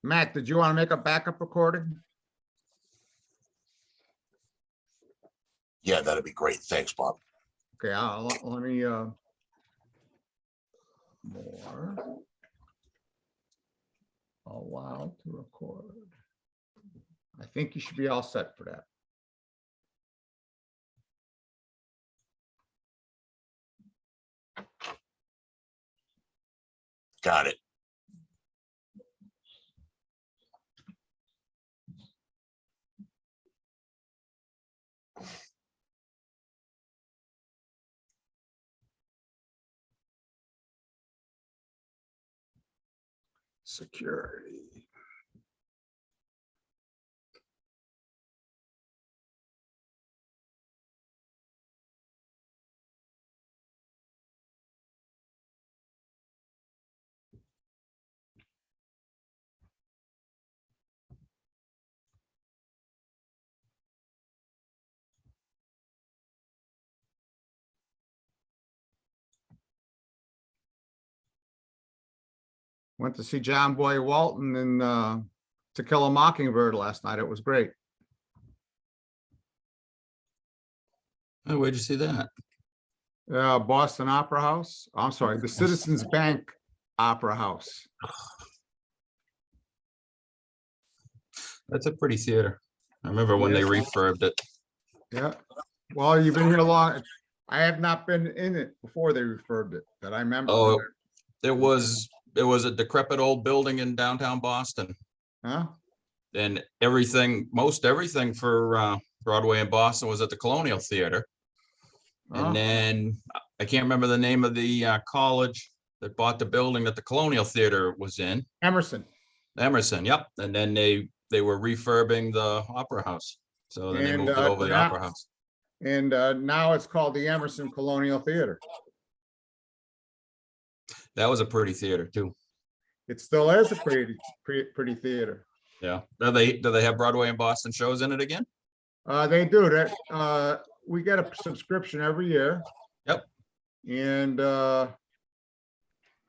Matt, did you want to make a backup recording? Yeah, that'd be great. Thanks, Bob. Okay, let me, more. Allow to record. I think you should be all set for that. Got it. Security. Went to see John Boy Walton in To Kill a Mockingbird last night. It was great. Oh, where'd you see that? Boston Opera House. I'm sorry, the Citizens Bank Opera House. That's a pretty theater. I remember when they refurbed it. Yeah. Well, you've been here long. I have not been in it before they refurbed it, but I remember. Oh, it was a decrepit old building in downtown Boston, Huh? and most everything for Broadway in Boston was at the Colonial Theater. Oh. And then I can't remember the name of the college that bought the building that the Colonial Theater was in. Emerson. Yep. And then they were refurbing the Opera House, so then they moved it over to the Opera House. And now it's called the Emerson Colonial Theater. That was a pretty theater too. It still is a pretty theater. Yeah. Do they have Broadway in Boston shows in it again? They do that. We get a subscription every year. Yep. And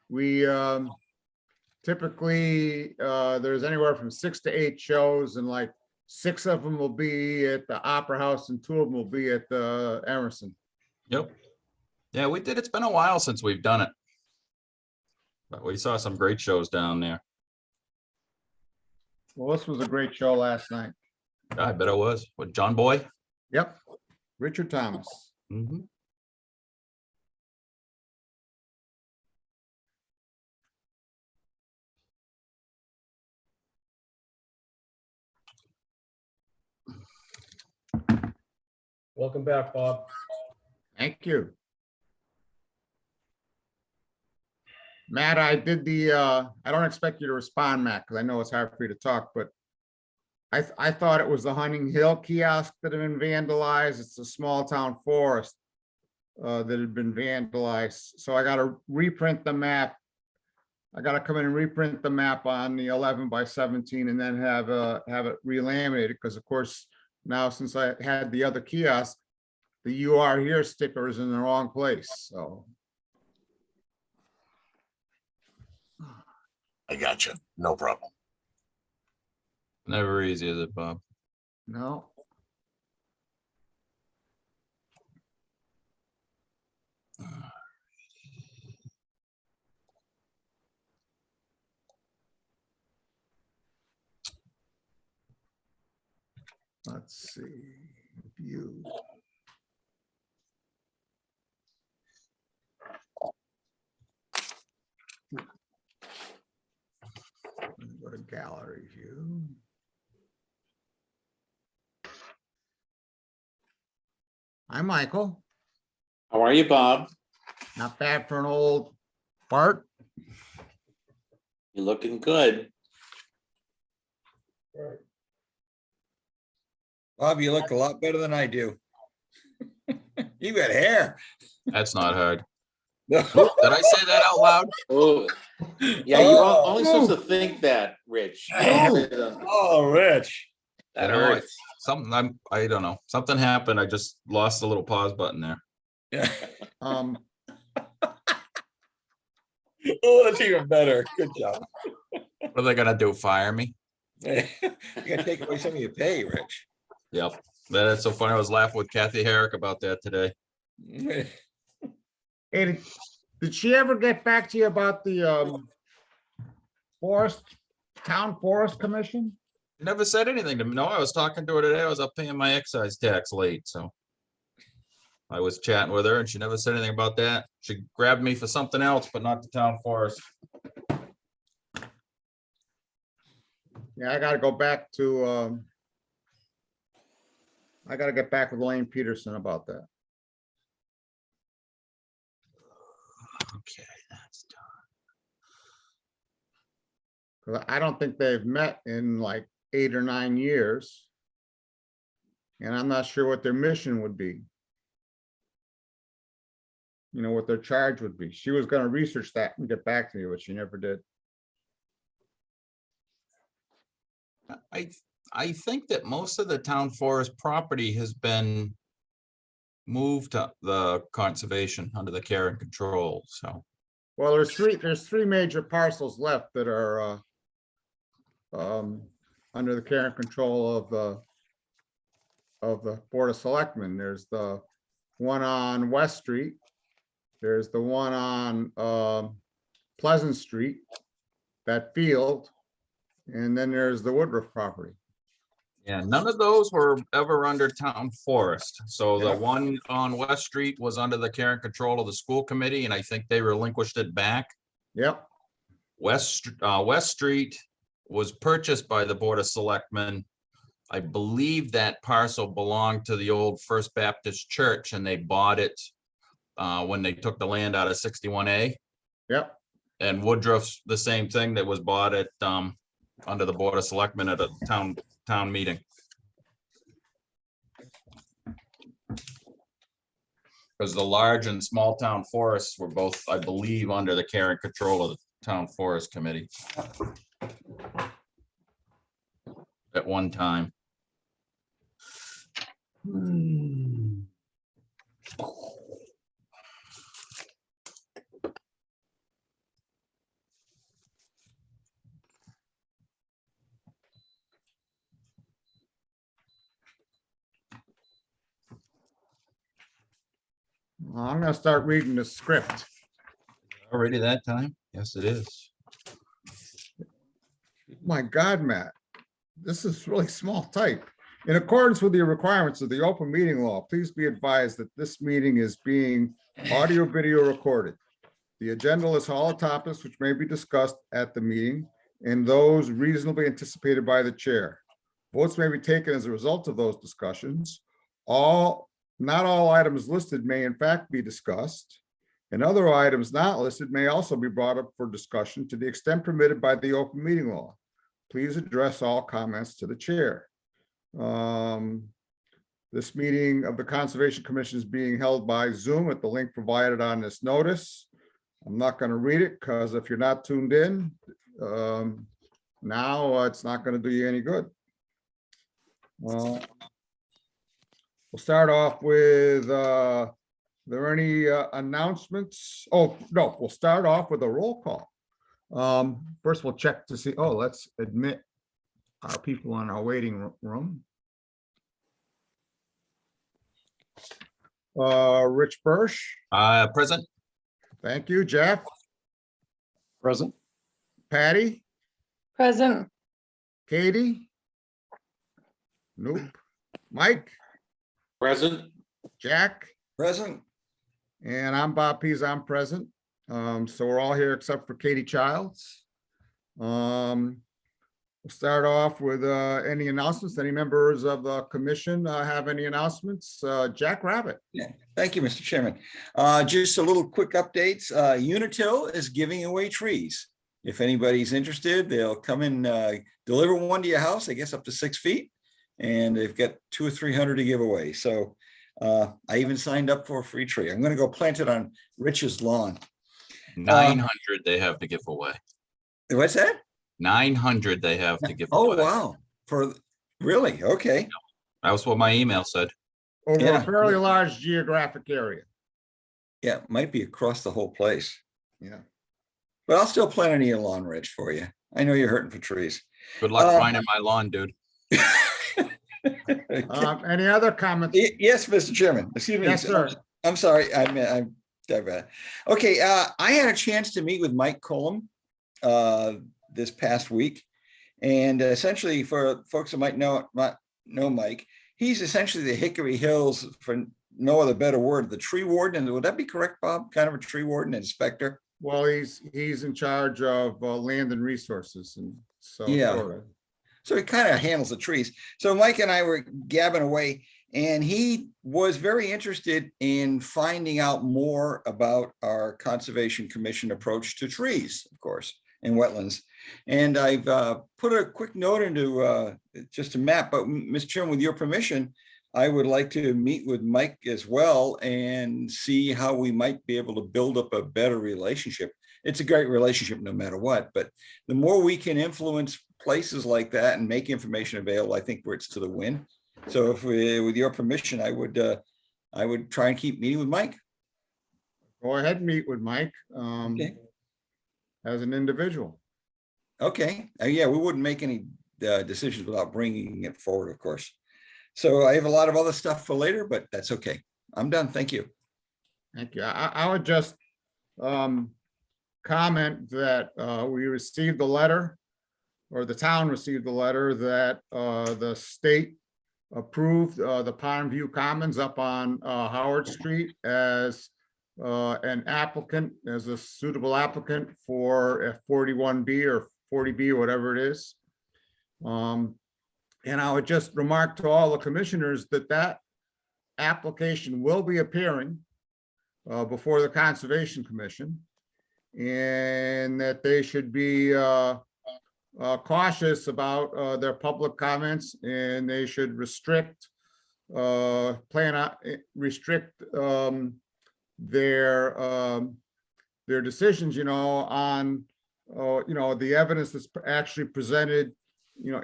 we typically there's anywhere from 6 to 8 shows, and like 6 of them will be at the Opera House and 2 of them will be at the Emerson. Yep. Yeah, we did. It's been a while since we've done it, but we saw some great shows down there. Well, this was a great show last night. I bet it was with John Boy. Yep. Richard Thomas. Mhm. Welcome back, Bob. Thank you. Matt, I did the, I don't expect you to respond, Matt, because I know it's hard for you to talk, but I thought it was the Hunting Hill kiosk that had been vandalized. It's a small town forest that had been vandalized. So I got to reprint the map. I got to come in and reprint the map on the 11 by 17 and then have it re-laminated, because of course, now since I had the other kiosk, the "You Are Here" sticker is in the wrong place, so. I got you. No problem. Never easy, is it, Bob? No. Let's see, view. Go to gallery view. Hi, Michael. How are you, Bob? Not bad for an old Bart. You're looking good. Bob, you look a lot better than I do. You got hair. That's not hard. No. Did I say that out loud? Oh, yeah, you're only supposed to think that, Rich. Oh, Rich. That You know, hurts. I don't know. Something happened. I just lost the little pause button there. Yeah. Um, Oh, that's even better. Good job. What are they gonna do? Fire me? You're gonna take away some of your pay, Rich. Yep. That's so funny. I was laughing with Kathy Herrick about that today. Hey, did she ever get back to you about the town forest commission? She never said anything to me. No, I was talking to her today. I was up paying my excise tax late, so. I was chatting with her and she never said anything about that. She grabbed me for something else, but not the town forest. Yeah, I gotta go back to, I gotta get back with Elaine Peterson about that. Okay, that's done. 'Cause I don't think they've met in like 8 or 9 years. And I'm not sure what their mission would be. You know, what their charge would be. She was gonna research that and get back to me, but she never did. I think that most of the town forest property has been moved to the conservation under the care and control, so. Well, there's three major parcels left that are under the care and control of the Board of Selectmen. There's the one on West Street. There's the one on Pleasant Street, that field, and then there's the Woodruff property. Yeah, none of those were ever under town forest. So the Yeah. one on West Street was under the care and control of the school committee, and I think they relinquished it back. Yep, West Street was purchased by the Board of Selectmen. I believe that parcel belonged to the old First Baptist Church and they bought it when they took the land out of 61A. yep. And Woodruff's the same thing, that was bought at under the Board of Selectmen at a town meeting. Because the large and small town forests were both, I believe, under the care and control of the town forest committee at one time. I'm gonna start reading the script. Already that time? Yes, it is. My God, Matt, this is really small type. In accordance with the requirements of the open meeting law, please be advised that this meeting is being audio video recorded. The agenda lists all topics which may be discussed at the meeting and those reasonably anticipated by the chair. Votes may be taken as a result of those discussions. Not all items listed may in fact be discussed, and other items not listed may also be brought up for discussion to the extent permitted by the open meeting law. Please address all comments to the chair. This meeting of the Conservation Commission is being held by Zoom at the link provided on this notice. I'm not going to read it because if you're not tuned in, now it's not going to do you any good. We'll start off with, are there any announcements? Oh, no, we'll start off with a roll call. First, we'll check to see, let's admit our people in our waiting room. Rich Birch, Present. thank you. Jeff, Present. Patty, Present. Katie? Nope. Mike, Present. Jack, Present. and I'm Bob Pease, I'm present. So we're all here except for Katie Childs. We'll start off with any announcements. Any members of the commission have any announcements? Jack Rabbit. Yeah, thank you, Mr. Chairman. Just a little quick updates. Unitil is giving away trees. If anybody's interested, they'll come and deliver one to your house, I guess up to 6 feet. And they've got 200 or 300 to give away. So I even signed up for a free tree. I'm going to go plant it on Rich's lawn. 900 they have to give away. What's that? 900 they have to give Oh, away. wow. Really? Okay. That was what my email said. Over Yeah. a fairly large geographic area. Yeah, might be across the whole place. Yeah. but I'll still plant an lawn, Rich, for you. I know you're hurting for trees. Good luck Uh, finding my lawn, dude. Any other comments? Yes, Mr. Chairman, excuse me. Yes, sir. I'm sorry, I'm diverted. Okay, I had a chance to meet with Mike Cullum this past week. And essentially, for folks that might know Mike, he's essentially the Hickory Hills, for no other better word, the tree warden. And would that be correct, Bob? Kind of a tree warden inspector? Well, he's in charge of land and resources, and so. Yeah. sort of. So he kind of handles the trees. So Mike and I were gabbing away, and he was very interested in finding out more about our Conservation Commission approach to trees, of course, and wetlands. And I've put a quick note into just a map, but Mr. Chairman, with your permission, I would like to meet with Mike as well and see how we might be able to build up a better relationship. It's a great relationship no matter what, but the more we can influence places like that and make information available, I think where it's to the win. So if with your permission, I would try and keep meeting with Mike. Go ahead and meet with Mike Okay. as an individual. Okay. Yeah, we wouldn't make any decisions without bringing it forward, of course. So I have a lot of other stuff for later, but that's okay. I'm done. Thank you. Thank you. I would just comment that we received the letter, or the town received the letter that the state approved the Pond View Commons up on Howard Street as an applicant, as a suitable applicant for a 41B or 40B or whatever it is. And I would just remark to all the commissioners that that application will be appearing before the Conservation Commission, and that they should be cautious about their public comments, and they should restrict their decisions, on the evidence that's actually presented,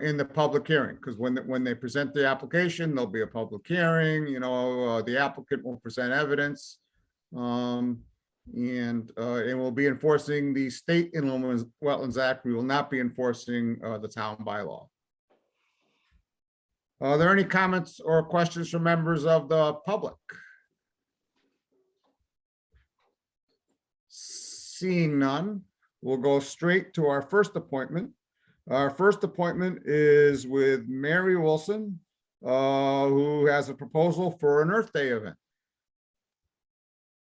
in the public hearing, because when they present the application, there'll be a public hearing, the applicant will present evidence. And we'll be enforcing the State Inland Wetlands Act. We will not be enforcing the town bylaw. Are there any comments or questions from members of the public? Seeing none, we'll go straight to our first appointment. Our first appointment is with Mary Wilson, who has a proposal for an Earth Day event.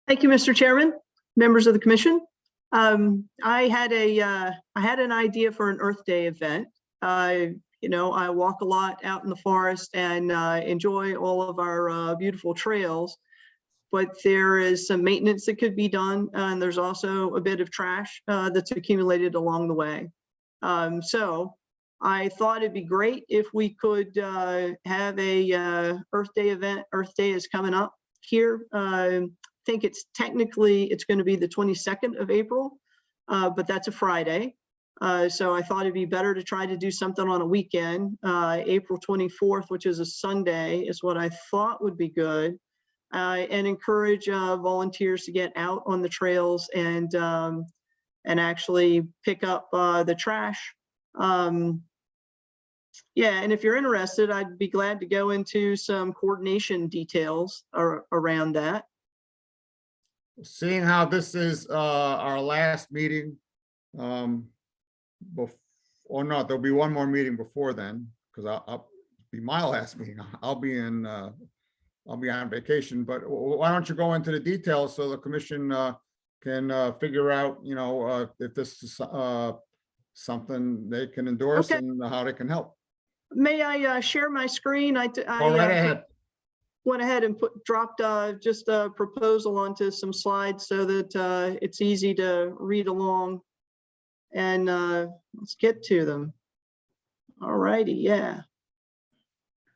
Thank you, Mr. Chairman, members of the commission. I had an idea for an Earth Day event. I walk a lot out in the forest and enjoy all of our beautiful trails, but there is some maintenance that could be done, and there's also a bit of trash that's accumulated along the way. So I thought it'd be great if we could have a Earth Day event. Earth Day is coming up here. I think it's going to be the 22nd of April, but that's a Friday. So I thought it'd be better to try to do something on a weekend. April 24th, which is a Sunday, is what I thought would be good. And encourage volunteers to get out on the trails and actually pick up the trash. Yeah, and if you're interested, I'd be glad to go into some coordination details around that. Seeing how this is our last meeting, or no, there'll be one more meeting before then, because I'll be my last meeting. I'll be on vacation, but why don't you go into the details so the commission can figure out, if this is something they can endorse, Okay. and how they can help. May I share my screen? Go right ahead. Went ahead and dropped just a proposal onto some slides so that it's easy to read along, and let's get to them. All righty, yeah.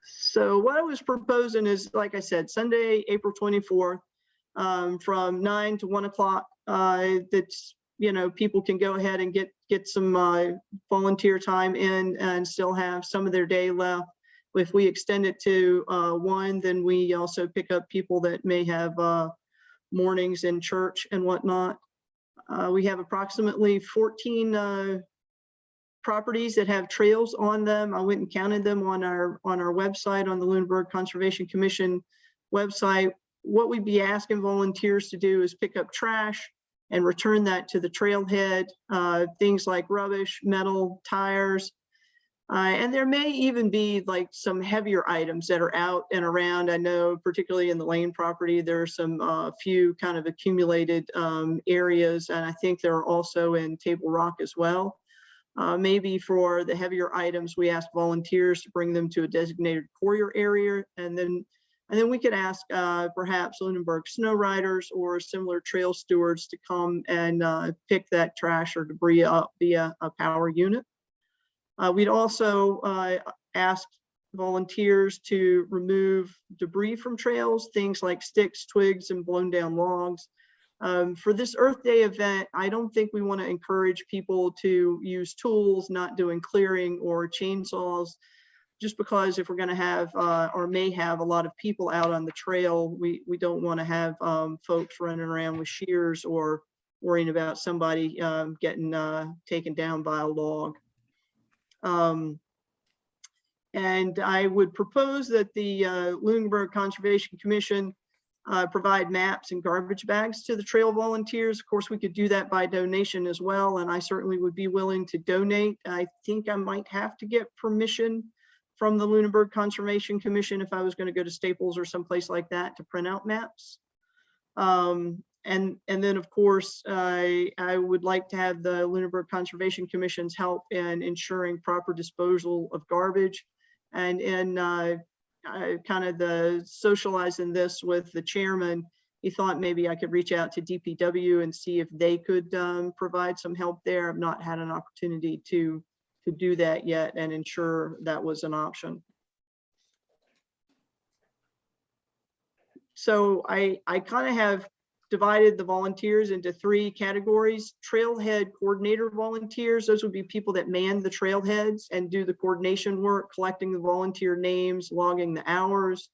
So what I was proposing is, like I said, Sunday, April 24th, from 9 to 1 o'clock. That's, people can go ahead and get some volunteer time in and still have some of their day left. If we extend it to 1, then we also pick up people that may have mornings in church and whatnot. We have approximately 14 properties that have trails on them. I went and counted them on our website, on the Lunenburg Conservation Commission website. What we'd be asking volunteers to do is pick up trash and return that to the trailhead, things like rubbish, metal, tires. And there may even be like some heavier items that are out and around. I know particularly in the Lane property, there are some few kind of accumulated areas. And I think there are also in Table Rock as well. Maybe for the heavier items, we ask volunteers to bring them to a designated courier area. And then we could ask perhaps Lunenburg snow riders or similar trail stewards to come and pick that trash or debris up via a power unit. We'd also ask volunteers to remove debris from trails, things like sticks, twigs, and blown down logs. For this Earth Day event, I don't think we want to encourage people to use tools, not doing clearing or chainsaws, just because if we're going to have or may have a lot of people out on the trail, we don't want to have folks running around with shears or worrying about somebody getting taken down by a log. And I would propose that the Lunenburg Conservation Commission provide maps and garbage bags to the trail volunteers. Of course, we could do that by donation as well, and I certainly would be willing to donate. I think I might have to get permission from the Lunenburg Conservation Commission if I was going to go to Staples or someplace like that to print out maps. And then, of course, I would like to have the Lunenburg Conservation Commission's help in ensuring proper disposal of garbage, and in kind of the socializing this with the chairman. He thought maybe I could reach out to DPW and see if they could provide some help there. I've not had an opportunity to do that yet and ensure that was an option. So I kind of have divided the volunteers into 3 categories. Trailhead coordinator volunteers, those would be people that man the trailheads and do the coordination work, collecting the volunteer names, logging the hours.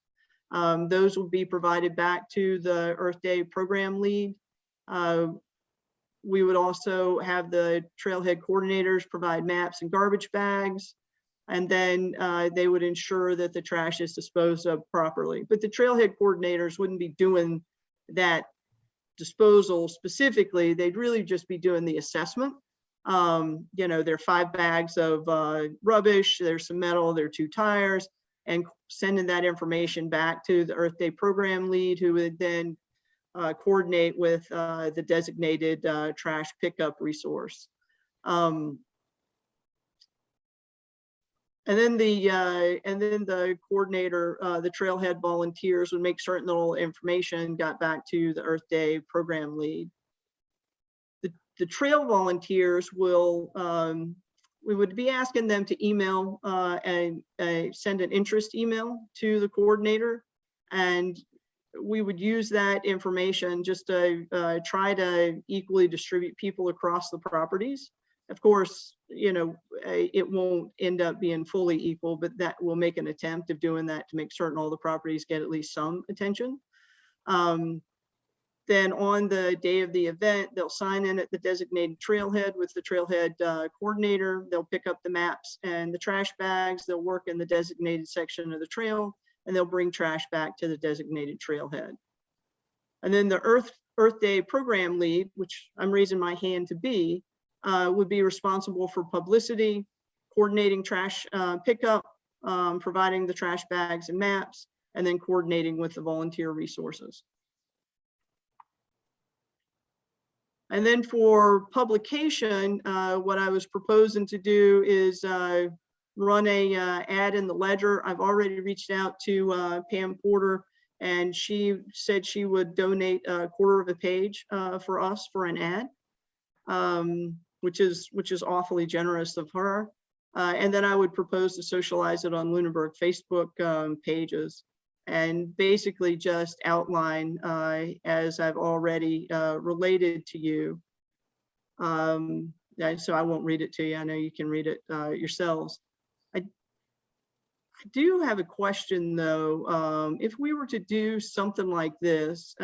Those will be provided back to the Earth Day program lead. We would also have the trailhead coordinators provide maps and garbage bags, and then they would ensure that the trash is disposed of properly. But the trailhead coordinators wouldn't be doing that disposal specifically. They'd really just be doing the assessment. You know, there are 5 bags of rubbish, there's some metal, there are 2 tires, and sending that information back to the Earth Day program lead, who would then coordinate with the designated trash pickup resource. And then the coordinator, the trailhead volunteers would make certain that all information got back to the Earth Day program lead. The trail volunteers will, we would be asking them to email and send an interest email to the coordinator, and we would use that information just to try to equally distribute people across the properties. Of course, you know, it won't end up being fully equal, but that will make an attempt of doing that to make certain all the properties get at least some attention. Then on the day of the event, they'll sign in at the designated trailhead with the trailhead coordinator. They'll pick up the maps and the trash bags. They'll work in the designated section of the trail, and they'll bring trash back to the designated trailhead. And then the Earth Day program lead, which I'm raising my hand to be, would be responsible for publicity, coordinating trash pickup, providing the trash bags and maps, and then coordinating with the volunteer resources. And then for publication, what I was proposing to do is run a ad in the Ledger. I've already reached out to Pam Porter, and she said she would donate a quarter of a page for us for an ad. Which is awfully generous of her. And then I would propose to socialize it on Lunenburg Facebook pages, and basically just outline, as I've already related to you. So I won't read it to you. I know you can read it yourselves. I do have a question though. If we were to do something like this,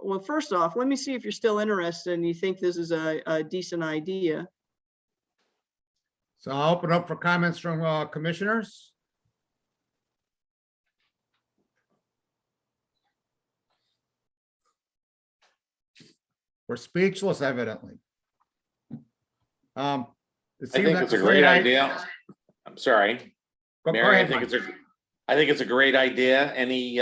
well, first off, let me see if you're still interested and you think this is a decent idea. So I'll open up for comments from commissioners. We're speechless, evidently. It I seems think like it's a great idea. I'm sorry, Go Mary, I ahead, think Mike. I think it's a great idea. Any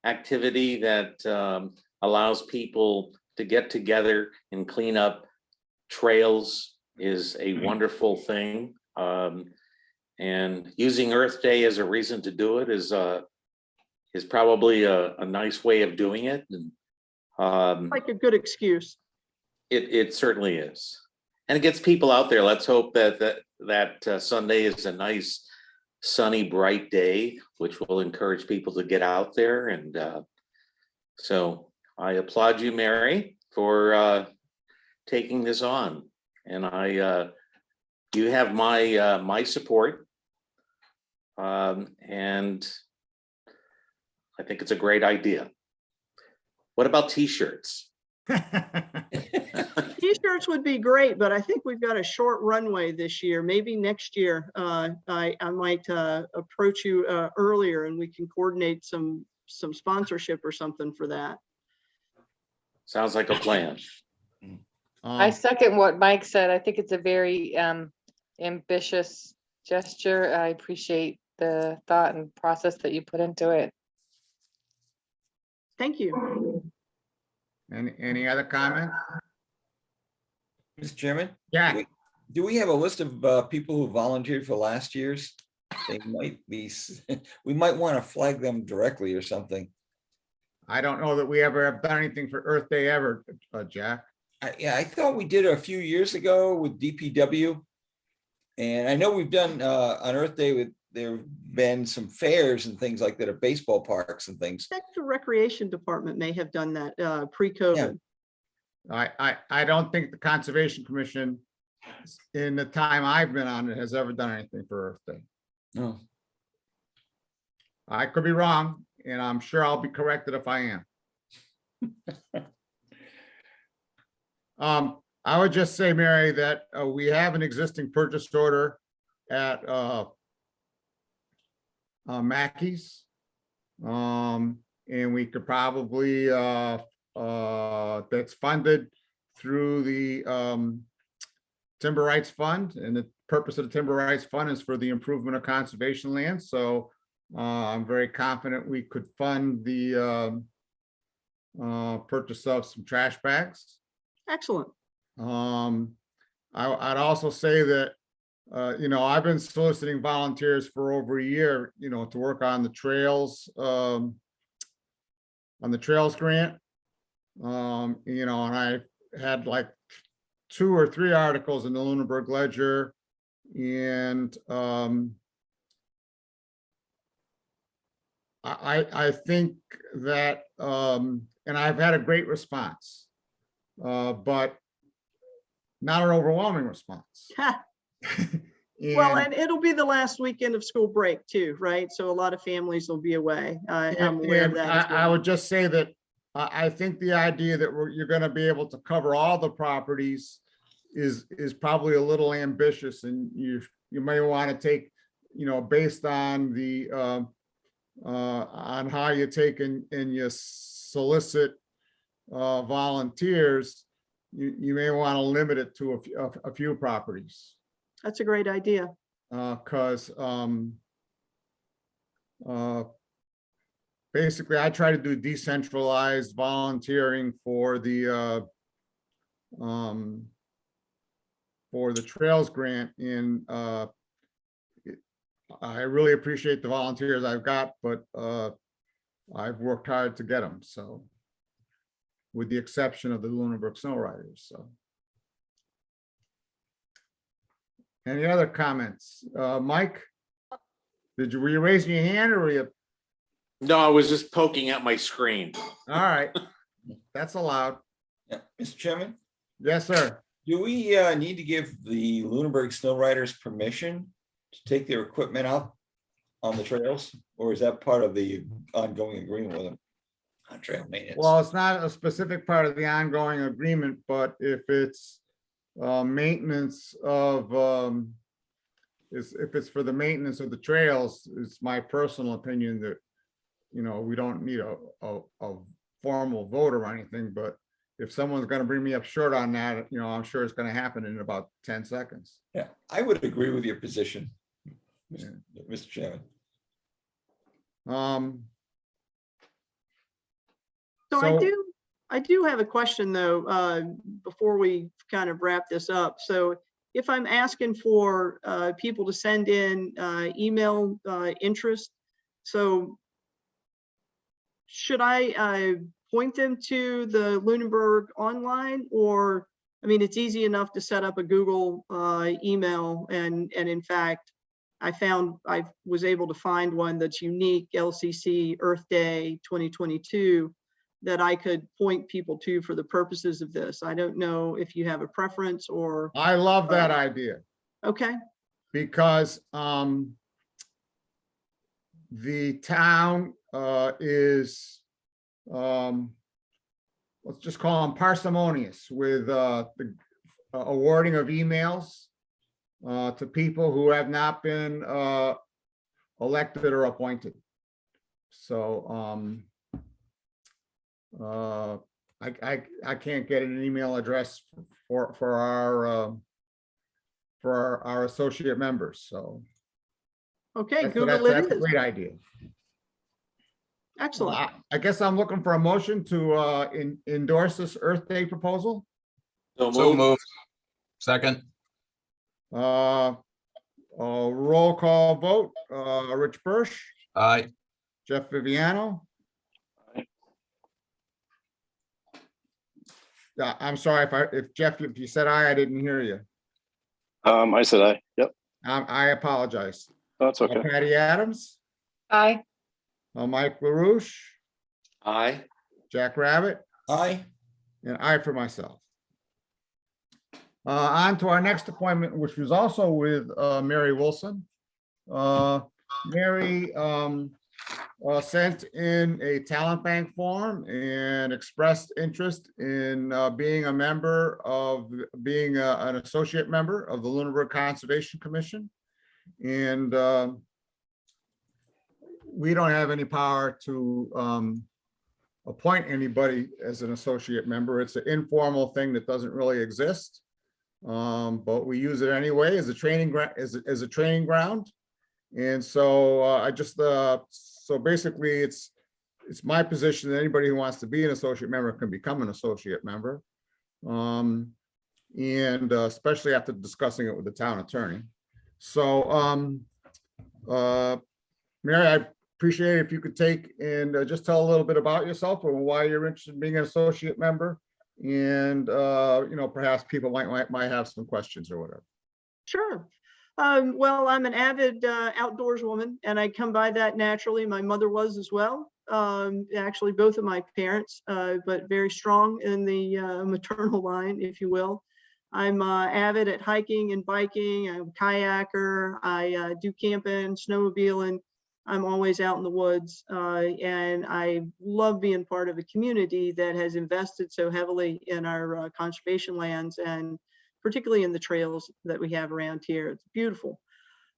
activity that allows people to get together and clean up trails is a wonderful thing. And using Earth Day as a reason to do it is probably a nice way of doing it. And Like a good excuse. it certainly is. And it gets people out there. Let's hope that Sunday is a nice, sunny, bright day, which will encourage people to get out there. And so I applaud you, Mary, for taking this on. And you have my support. And I think it's a great idea. What about t-shirts? T-shirts would be great, but I think we've got a short runway this year. Maybe next year, I might approach you earlier and we can coordinate some sponsorship or something for that. Sounds like a plan. I second what Mike said. I think it's a very ambitious gesture. I appreciate the thought and process that you put into it. Thank you. Any other comment? Mr. Chairman? Yeah. Do we have a list of people who volunteered for last year's? They might be, we might want to flag them directly or something. I don't know that we ever have done anything for Earth Day ever, Jack. Yeah, I thought we did a few years ago with DPW. And I know we've done on Earth Day with, there have been some fairs and things like that at baseball parks and things. I think the Recreation Department may have done that pre-COVID. I don't think the Conservation Commission, in the time I've been on it, has ever done anything for Earth Day. No. I could be wrong, and I'm sure I'll be corrected if I am. I would just say, Mary, that we have an existing purchase order at Mackey's. And we could probably, that's funded through the Timber Rights Fund, and the purpose of the Timber Rights Fund is for the improvement of conservation land. So I'm very confident we could fund the purchase of some trash bags. Excellent. I'd also say that, I've been soliciting volunteers for over a year, to work on the trails, grant. And I had like 2 or 3 articles in the Lunenburg Ledger, and I think that, and I've had a great response, but not an overwhelming response. Well, and it'll be the last weekend of school break too, right? So a lot of families will be away. I'm aware of that. as I well. would just say that I think the idea that you're going to be able to cover all the properties is probably a little ambitious, and you may want to take, based on the on how you take and you solicit volunteers, you may want to limit it to a few properties. That's a great idea. Because basically I try to do decentralized volunteering for the trails grant, and I really appreciate the volunteers I've got, but I've worked hard to get them, so, with the exception of the Lunenburg Snow Riders. So, any other comments? Mike, were you raising your hand, or were you? No, I was just poking at my screen. All right, that's allowed. Yeah, Mr. Chairman, Yes, sir. do we need to give the Lunenburg Snow Riders permission to take their equipment out on the trails, or is that part of the ongoing agreement with them? on trail maintenance. Well, it's not a specific part of the ongoing agreement, but if it's maintenance of, if it's for the maintenance of the trails, it's my personal opinion that, we don't need a formal vote or anything, but if someone's gonna bring me up short on that, I'm sure it's gonna happen in about 10 seconds. Yeah, I would agree with your position, Yeah. Mr. Chairman. So I do have a question though, before we kind of wrap this up. So if I'm asking for people to send in email interest, so should I point them to the Lunenburg online, or, I mean, it's easy enough to set up a Google email, and in fact, I was able to find one that's unique, LCC Earth Day 2022, that I could point people to for the purposes of this. I don't know if you have a preference or. I love that idea. Okay, Because the town is, let's just call them parsimonious with the awarding of emails to people who have not been elected or appointed. So I can't get an email address for our associate members, so. okay, That's Google it a is. great idea. Excellent. I guess I'm looking for a motion to endorse this Earth Day proposal. So So moved. moved. Second, Roll call vote, Rich Birsch, aye. Jeff Viviano. Yeah, I'm sorry if Jeff, if you said aye, I didn't hear you. I said aye. Yep, I apologize. that's okay. Patty Adams, Aye. Mike LaRouche, Aye. Jack Rabbit, Aye. and I for myself. On to our next appointment, which was also with Mary Wilson. Mary sent in a talent bank form and expressed interest in being an associate member of the Lunenburg Conservation Commission. And we don't have any power to appoint anybody as an associate member. It's an informal thing that doesn't really exist. But we use it anyway as a training ground. And so I just, so basically it's my position that anybody who wants to be an associate member can become an associate member. And especially after discussing it with the town attorney. So Mary, I appreciate it if you could take and just tell a little bit about yourself and why you're interested in being an associate member. And perhaps people might have some questions or whatever. Sure. Well, I'm an avid outdoors woman, and I come by that naturally. My mother was as well. Actually, both of my parents, but very strong in the maternal line, if you will. I'm avid at hiking and biking. I'm a kayaker. I do camping, snowmobiling. I'm always out in the woods, and I love being part of a community that has invested so heavily in our conservation lands, and particularly in the trails that we have around here. It's beautiful.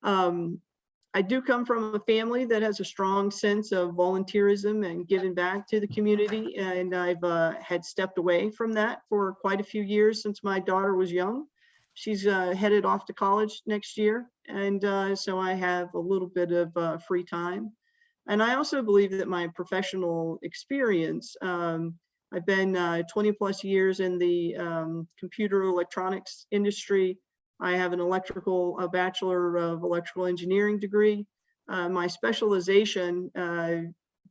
I do come from a family that has a strong sense of volunteerism and giving back to the community, and I've had stepped away from that for quite a few years since my daughter was young. She's headed off to college next year, and so I have a little bit of free time. And I also believe that my professional experience, I've been 20 plus years in the computer electronics industry. I have a Bachelor of Electrical Engineering degree. My specialization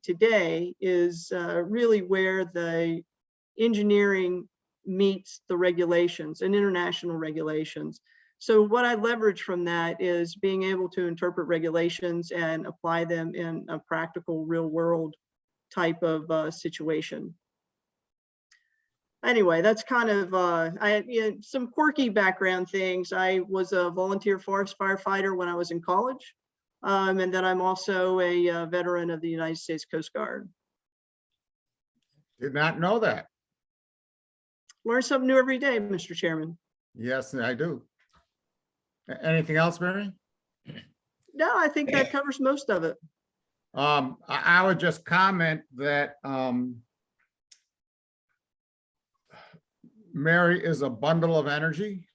today is really where the engineering meets the regulations and international regulations. So what I leverage from that is being able to interpret regulations and apply them in a practical, real world type of situation. Anyway, that's kind of some quirky background things. I was a volunteer forest firefighter when I was in college. And then I'm also a veteran of the United States Coast Guard. Did not know that. Learn something new every day, Mr. Chairman. Yes, I do. Anything else, Mary? No, I think that covers most of it. I would just comment that, Mary is a bundle of energy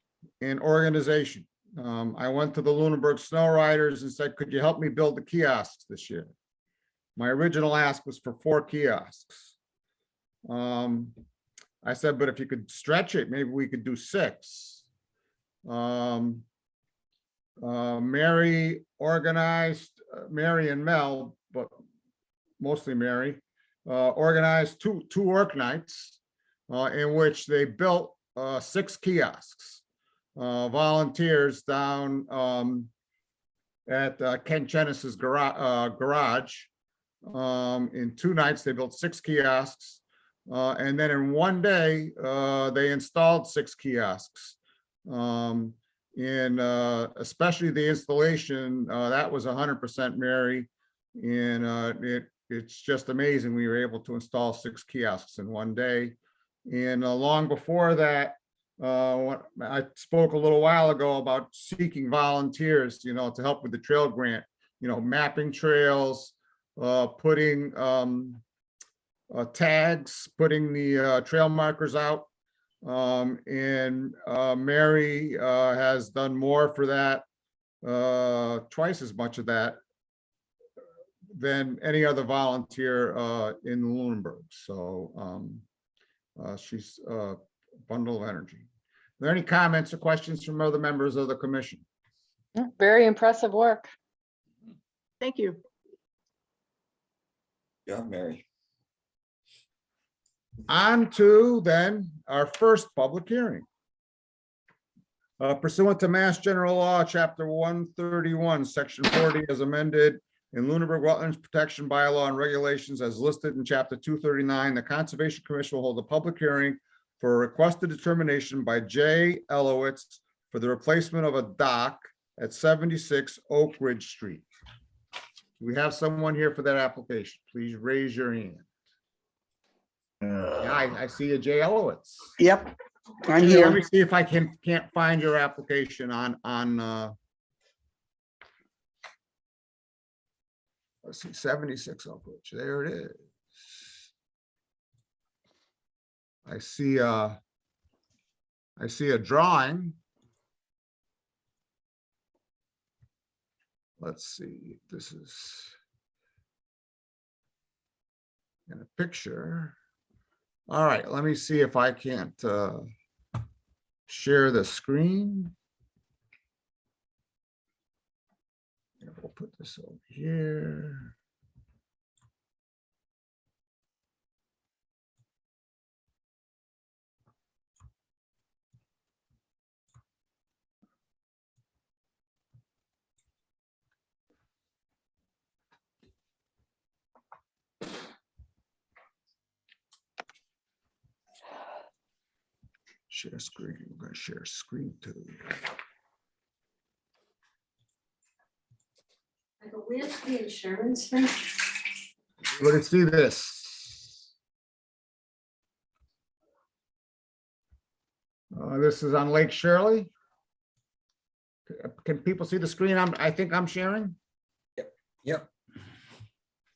and organization. I went to the Lunenburg Snow Riders and said, could you help me build the kiosks this year? My original ask was for 4 kiosks. I said, but if you could stretch it, maybe we could do 6. Mary organized, Mary and Mel, but mostly Mary, organized two work nights in which they built 6 kiosks. Volunteers down at Ken Chenis's garage. In 2 nights, they built 6 kiosks. And then in one day, they installed 6 kiosks. Especially the installation, that was 100% Mary. And it's just amazing. We were able to install 6 kiosks in one day. And long before that, I spoke a little while ago about seeking volunteers, to help with the trail grant, mapping trails, putting tags, putting the trail markers out. And Mary has done more for that, twice as much of that than any other volunteer in Lunenburg. So she's a bundle of energy. Are there any comments or questions from other members of the commission? Very impressive work. Thank you. Yeah, Mary. On to then our first public hearing. Pursuant to Mass General Law, Chapter 131, Section 40, as amended in Lunenburg Wetlands Protection Bylaw and Regulations as listed in Chapter 239, the Conservation Commission will hold a public hearing for a requested determination by J. Elowitz for the replacement of a dock at 76 Oak Ridge Street. We have someone here for that application. Please raise your hand. Yeah, I see a Jay Elowitz. Yep, I'm Let here. me see if I can't find your application on let's see, 76 Oak Ridge. There it is. I see a drawing. Let's see, this is in a picture. All right, let me see if I can't share the screen. And we'll put this over here. Share screen. We're going to share screen too. Where's the insurance thing? Let's see this. This is on Lake Shirley. Can people see the screen? I think I'm sharing. Yep.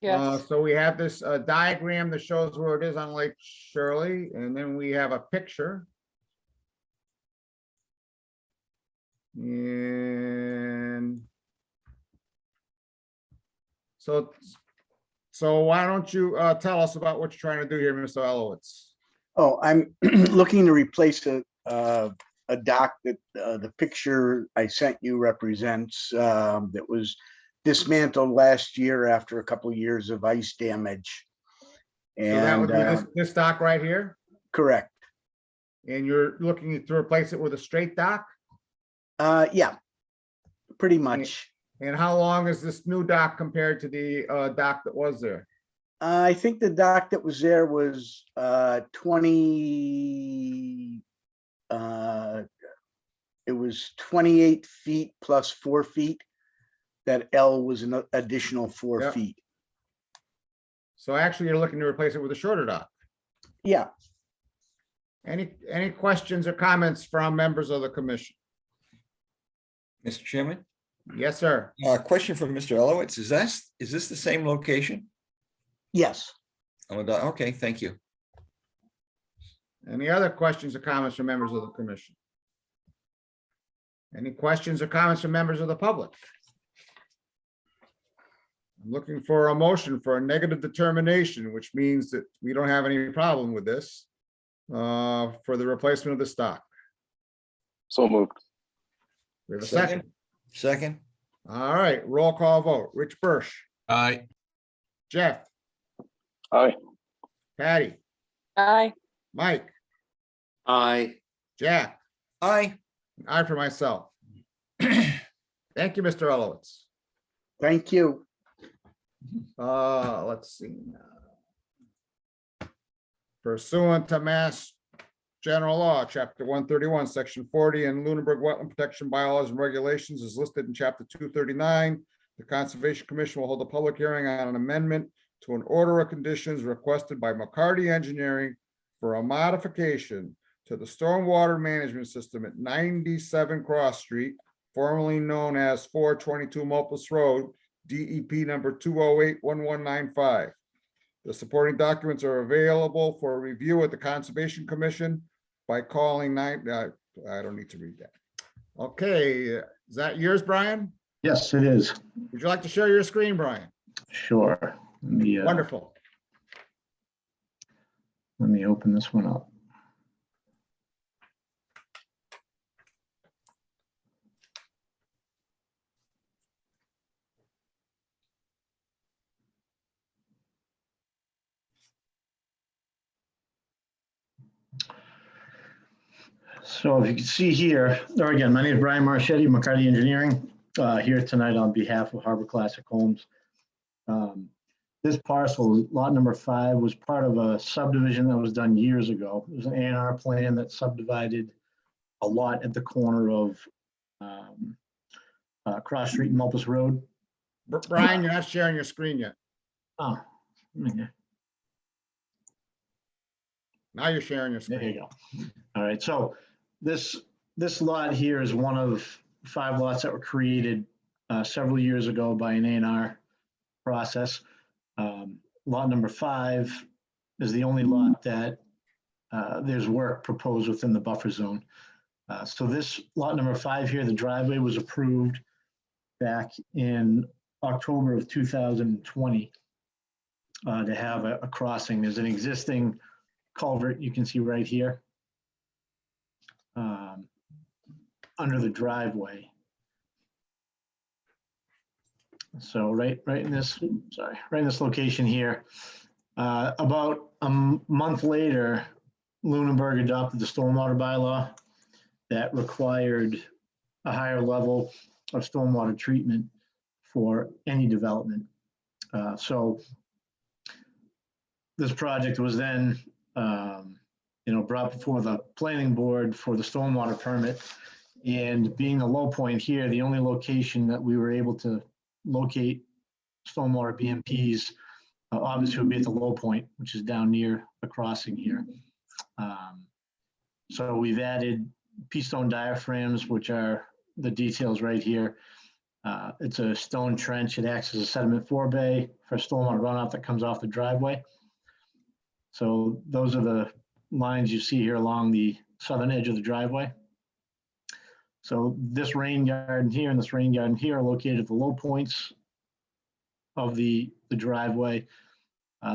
Yes. So we have this diagram that shows where it is on Lake Shirley, and then we have a picture. And so why don't you tell us about what you're trying to do here, Mr. Elowitz? Oh, I'm looking to replace a dock that the picture I sent you represents that was dismantled last year after a couple of years of ice damage. So that would And be this dock right here, correct. and you're looking to replace it with a straight dock? Yeah, pretty much. And how long is this new dock compared to the dock that was there? I think the dock that was there was 20. It was 28 feet plus 4 feet. That L was an additional 4 Yep. feet. So actually, you're looking to replace it with a shorter dock. Yeah, Any questions or comments from members of the commission? Mr. Chairman, Yes, sir. question from Mr. Elowitz. Is this the same location? yes. Okay, thank you. Any other questions or comments from members of the commission? Any questions or comments from members of the public? I'm looking for a motion for a negative determination, which means that we don't have any problem with this for the replacement of the stock. So moved. We have a second. Second, All right, roll call vote. Rich Birch, Aye. Jeff, Aye. Patty, Aye. Mike, Aye. Jack, aye. I for myself. Thank you, Mr. Elowitz. Thank you. Let's see. Pursuant to Mass General Law, Chapter 131, Section 40, and Lunenburg Wetland Protection Bylaws and Regulations is listed in Chapter 239. The Conservation Commission will hold a public hearing on an amendment to an order of conditions requested by McCarty Engineering for a modification to the stormwater management system at 97 Cross Street, formerly known as 422 Mulpus Road, DEP number 2081195. The supporting documents are available for review at the Conservation Commission by calling I don't need to read that. Okay, is that yours, Brian? Yes, it is. Would you like to share your screen, Brian? Sure. Wonderful. Let me open this one up. So if you can see here, or again, my name is Brian Marchetti, McCarty Engineering, here tonight on behalf of Harbor Classic Homes. This parcel, lot number 5, was part of a subdivision that was done years ago. It was an A&R plan that subdivided a lot at the corner of Cross Street and Mulpus Road. Brian, you're not sharing your screen yet. Oh, okay. Now you're sharing your screen. There you go. All right, so this lot here is one of 5 lots that were created several years ago by an A&R process. Lot number 5 is the only lot that there's work proposed within the buffer zone. So this lot number 5 here, the driveway was approved back in October of 2020 to have a crossing. There's an existing culvert you can see right here under the driveway. So right in this location here, about a month later, Lunenburg adopted the stormwater bylaw that required a higher level of stormwater treatment for any development. So this project was then brought before the planning board for the stormwater permit. And being a low point here, the only location that we were able to locate stormwater BMPs obviously would be at the low point, which is down near the crossing here. So we've added P-stone diaphragms, which are the details right here. It's a stone trench. It acts as a sediment forebay for stormwater runoff that comes off the driveway. So those are the lines you see here along the southern edge of the driveway. So this rain garden here and this rain garden here are located at the low points of the driveway.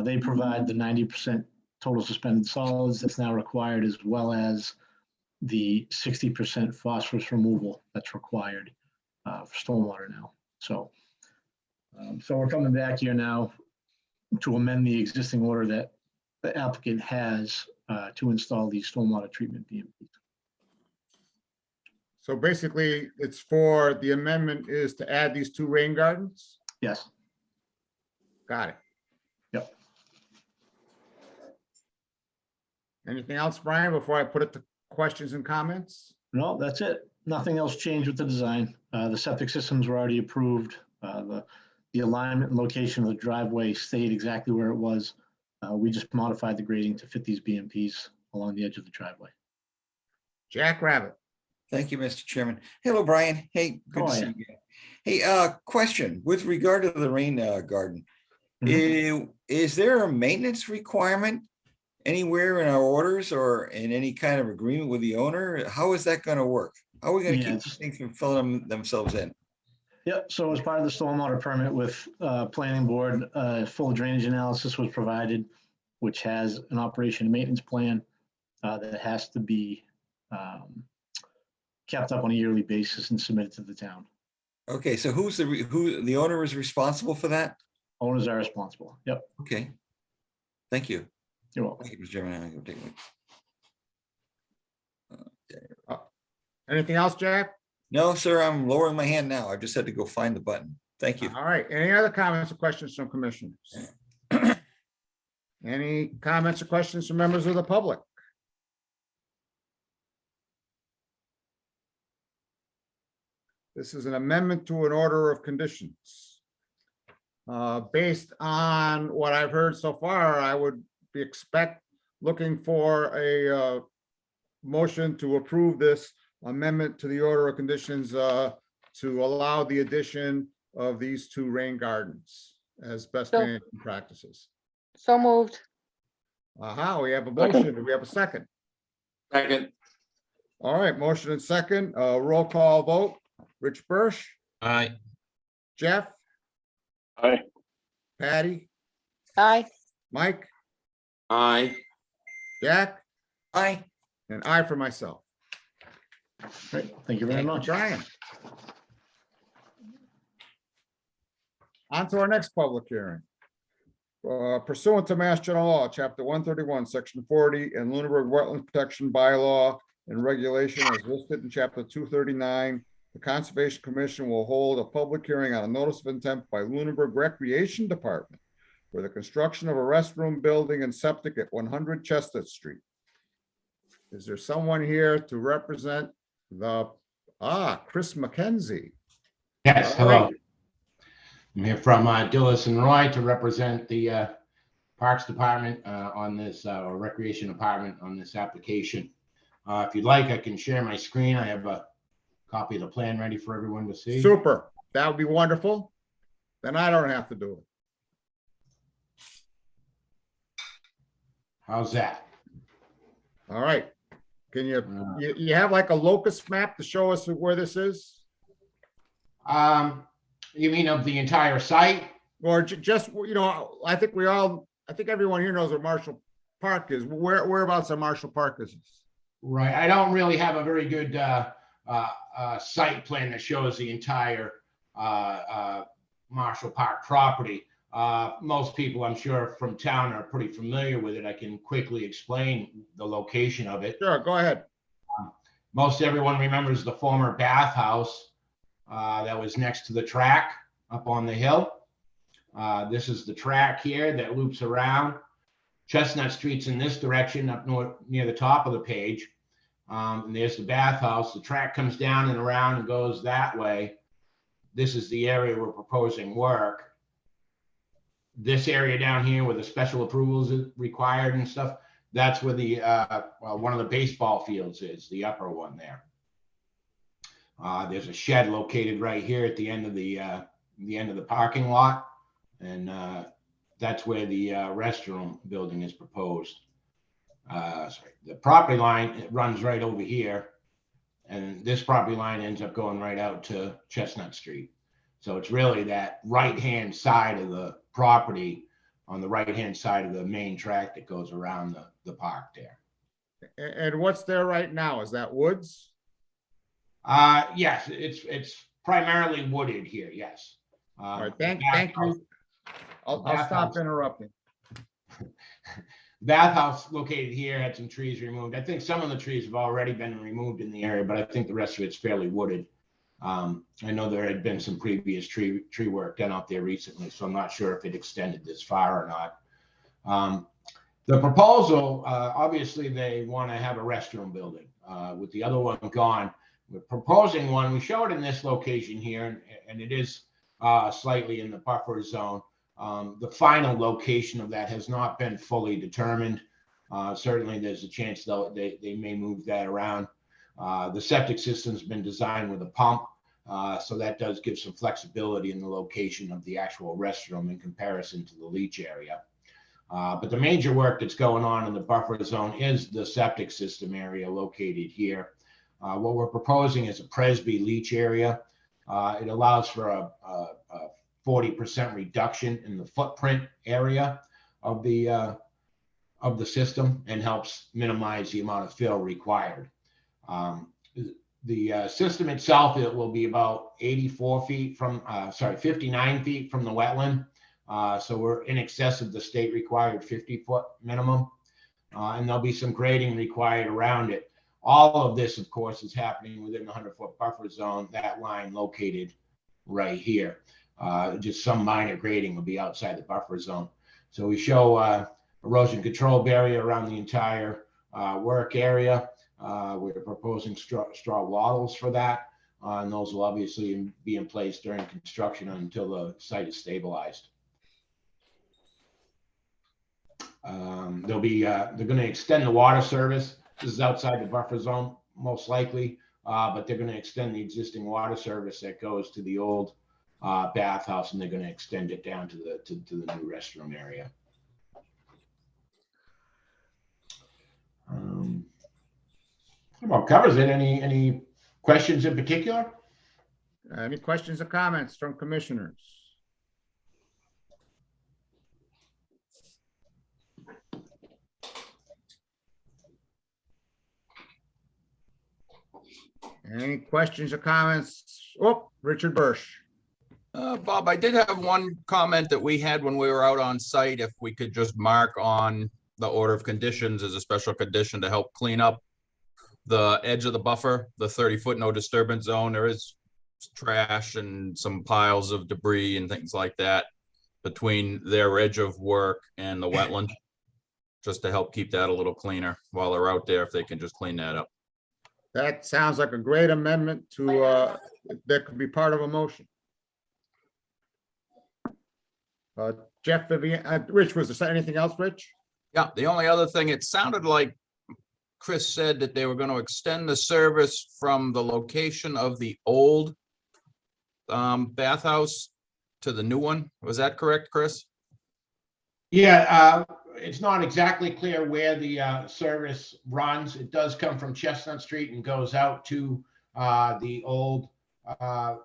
They provide the 90% total suspended solids that's now required, as well as the 60% phosphorus removal that's required for stormwater now. So we're coming back here now to amend the existing order that the applicant has to install these stormwater treatment BMPs. So basically, it's for, the amendment is to add these 2 rain gardens? Yes. Got it. Yep. Anything else, Brian, before I put it to questions and comments? No, that's it. Nothing else changed with the design. The septic systems were already approved. The alignment and location of the driveway stayed exactly where it was We just modified the grading to fit these BMPs along the edge of the driveway. Jack Rabbit. Thank you, Mr. Chairman. Hello, Brian. Hey, good to How are see ya? you again. Hey, question with regard to the rain garden. Is there a maintenance requirement anywhere in our orders or in any kind of agreement with the owner? How is that going to work? How are we going to Yeah, keep things from filling themselves in? Yep, so as part of the stormwater permit with planning board, full drainage analysis was provided, which has an operation and maintenance plan that has to be kept up on a yearly basis and submitted to the town. Okay, so who the owner is responsible for that? Owners are responsible. Yep, Okay. Thank you. you're welcome. Thank you, Mr. Chairman. I'm gonna take my- Anything else, Jack? No, sir, I'm lowering my hand now. I just had to go find the button. Thank you. All right. Any other comments or questions from commissioners? Any comments or questions from members of the public? This is an amendment to an order of conditions. Based on what I've heard so far, I would looking for a motion to approve this amendment to the order of conditions to allow the addition of these two rain gardens as best So- management practices. So moved. Aha, we have a motion. Do we have a second? Second. All right, motion and second, roll call vote. Rich Birsch, Aye. Jeff, Aye. Patty, Aye. Mike, Aye. Jack, Aye. and I for myself. Great, thank you very much. Brian. On to our next public hearing. Pursuant to Mass General Law, Chapter 131, Section 40, and Lunenburg Wetland Protection Bylaw and Regulation as listed in Chapter 239, the Conservation Commission will hold a public hearing on a notice of intent by Lunenburg Recreation Department for the construction of a restroom building and septic at 100 Chestnut Street. Is there someone here to represent Chris McKenzie? Yes, All right. hello. I'm here from Dillis and Roy to represent the Parks Department on this, or Recreation Department on this application. If you'd like, I can share my screen. I have a copy of the plan ready for everyone to see. Super. That would be wonderful. Then I don't have to do it. How's that? All right. Can you have like a locus map to show us where this is? You mean of the entire site? Or just, I think everyone here knows where Marshall Park is. Whereabouts on Marshall Park is this? Right. I don't really have a very good site plan that shows the entire Marshall Park property. Most people, I'm sure, from town are pretty familiar with it. I can quickly explain the location of it. Sure, go ahead. Most everyone remembers the former bathhouse that was next to the track up on the hill. This is the track here that loops around. Chestnut Street's in this direction up north near the top of the page. And there's the bathhouse. The track comes down and around and goes that way. This is the area we're proposing work. This area down here where the special approvals is required and stuff, that's where the one of the baseball fields is, the upper one there. There's a shed located right here at the end of the parking lot, and that's where the restroom building is proposed. Sorry, the property line, it runs right over here, and this property line ends up going right out to Chestnut Street. So it's really that right-hand side of the property on the right-hand side of the main track that goes around the park there. And what's there right now? Is that woods? Yes, it's primarily wooded here, yes. All right, thank you. I'll stop interrupting. Bathhouse located here had some trees removed. I think some of the trees have already been removed in the area, but I think the rest of it's fairly wooded. I know there had been some previous tree work done out there recently, so I'm not sure if it extended this far or not. The proposal, obviously they want to have a restroom building. With the other one gone, we're proposing one. We show it in this location here, and it is slightly in the buffer zone. The final location of that has not been fully determined. Certainly, there's a chance they may move that around. The septic system's been designed with a pump, so that does give some flexibility in the location of the actual restroom in comparison to the leach area. But the major work that's going on in the buffer zone is the septic system area located here. What we're proposing is a Presby leach area. It allows for a 40% reduction in the footprint area of the system and helps minimize the amount of fill required. The system itself, it will be about 59 feet from the wetland. So we're in excess of the state required 50-foot minimum. And there'll be some grading required around it. All of this, of course, is happening within the 100-foot buffer zone, that line located right here. Just some minor grading will be outside the buffer zone. So we show erosion control barrier around the entire work area. We're proposing straw wattles for that. And those will obviously be in place during construction until the site is stabilized. They're going to extend the water service. This is outside the buffer zone, most likely, but they're going to extend the existing water service that goes to the old bathhouse, and they're going to extend it down to the new restroom area. Well, covers it. Any questions in particular? Any questions or comments from commissioners? Any questions or comments? Oh, Richard Bursch. Bob, I did have one comment that we had when we were out on site. If we could just mark on the order of conditions as a special condition to help clean up the edge of the buffer, the 30-foot no disturbance zone. There is trash and some piles of debris and things like that between their edge of work and the wetland, just to help keep that a little cleaner while they're out there, if they can just clean that up. That sounds like a great amendment to, that could be part of a motion. Jeff, Vivian, Rich, was there anything else, Rich? Yeah, the only other thing, it sounded like Chris said that they were going to extend the service from the location of the old bathhouse to the new one. Was that correct, Chris? Yeah, it's not exactly clear where the service runs. It does come from Chestnut Street and goes out to the old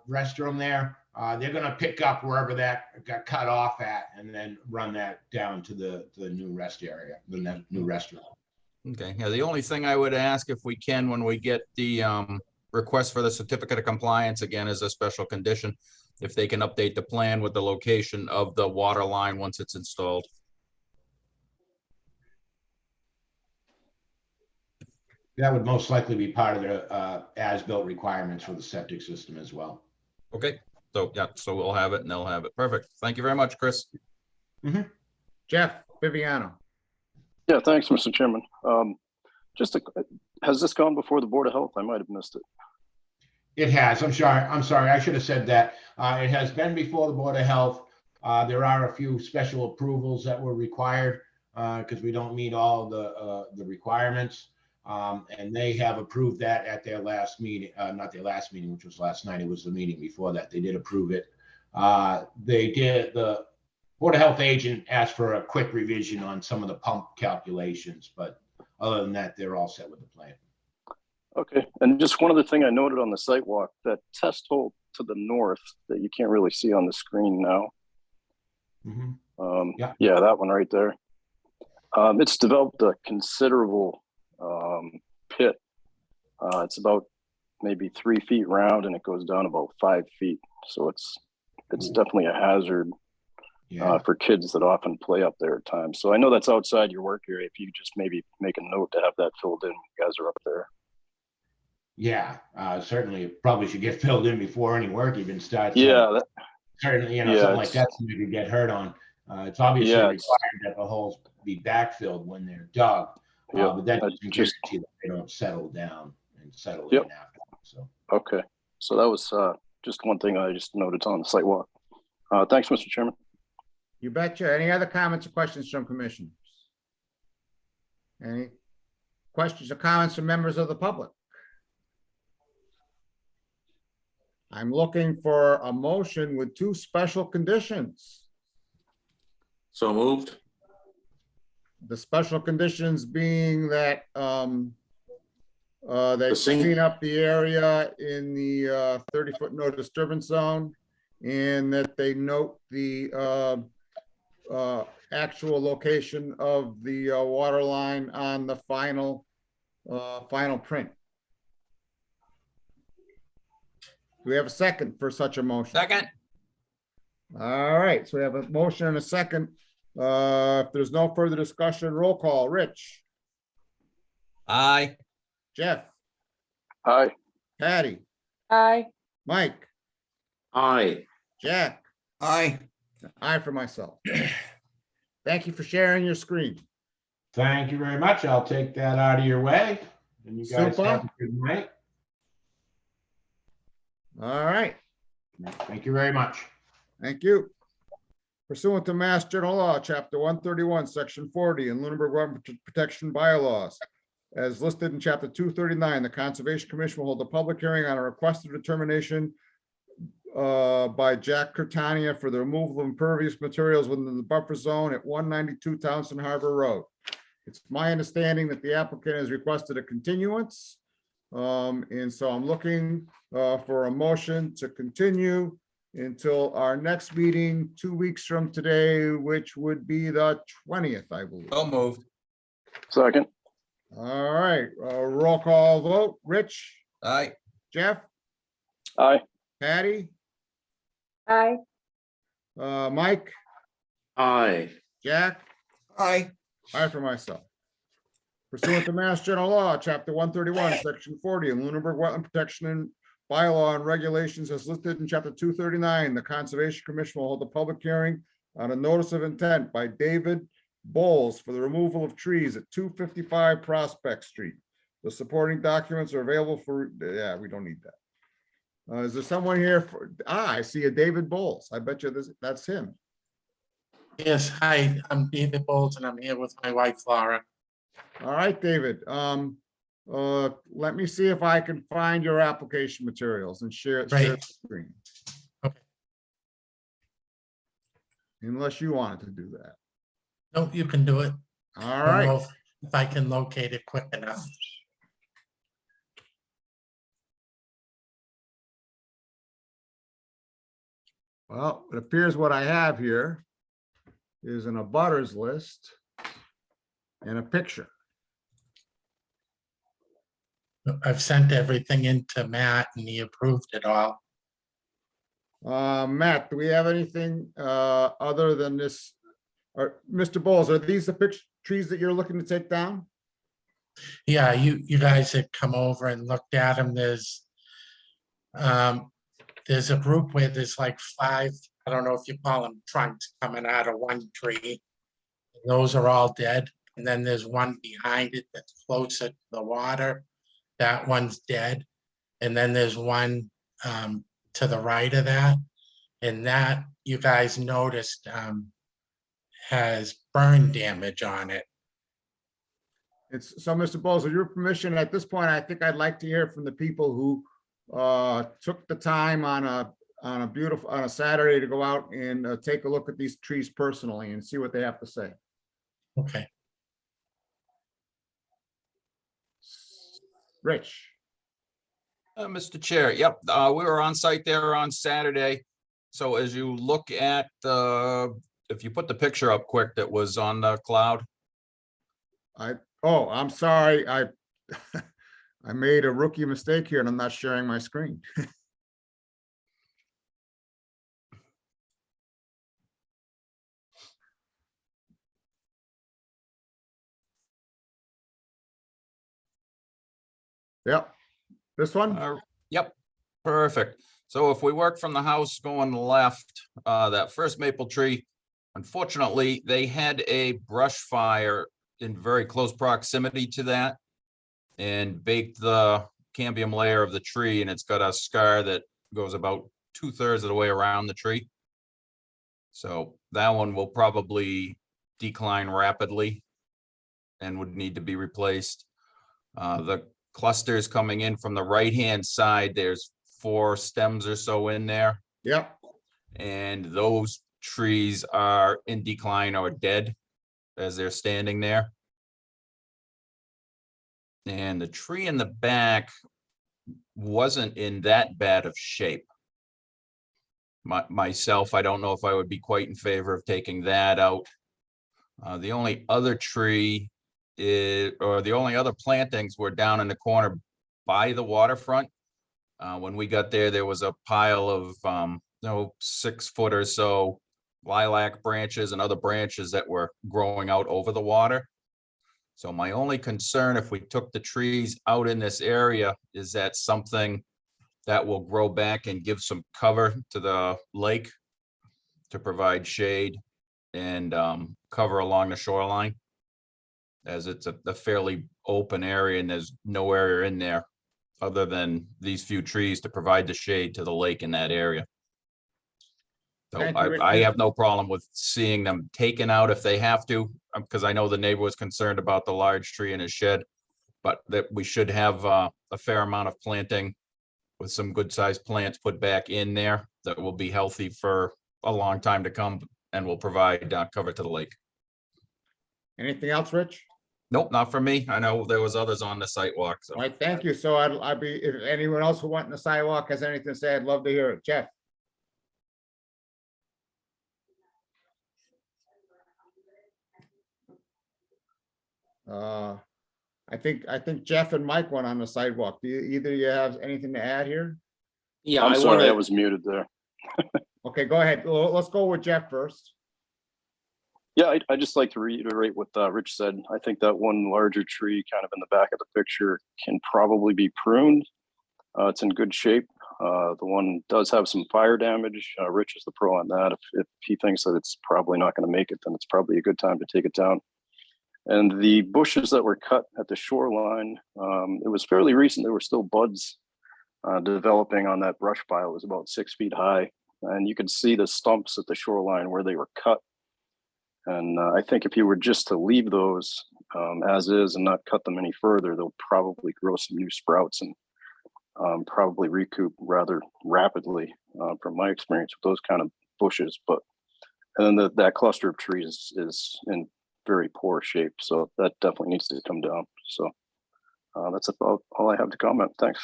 restroom there. They're going to pick up wherever that got cut off at and then run that down to the new rest area, the new restroom. Okay, yeah, the only thing I would ask, if we can, when we get the request for the certificate of compliance, again, as a special condition, if they can update the plan with the location of the water line once it's installed. That would most likely be part of the as-built requirements for the septic system as well. Okay, so yeah, so we'll have it and they'll have it. Perfect. Thank you very much, Chris. Mm-hmm. Jeff Viviano. Yeah, thanks, Mr. Chairman. Has this gone before the Board of Health? I might have missed it. It has. I'm sorry. I should have said that. It has been before the Board of Health. There are a few special approvals that were required because we don't meet all the requirements. And they have approved that at their last meeting, not their last meeting, which was last night. It was the meeting before that. They did approve it. The Board of Health agent asked for a quick revision on some of the pump calculations, but other than that, they're all set with the plan. Okay, and just one other thing I noted on the site walk, that test hole to the north that you can't really see on the screen now. Mm-hmm. Yeah, that one right there. It's developed a considerable pit. It's about maybe 3 feet round and it goes down about 5 feet. So it's definitely a hazard for kids that often play up there at times. So I know that's outside your work area. If you just maybe make a note to have that filled in when you guys are up there. Yeah, certainly it probably should get filled in before any work even starts. Yeah. Certainly, something like that you could get hurt on. It's obviously required that the holes be backfilled when they're dug. But that doesn't guarantee that they don't settle down and settle in after. So. Okay. So that was just one thing I just noted on the site walk. Thanks, Mr. Chairman. You betcha. Any other comments or questions from commissioners? Any questions or comments from members of the public? I'm looking for a motion with 2 special conditions. So moved. The special conditions being that they The sink- clean up the area in the 30-foot no disturbance zone, and that they note the actual location of the water line on the final print. Do we have a second for such a motion? Second. All right, so we have a motion and a second. If there's no further discussion, roll call. Rich, Aye. Jeff, Aye. Patty, Aye. Mike, Aye. Jack, Aye. aye for myself. Thank you for sharing your screen. Thank you very much. I'll take that out of your way. And you guys Super. have a good night. All right, Thank you very much. thank you. Pursuant to Mass General Law, Chapter 131, Section 40, and Lunenburg Wetland Protection Bylaws, as listed in Chapter 239, the Conservation Commission will hold a public hearing on a requested determination by Jack Curtania for the removal of impervious materials within the buffer zone at 192 Townsend Harbor Road. It's my understanding that the applicant has requested a continuance. And so I'm looking for a motion to continue until our next meeting 2 weeks from today, which would be the 20th, I believe. So moved. Second. All right, roll call vote. Rich, Aye. Jeff, Aye. Patty, Aye. Mike, Aye. Jack, Aye. aye for myself. Pursuant to Mass General Law, Chapter 131, Section 40, and Lunenburg Wetland Protection and Bylaw and Regulations as listed in Chapter 239, the Conservation Commission will hold a public hearing on a notice of intent by David Bowles for the removal of trees at 255 Prospect Street. The supporting documents are available for, yeah, we don't need that. Is there someone here for, I see a David Bowles. I bet you that's him. Yes, hi, I'm David Bowles and I'm here with my wife Laura. All right, David. Let me see if I can find your application materials and share Right. the screen. Okay. Unless you wanted to do that. No, you can do it. All I don't know right. if I can locate it quick enough. Well, it appears what I have here is an abutters list and a picture. I've sent everything into Matt and he approved it all. Matt, do we have anything other than this? Or Mr. Bowles, are these the trees that you're looking to take down? Yeah, you guys had come over and looked at them. There's a group where there's like 5, I don't know if you call them trunks coming out of one tree. Those are all dead. And then there's one behind it that's closer to the water. That one's dead. And then there's one to the right of that. And that you guys noticed has burn damage on it. It's so, Mr. Bowles, with your permission, at this point, I think I'd like to hear from the people who took the time on a Saturday to go out and take a look at these trees personally and see what they have to say. Okay. Rich. Mr. Chair, yep, we were on site there on Saturday. So as you look at if you put the picture up quick that was on the cloud. Oh, I'm sorry. I made a rookie mistake here and I'm not sharing my screen. Yep. This one? Yep, perfect. So if we work from the house going left, that first maple tree, unfortunately, they had a brush fire in very close proximity to that and baked the cambium layer of the tree, and it's got a scar that goes about 2/3 of the way around the tree. So that one will probably decline rapidly and would need to be replaced. The clusters coming in from the right-hand side, there's 4 stems or so in there. Yep. And those trees are in decline or dead as they're standing there. And the tree in the back wasn't in that bad of shape. Myself, I don't know if I would be quite in favor of taking that out. The only other tree or the only other plantings were down in the corner by the waterfront. When we got there, there was a pile of 6 foot or so lilac branches and other branches that were growing out over the water. So my only concern, if we took the trees out in this area, is that something that will grow back and give some cover to the lake to provide shade and cover along the shoreline, as it's a fairly open area and there's no area in there other than these few trees to provide the shade to the lake in that area. So Thank you, I Richard. have no problem with seeing them taken out if they have to, because I know the neighbor was concerned about the large tree in his shed, but that we should have a fair amount of planting with some good sized plants put back in there that will be healthy for a long time to come and will provide cover to the lake. Anything else, Rich? Nope, not for me. I know there was others on the sidewalk, so. All right, thank you. So I'd be, if anyone else who went in the sidewalk has anything to say, I'd love to hear it. Jeff? I think Jeff and Mike went on the sidewalk. Do either of you have anything to add here? Yeah, I'm I sorry, I wanna, was muted there. Okay, go ahead. Let's go with Jeff first. Yeah, I just like to reiterate what Rich said. I think that one larger tree kind of in the back of the picture can probably be pruned. It's in good shape. The one does have some fire damage. Rich is the pro on that. If he thinks that it's probably not going to make it, then it's probably a good time to take it down. And the bushes that were cut at the shoreline, it was fairly recent. There were still buds developing on that brush pile. It was about 6 feet high. And you could see the stumps at the shoreline where they were cut. And I think if you were just to leave those as is and not cut them any further, they'll probably grow some new sprouts and probably recoup rather rapidly from my experience with those kind of bushes. But and then that cluster of trees is in very poor shape, so that definitely needs to come down. So that's about all I have to comment. Thanks.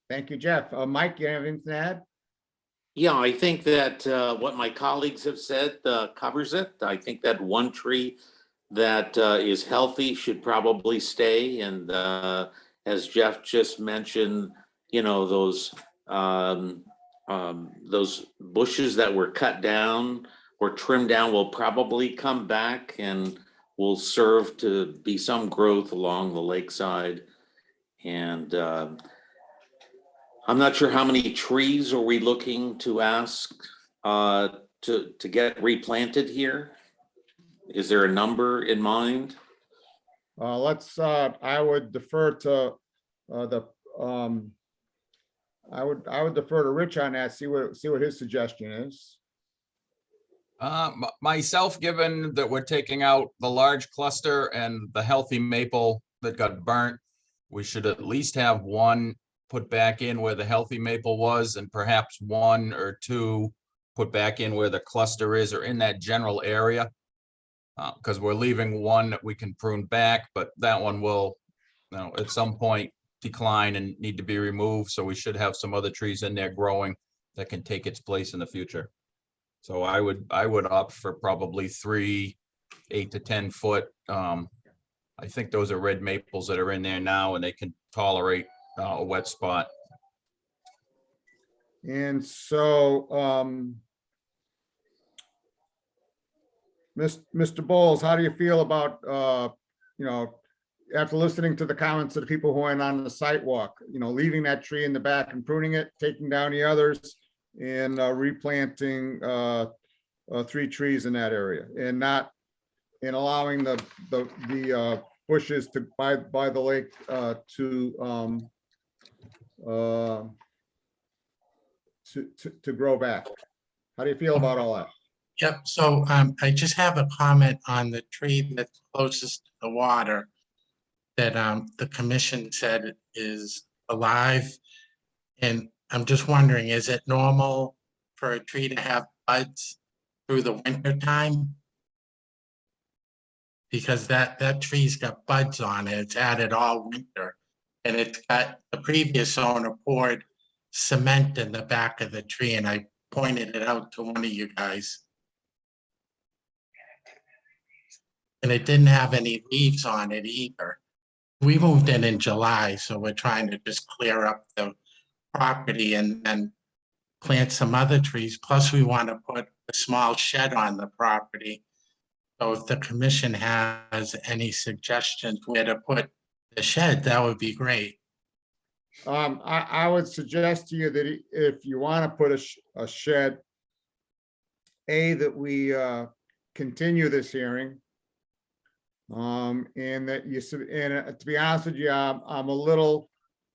Thank you, Jeff. Mike, you have anything to add? yeah, I think that what my colleagues have said covers it. I think that one tree that is healthy should probably stay. And as Jeff just mentioned, you know, those bushes that were cut down or trimmed down will probably come back and will serve to be some growth along the lakeside. And I'm not sure how many trees are we looking to ask to get replanted here? Is there a number in mind? I would defer to I would defer to Rich on that, see what his suggestion is. Myself, given that we're taking out the large cluster and the healthy maple that got burnt, we should at least have one put back in where the healthy maple was, and perhaps 1 or 2 put back in where the cluster is or in that general area. Because we're leaving one that we can prune back, but that one will, you know, at some point decline and need to be removed. So we should have some other trees in there growing that can take its place in the future. So I would opt for probably 3 8 to 10 foot. I think those are red maples that are in there now, and they can tolerate a wet spot. And so, Mr. Bowles, how do you feel about, after listening to the comments of the people who went on the sidewalk, leaving that tree in the back and pruning it, taking down the others, and replanting 3 trees in that area, and allowing the bushes by the lake to grow back? How do you feel about all that? Yep, so I just have a comment on the tree that's closest to the water that the commission said is alive. And I'm just wondering, is it normal for a tree to have buds through the winter time? Because that tree's got buds on it. It's had it all winter. And it's got, the previous owner poured cement in the back of the tree, and I pointed it out to one of you guys. And it didn't have any leaves on it either. We moved in July, so we're trying to just clear up the property and then plant some other trees. Plus, we want to put a small shed on the property. So if the commission has any suggestions where to put the shed, that would be great. I would suggest to you that if you want to put a shed, that we continue this hearing. And that to be honest with you, I'm a little,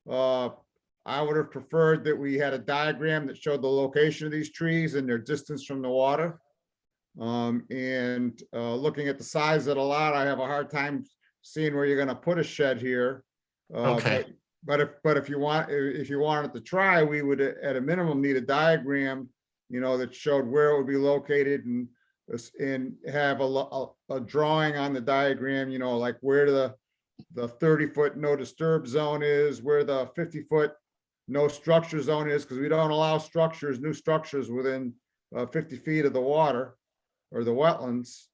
I would have preferred that we had a diagram that showed the location of these trees and their distance from the water. And looking at the size of the lot, I have a hard time seeing where you're going to put a shed here. Okay. But if you wanted to try, we would at a minimum need a diagram, that showed where it would be located and have a drawing on the diagram, like where the 30-foot no disturb zone is, where the 50-foot no structure zone is, because we don't allow new structures within 50 feet of the water or the wetlands.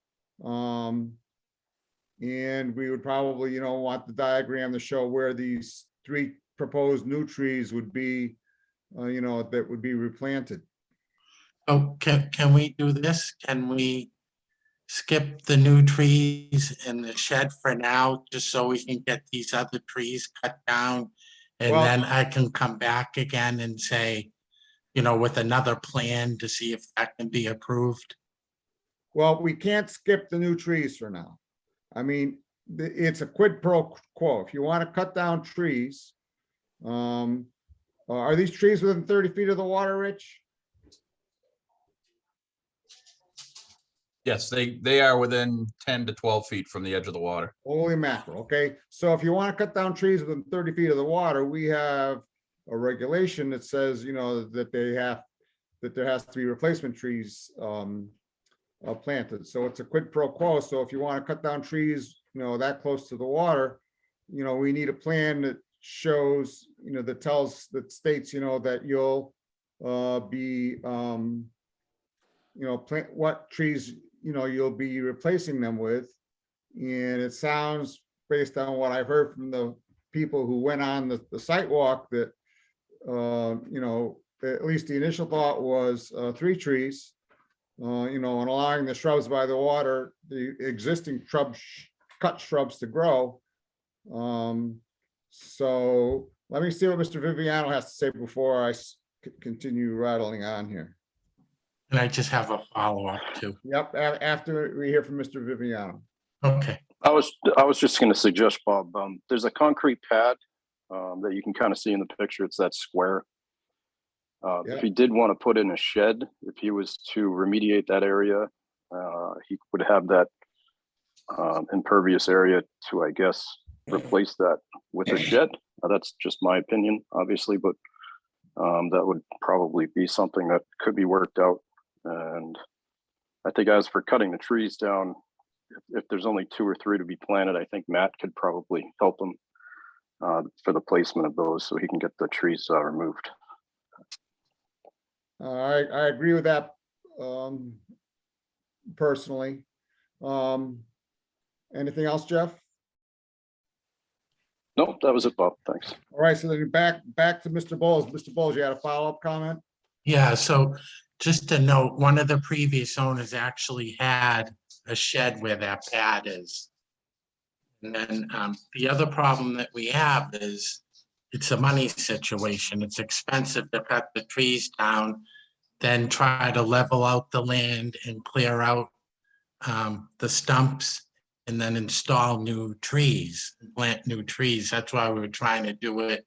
And we would probably, want the diagram to show where these 3 proposed new trees would be, that would be replanted. Oh, can we do this? Can we skip the new trees in the shed for now, just so we can get these other trees cut down? And Well- then I can come back again and say, with another plan to see if that can be approved. Well, we can't skip the new trees for now. I mean, it's a quid pro quo. If you want to cut down trees, are these trees within 30 feet of the water, Rich? Yes, they are within 10 to 12 feet from the edge of the water. Holy mackerel, okay? So if you want to cut down trees within 30 feet of the water, we have a regulation that says, that there has to be replacement trees planted. So it's a quid pro quo. So if you want to cut down trees, that close to the water, we need a plan that shows, that states, that you'll be, plant what trees, you'll be replacing them with. And it sounds, based on what I've heard from the people who went on the site walk, that, at least the initial thought was 3 trees, and allowing the shrubs by the water, the existing cut shrubs to grow. So let me see what Mr. Viviano has to say before I continue rattling on here. And I just have a follow-up too. Yep, after we hear from Mr. Viviano. Okay. I was just going to suggest, Bob, there's a concrete pad that you can kind of see in the picture. It's that square. If he did want to put in a shed, if he was to remediate that area, he would have that impervious area to, I guess, replace that with a shed. That's just my opinion, obviously, but that would probably be something that could be worked out. And I think as for cutting the trees down, if there's only 2 or 3 to be planted, I think Matt could probably help him for the placement of those so he can get the trees removed. I agree with that personally. Anything else, Jeff? Nope, that was it, Bob. Thanks. All right, so then back to Mr. Bowles. Mr. Bowles, you had a follow-up comment? Yeah, so just to note, one of the previous owners actually had a shed where that pad is. And then the other problem that we have is it's a money situation. It's expensive to cut the trees down, then try to level out the land and clear out the stumps and then install new trees, plant new trees. That's why we were trying to do it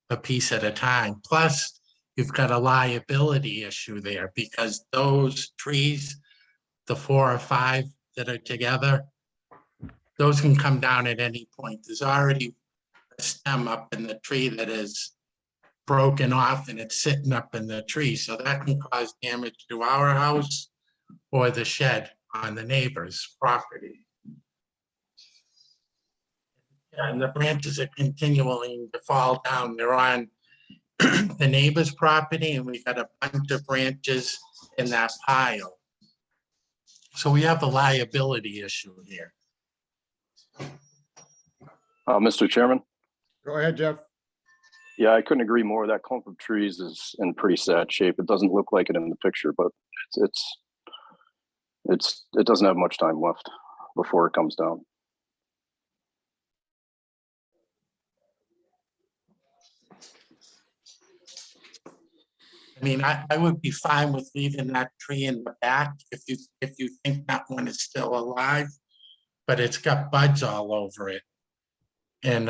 a piece at a time. Plus, you've got a liability issue there because those trees, the 4 or 5 that are together, those can come down at any point. There's already a stem up in the tree that is broken off and it's sitting up in the tree. So that can cause damage to our house or the shed on the neighbor's property. And the branches are continuing to fall down. They're on the neighbor's property and we got a bunch of branches in that pile. So we have a liability issue here. Mr. Chairman? Go ahead, Jeff. Yeah, I couldn't agree more. That clump of trees is in pretty sad shape. It doesn't look like it in the picture, but it doesn't have much time left before it comes down. I mean, I would be fine with leaving that tree in the back if you think that one is still alive, but it's got buds all over it. And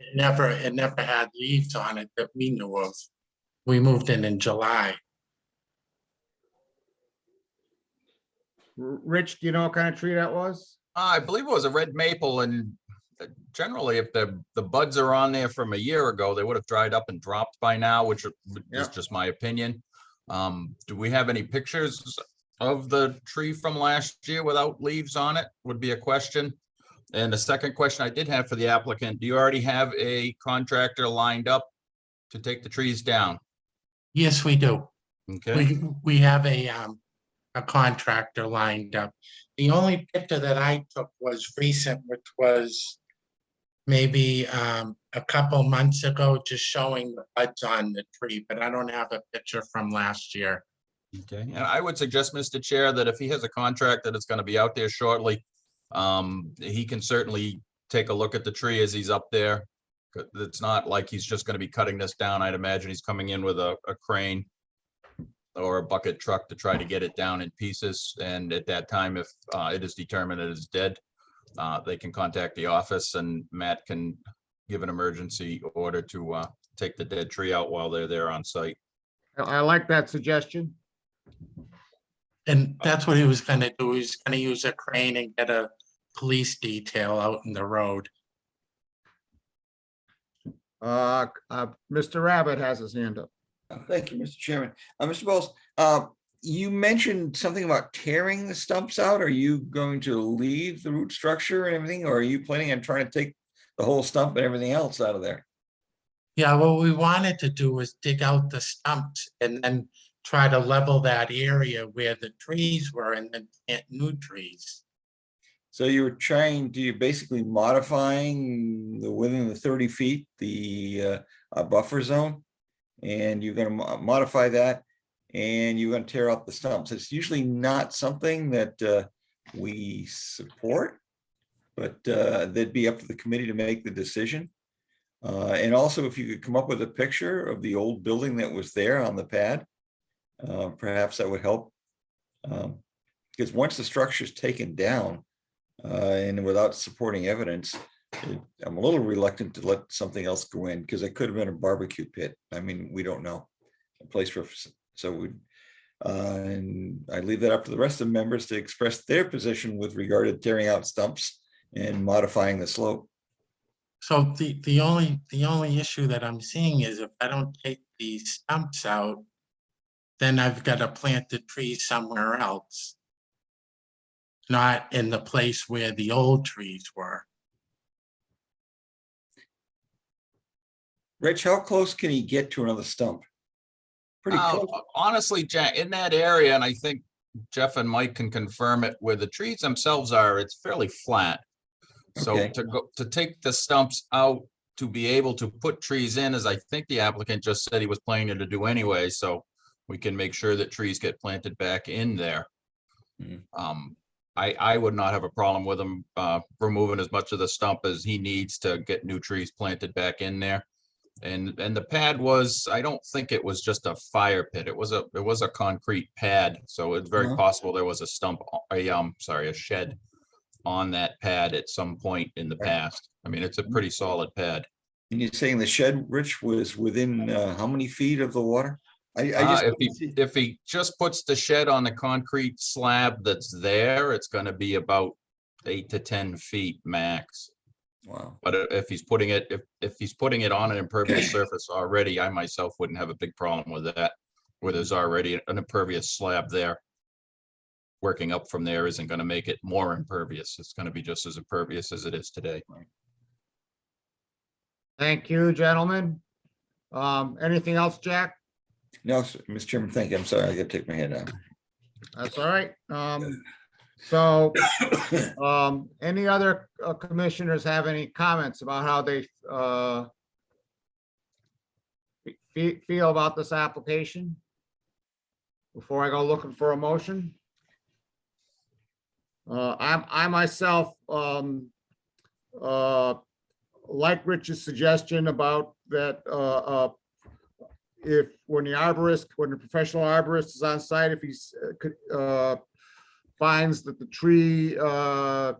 it never had leaves on it that we knew of. We moved in July. Rich, do you know what kind of tree that was? I believe it was a red maple, and generally, if the buds are on there from a year ago, they would have dried up and dropped by now, which is just my opinion. Do we have any pictures of the tree from last year without leaves on it? Would be a question. And the second question I did have for the applicant, do you already have a contractor lined up to take the trees down? Yes, we do. Okay. We have a contractor lined up. The only picture that I took was recent, which was maybe a couple months ago, just showing the buds on the tree, but I don't have a picture from last year. Okay, and I would suggest, Mr. Chair, that if he has a contractor that's going to be out there shortly, he can certainly take a look at the tree as he's up there. It's not like he's just going to be cutting this down. I'd imagine he's coming in with a crane or a bucket truck to try to get it down in pieces. And at that time, if it is determined it is dead, they can contact the office and Matt can give an emergency order to take the dead tree out while they're there on site. I like that suggestion. And that's what he was gonna do. He's gonna use a crane and get a police detail out in the road. Mr. Rabbit has his hand up. Thank you, Mr. Chairman. Mr. Bowles, you mentioned something about tearing the stumps out. Are you going to leave the root structure and everything, or are you planning on trying to take the whole stump and everything else out of there? Yeah, what we wanted to do was dig out the stumps and then try to level that area where the trees were and then plant new trees. So you were trying to basically modifying the within the 30 feet, the buffer zone, and you're going to modify that and you're going to tear out the stumps. It's usually not something that we support, but that'd be up to the committee to make the decision. And also, if you could come up with a picture of the old building that was there on the pad, perhaps that would help. Because once the structure is taken down and without supporting evidence, I'm a little reluctant to let something else go in because it could have been a barbecue pit. I mean, we don't know. A place for, so we, and I leave that up to the rest of the members to express their position with regard to tearing out stumps and modifying the slope. So the only issue that I'm seeing is if I don't take these stumps out, then I've got to plant the trees somewhere else, not in the place where the old trees were. Rich, how close can he get to another stump? Pretty close. Honestly, Jack, in that area, and I think Jeff and Mike can confirm it, where the trees themselves are, it's fairly flat. So Okay. to take the stumps out to be able to put trees in, as I think the applicant just said he was planning to do anyway, so we can make sure that trees get planted back in there. Mhm. I would not have a problem with him removing as much of the stump as he needs to get new trees planted back in there. And the pad was, I don't think it was just a fire pit. It was a concrete pad. So it's very possible there was a stump, a shed on that pad at some point in the past. I mean, it's a pretty solid pad. And you're saying the shed, Rich, was within how many feet of the water? I just If he just puts the shed on the concrete slab that's there, it's gonna be about 8 to 10 feet max. Wow. But if he's putting it, if he's putting it on an impervious surface already, I myself wouldn't have a big problem with that. Where there's already an impervious slab there. Working up from there isn't gonna make it more impervious. It's gonna be just as impervious as it is today. Thank you, gentlemen. Anything else, Jack? No, Mr. Chairman, thank you. I'm sorry, I gotta take my head out. That's all right. So, any other commissioners have any comments about how they feel about this application? Before I go looking for a motion? I myself, like Rich's suggestion about that, if when the professional arborist is on site, if he's finds that the tree that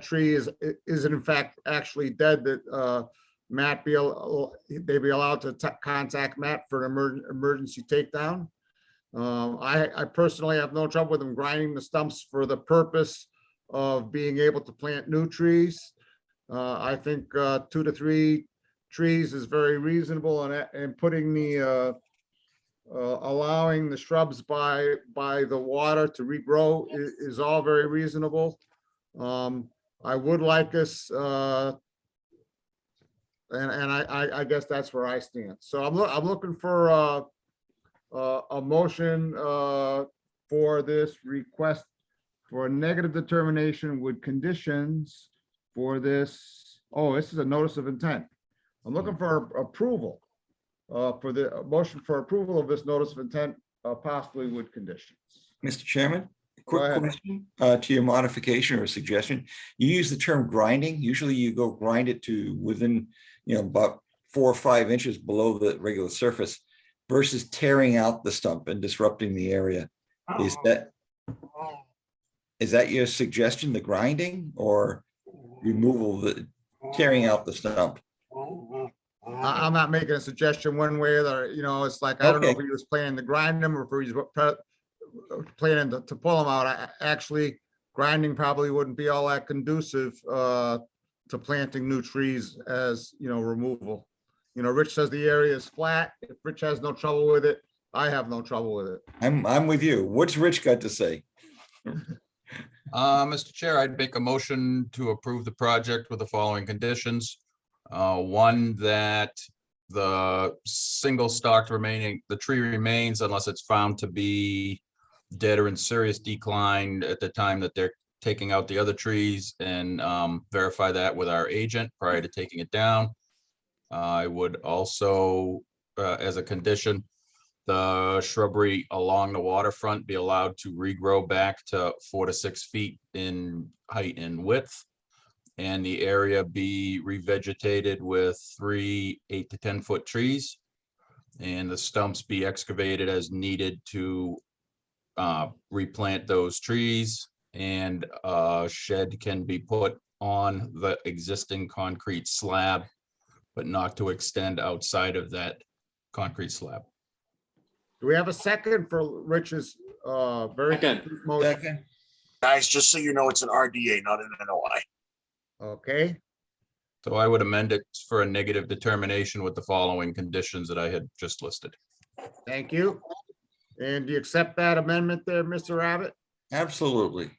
tree is in fact actually dead, that Matt they be allowed to contact Matt for an emergency takedown. I personally have no trouble with them grinding the stumps for the purpose of being able to plant new trees. I think 2 to 3 trees is very reasonable, and putting the allowing the shrubs by the water to regrow is all very reasonable. I would like us, and I guess that's where I stand. So I'm looking for a motion for this request for a negative determination with conditions for this. Oh, this is a notice of intent. I'm looking for approval for the motion for approval of this notice of intent, possibly with conditions. Mr. Chairman, Go quick ahead. question to your modification or suggestion. You use the term grinding. Usually you go grind it to within, about 4 or 5 inches below the regular surface versus tearing out the stump and disrupting the area. Is that your suggestion, the grinding or removal, the tearing out the stump? I'm not making a suggestion one way or the other. It's like, I don't know if Okay. he was planning to grind them or if he was planning to pull them out. Actually, grinding probably wouldn't be all that conducive to planting new trees as, removal. Rich says the area is flat. If Rich has no trouble with it, I have no trouble with it. I'm with you. What's Rich got to say? Mr. Chair, I'd make a motion to approve the project with the following conditions. One, that the single stalk the tree remains unless it's found to be dead or in serious decline at the time that they're taking out the other trees, and verify that with our agent prior to taking it down. I would also, as a condition, the shrubbery along the waterfront be allowed to regrow back to 4 to 6 feet in height and width, and the area be revegetated with 3 8 to 10 foot trees, and the stumps be excavated as needed to replant those trees, and a shed can be put on the existing concrete slab, but not to extend outside of that concrete slab. Do we have a second for Rich's very Second. motion? Second. Guys, just so you know, it's an RDA, not an NOI. Okay, So I would amend it for a negative determination with the following conditions that I had just listed. thank you. And do you accept that amendment there, Mr. Abbott? Absolutely.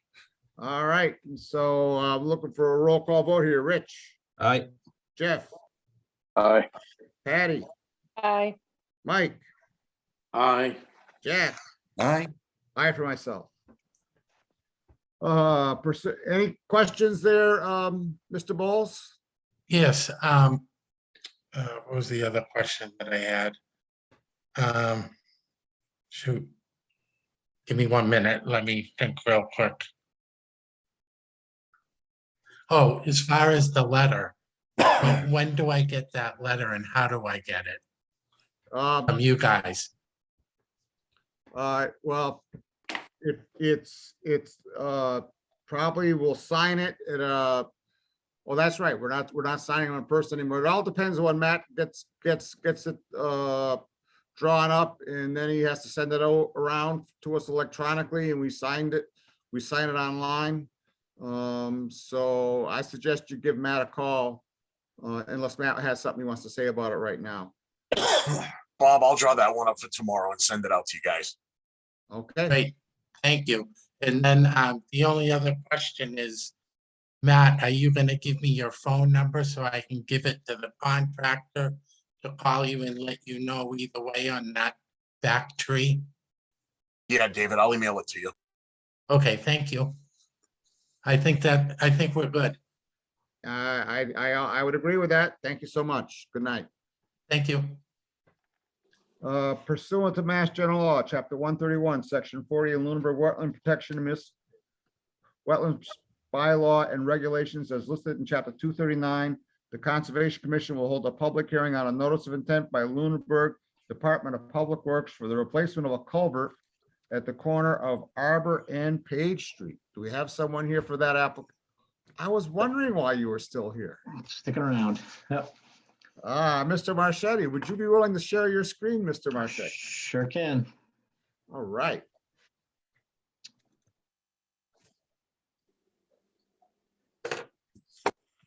All right, so I'm looking for a roll call vote here. Rich, Aye. Jeff, Aye. Patty, Aye. Mike, Aye. Jack, Aye. aye for myself. Any questions there, Mr. Bowles? Yes, what was the other question that I had? Shoot. Give me 1 minute. Let me think real quick. Oh, as far as the letter, when do I get that letter and how do I get it from you guys? Well, it's probably we'll sign it at Oh, that's right. We're not signing them in person anymore. It all depends on when Matt gets it drawn up, and then he has to send it around to us electronically, and we sign it online. So I suggest you give Matt a call, unless Matt has something he wants to say about it right now. Bob, I'll draw that one up for tomorrow and send it out to you guys. Okay. Great, thank you. And then the only other question is, Matt, are you gonna give me your phone number so I can give it to the contractor to call you and let you know either way on that back tree? Yeah, David, I'll email it to you. Okay, thank you. I think we're good. I would agree with that. Thank you so much. Good night. Thank you. Pursuant to Mass General Law, Chapter 131, Section 40, of Lunenburg Wetland Protection and Wetlands Bylaw and Regulations as listed in Chapter 239, the Conservation Commission will hold a public hearing on a notice of intent by Lunenburg Department of Public Works for the replacement of a culvert at the corner of Arbor and Page Street. Do we have someone here for that application? I was wondering why you were still here. Sticking around. Yep, Mr. Marchetti, would you be willing to share your screen, Mr. Marchetti? sure can. All right.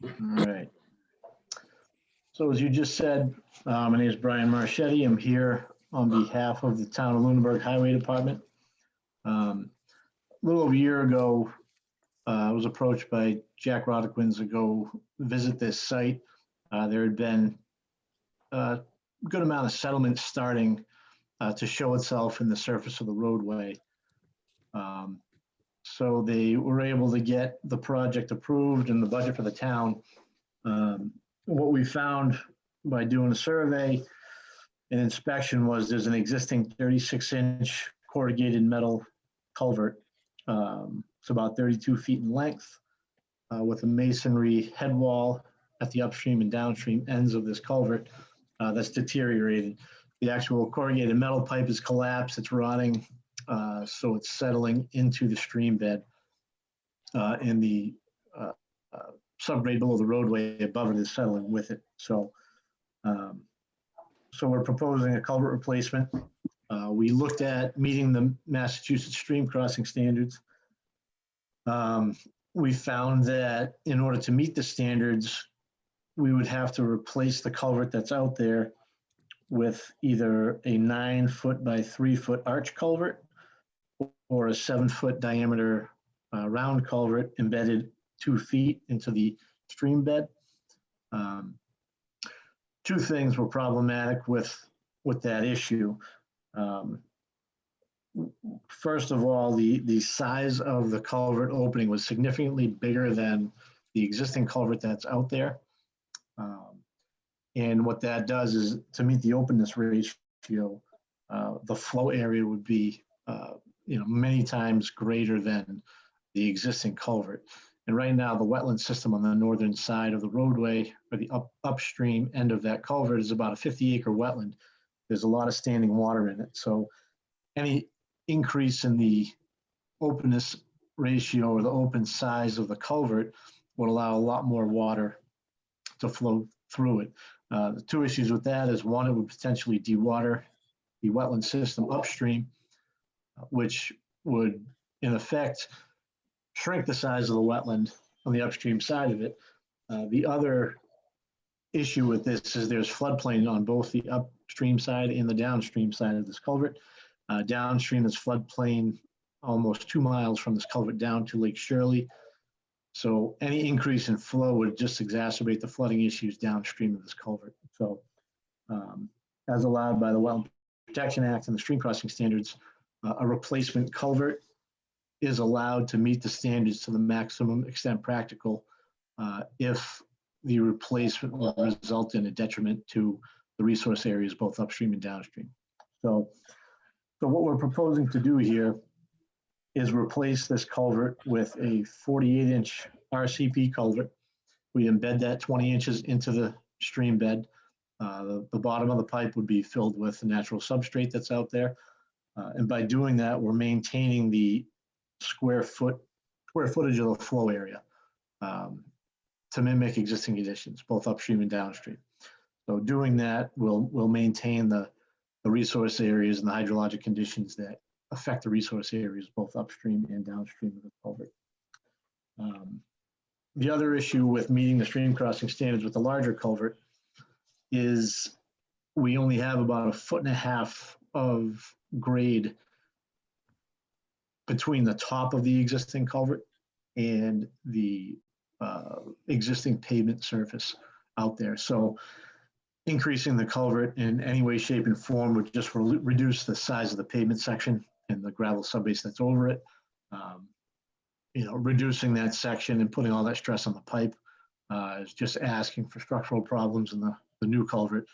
All right. So as you just said, my name is Brian Marchetti. I'm here on behalf of the Town of Lunenburg Highway Department. A little over a year ago, I was approached by Jack Roddickman to go visit this site. There had been a good amount of settlement starting to show itself in the surface of the roadway. So they were able to get the project approved and the budget for the town. What we found by doing a survey and inspection was there's an existing 36-inch corrugated metal culvert. It's about 32 feet in length with a masonry head wall at the upstream and downstream ends of this culvert that's deteriorated. The actual corrugated metal pipe is collapsed, it's rotting, so it's settling into the stream bed and the subgrade below the roadway above it is settling with it. So, so we're proposing a culvert replacement. We looked at meeting the Massachusetts stream crossing standards. We found that in order to meet the standards, we would have to replace the culvert that's out there with either a 9-foot by 3-foot arch culvert or a 7-foot diameter round culvert embedded 2 feet into the stream bed. Two things were problematic with that issue. First of all, the size of the culvert opening was significantly bigger than the existing culvert that's out there. And what that does is to meet the openness ratio, the flow area would be many times greater than the existing culvert. And right now, the wetland system on the northern side of the roadway, or the upstream end of that culvert, is about a 50-acre wetland. There's a lot of standing water in it. So any increase in the openness ratio or the open size of the culvert would allow a lot more water to flow through it. The two issues with that is, one, it would potentially dewater the wetland system upstream, which would, in effect, shrink the size of the wetland on the upstream side of it. The other issue with this is there's floodplain on both the upstream side and the downstream side of this culvert. Downstream is floodplain almost 2 miles from this culvert down to Lake Shirley. So any increase in flow would just exacerbate the flooding issues downstream of this culvert. So as allowed by the Wetland Protection Act and the stream crossing standards, a replacement culvert is allowed to meet the standards to the maximum extent practical if the replacement will result in a detriment to the resource areas both upstream and downstream. So what we're proposing to do here is replace this culvert with a 48-inch RCP culvert. We embed that 20 inches into the stream bed. The bottom of the pipe would be filled with the natural substrate that's out there. And by doing that, we're maintaining the square footage of the flow area. to mimic existing conditions, both upstream and downstream. So doing that will maintain the resource areas and the hydrologic conditions that affect the resource areas, both upstream and downstream of the culvert. The other issue with meeting the stream crossing standards with the larger culvert is we only have about 1.5 feet of grade between the top of the existing culvert and the existing pavement surface out there. So increasing the culvert in any way, shape, and form would just reduce the size of the pavement section and the gravel subbase that's over it. Reducing that section and putting all that stress on the pipe is just asking for structural problems in the new culvert,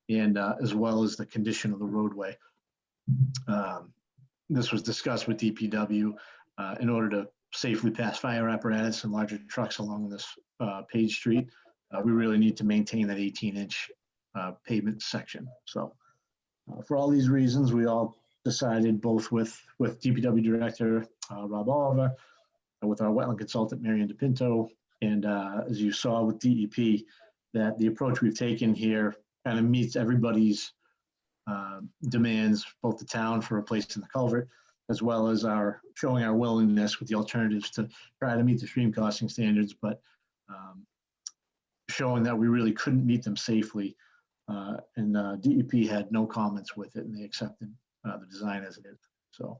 and as well as the condition of the roadway. This was discussed with DPW in order to safely pass fire apparatus and larger trucks along this Page Street. We really need to maintain that 18-inch pavement section. So for all these reasons, we all decided, both with DPW Director Rob Oliver, with our wetland consultant Marion DePinto, and as you saw with DEP, that the approach we've taken here kind of meets everybody's demands, both the town for replacing the culvert, as well as showing our willingness with the alternatives to try to meet the stream crossing standards, but showing that we really couldn't meet them safely. And DEP had no comments with it, and they accepted the design as it is. So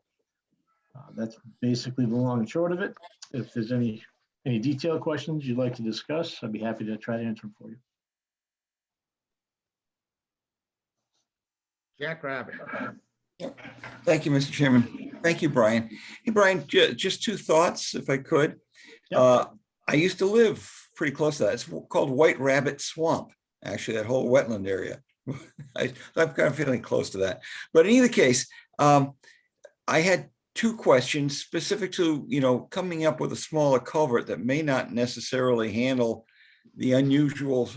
that's basically the long and short of it. If there's any detailed questions you'd like to discuss, I'd be happy to try to answer them for you. Jack Rabbit. Thank you, Mr. Chairman. Thank you, Brian. Hey, Brian, just two thoughts, if I could. Yep. I used to live pretty close to that. It's called White Rabbit Swamp, actually, that whole wetland area. I'm kind of feeling close to that. But in either case, I had two questions specific to, coming up with a smaller culvert that may not necessarily handle the unusual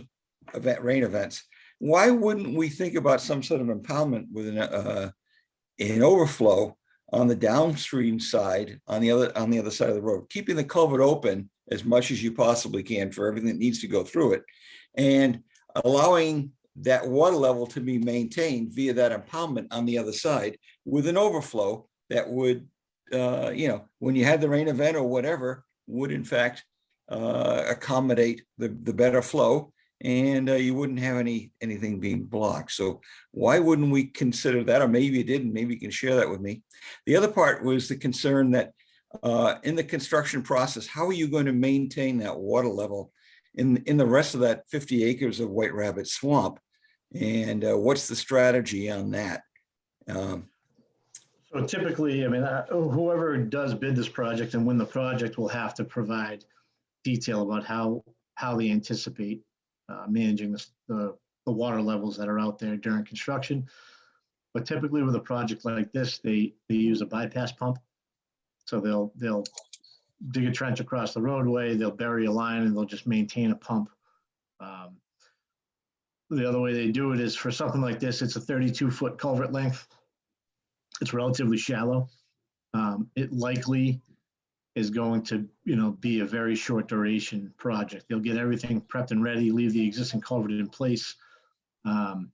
rain events. Why wouldn't we think about some sort of impoundment with an overflow on the downstream side, on the other side of the road, keeping the culvert open as much as you possibly can for everything that needs to go through it, and allowing that water level to be maintained via that impoundment on the other side with an overflow that would, when you had the rain event or whatever, would in fact accommodate the better flow, and you wouldn't have anything being blocked. So why wouldn't we consider that? Or maybe you didn't, maybe you can share that with me. The other part was the concern that in the construction process, how are you going to maintain that water level in the rest of that 50 acres of White Rabbit Swamp? And what's the strategy on that? So typically, whoever does bid this project and win the project will have to provide detail about how they anticipate managing the water levels that are out there during construction. But typically with a project like this, they use a bypass pump. So they'll dig a trench across the roadway, they'll bury a line, and they'll just maintain a pump. The other way they do it is, for something like this, it's a 32-foot culvert length. It's relatively shallow. It likely is going to, be a very short duration project. They'll get everything prepped and ready, leave the existing culvert in place. And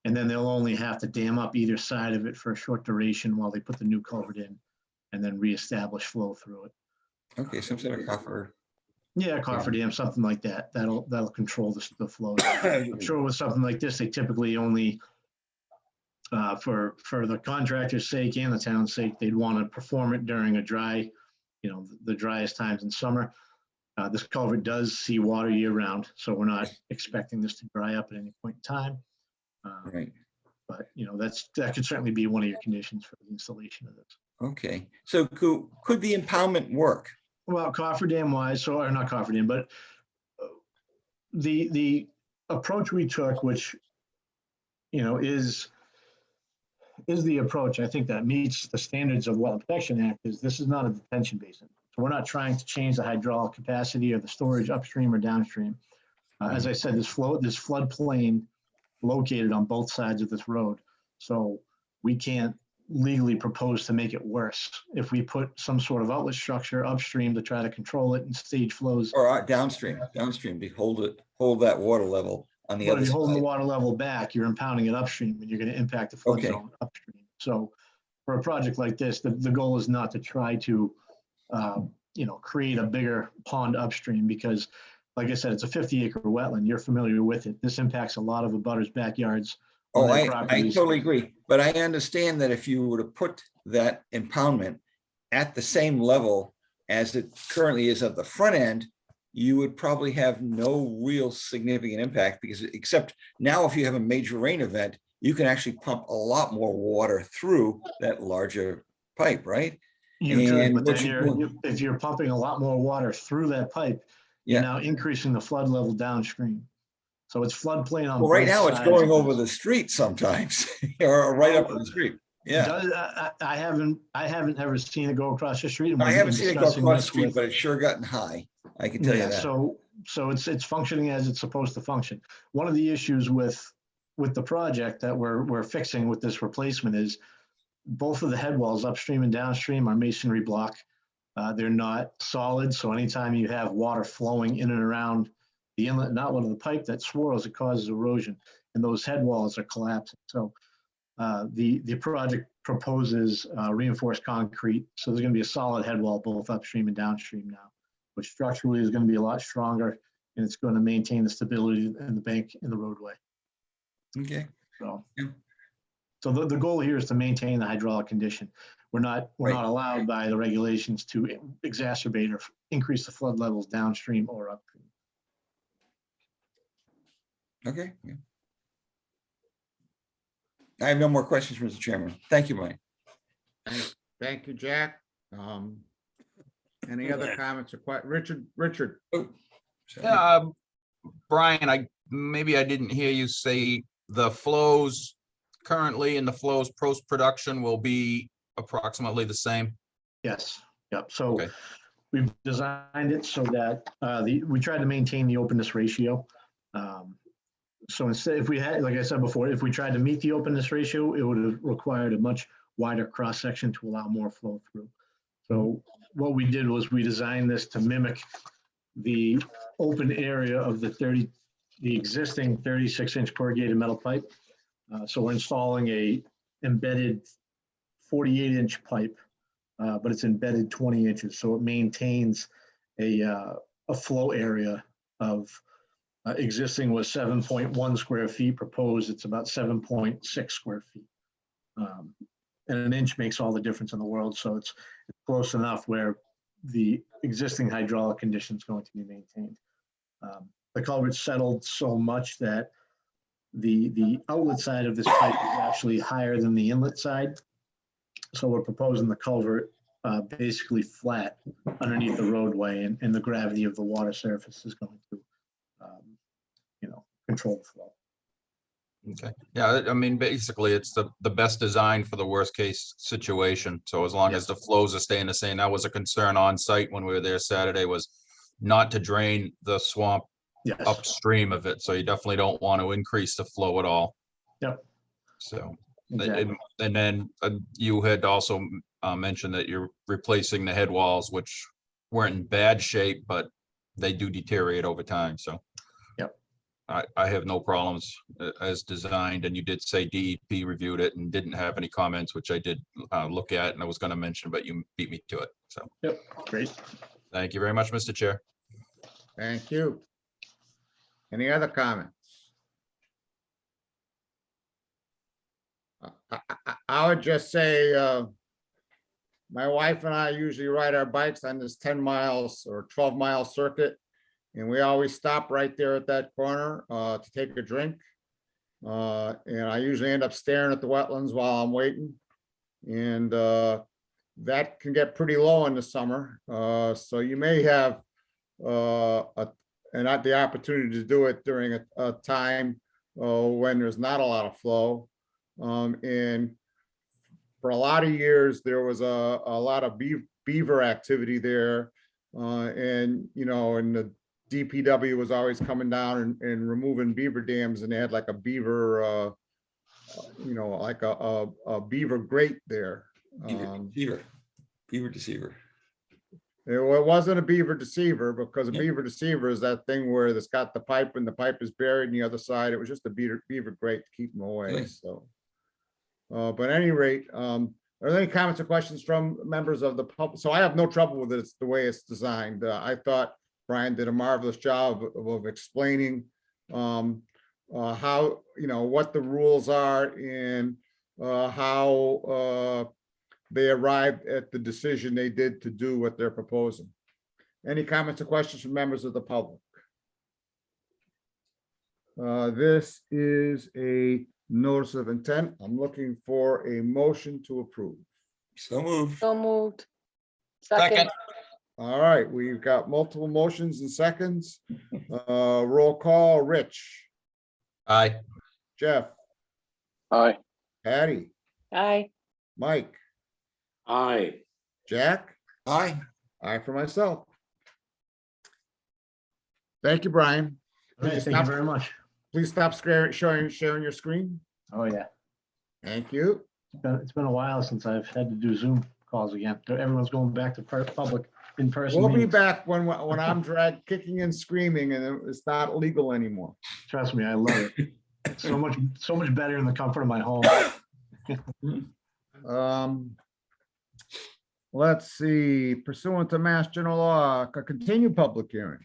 then they'll only have to dam up either side of it for a short duration while they put the new culvert in, and then reestablish flow through it. Okay, some sort of coffer. Yeah, cofferdam, something like that. That'll control the flow. I'm sure with something like this, they typically only, for the contractor's sake and the town's sake, they'd want to perform it during a dry, the driest times in summer. This culvert does see water year round, so we're not expecting this to dry up at any point in time. Right. But that could certainly be one of your conditions for the installation of this. Okay, so could the impoundment work? Well, cofferdam wise, or not cofferdam, but the approach we took, which is the approach I think that meets the standards of Wetland Protection Act, is this is not a detention basin. So we're not trying to change the hydraulic capacity or the storage upstream or downstream. As I said, this floodplain located on both sides of this road. So we can't legally propose to make it worse if we put some sort of outlet structure upstream to try to control it and stage flows. Or downstream to hold that water level on the But other if you're holding the side. water level back, you're impounding it upstream and you're going to impact the flood Okay. zone upstream. So for a project like this, the goal is not to try to, create a bigger pond upstream because, like I said, it's a 50-acre wetland. You're familiar with it. This impacts a lot of abutters' backyards. on Oh, their I properties. totally agree. But I understand that if you were to put that impoundment at the same level as it currently is at the front end, you would probably have no real significant impact because except now if you have a major rain event, you can actually pump a lot more water through that larger pipe, right? You could, And but what then if you're pumping a lot more water through that pipe, you're Yeah. now increasing the flood level downstream. So it's floodplain on Well, right both now it's sides going of over this. the street sometimes or right up Well, the street. Yeah. I haven't ever seen it go across the street. And I we've haven't been seen it go discussing across the this street, with- but it's sure gotten high. I can tell you Yeah, that. so it's functioning as it's supposed to function. One of the issues with the project that we're fixing with this replacement is both of the head walls upstream and downstream are masonry block. They're not solid, so anytime you have water flowing in and around the inlet and outlet of the pipe that swirls, it causes erosion, and those head walls are collapsing. So the project proposes reinforced concrete, so there's going to be a solid head wall both upstream and downstream now, which structurally is going to be a lot stronger, and it's going to maintain the stability in the bank in the roadway. Okay. So, Yeah. so the goal here is to maintain the hydraulic condition. We're not allowed by the regulations to exacerbate or increase the flood levels downstream or upstream. Okay. Yeah. I have no more questions, Mr. Chairman. Thank you, Mike. Thank you, Jack. Any other comments or questions? Richard? Brian, maybe I didn't hear you say the flows currently and the flows post-production will be approximately the same. Yes. Yep. So Okay. we've designed it so that we try to maintain the openness ratio. So instead, if we had, like I said before, if we tried to meet the openness ratio, it would have required a much wider cross section to allow more flow through. So what we did was we designed this to mimic the open area of the existing 36-inch corrugated metal pipe. So we're installing a embedded 48-inch pipe, but it's embedded 20 inches. So it maintains a flow area of existing was 7.1 square feet, proposed it's about 7.6 square feet. And an inch makes all the difference in the world. So it's close enough where the existing hydraulic condition is going to be maintained. The culvert settled so much that the outlet side of this pipe is actually higher than the inlet side. So we're proposing the culvert basically flat underneath the roadway, and the gravity of the water surface is going to control the flow. Okay. Yeah, I mean, basically, it's the best design for the worst case situation. So as long as the flows are staying the same, that was a concern on site when we were there Saturday, was not to drain the swamp upstream of it. So you definitely don't want to increase the flow at all. Yep. So, Exactly. and then you had also mentioned that you're replacing the head walls, which weren't in bad shape, but they do deteriorate over time. So. I have no problems as designed, and you did say DEP reviewed it and didn't have any comments, which I did look at and I was going to mention, but you beat me to it. So. Yep, great. Thank you very much, Mr. Chair. Thank you. Any other comments? I would just say, my wife and I usually ride our bikes on this 10 miles or 12-mile circuit. And we always stop right there at that corner to take a drink. And I usually end up staring at the wetlands while I'm waiting. And that can get pretty low in the summer. So you may have not the opportunity to do it during a time when there's not a lot of flow. And for a lot of years, there was a lot of beaver activity there. And the DPW was always coming down and removing beaver dams, and they had like a beaver you know, like a beaver grate there. Beaver deceiver. It wasn't a beaver deceiver, because a beaver deceiver is that thing where it's got the pipe and the pipe is buried in the other side. It was just a beaver grate to keep them away, Really? so. But at any rate, are there any comments or questions from members of the public? So I have no trouble with it. It's the way it's designed. I thought Brian did a marvelous job of explaining how, you know, what the rules are and how they arrived at the decision they did to do what they're proposing. Any comments or questions from members of the public? This is a notice of intent. I'm looking for a motion to approve. So moved. So moved. Second. All right, we've got multiple motions and seconds. Roll call, Rich, Aye. Jeff, Aye. Patty, Aye. Mike, Aye. Jack, Aye. aye for myself. Thank you, Brian. All right, thank you very much. Please stop sharing your screen. Oh, yeah. Thank you. It's been a while since I've had to do Zoom calls again. Everyone's going back to public in person. We'll be meetings. back when I'm dragged kicking and screaming and it's not legal anymore. Trust me, I love it. It's so much better in the comfort of my home. Let's see, pursuant to Mass General Law, a continued public hearing.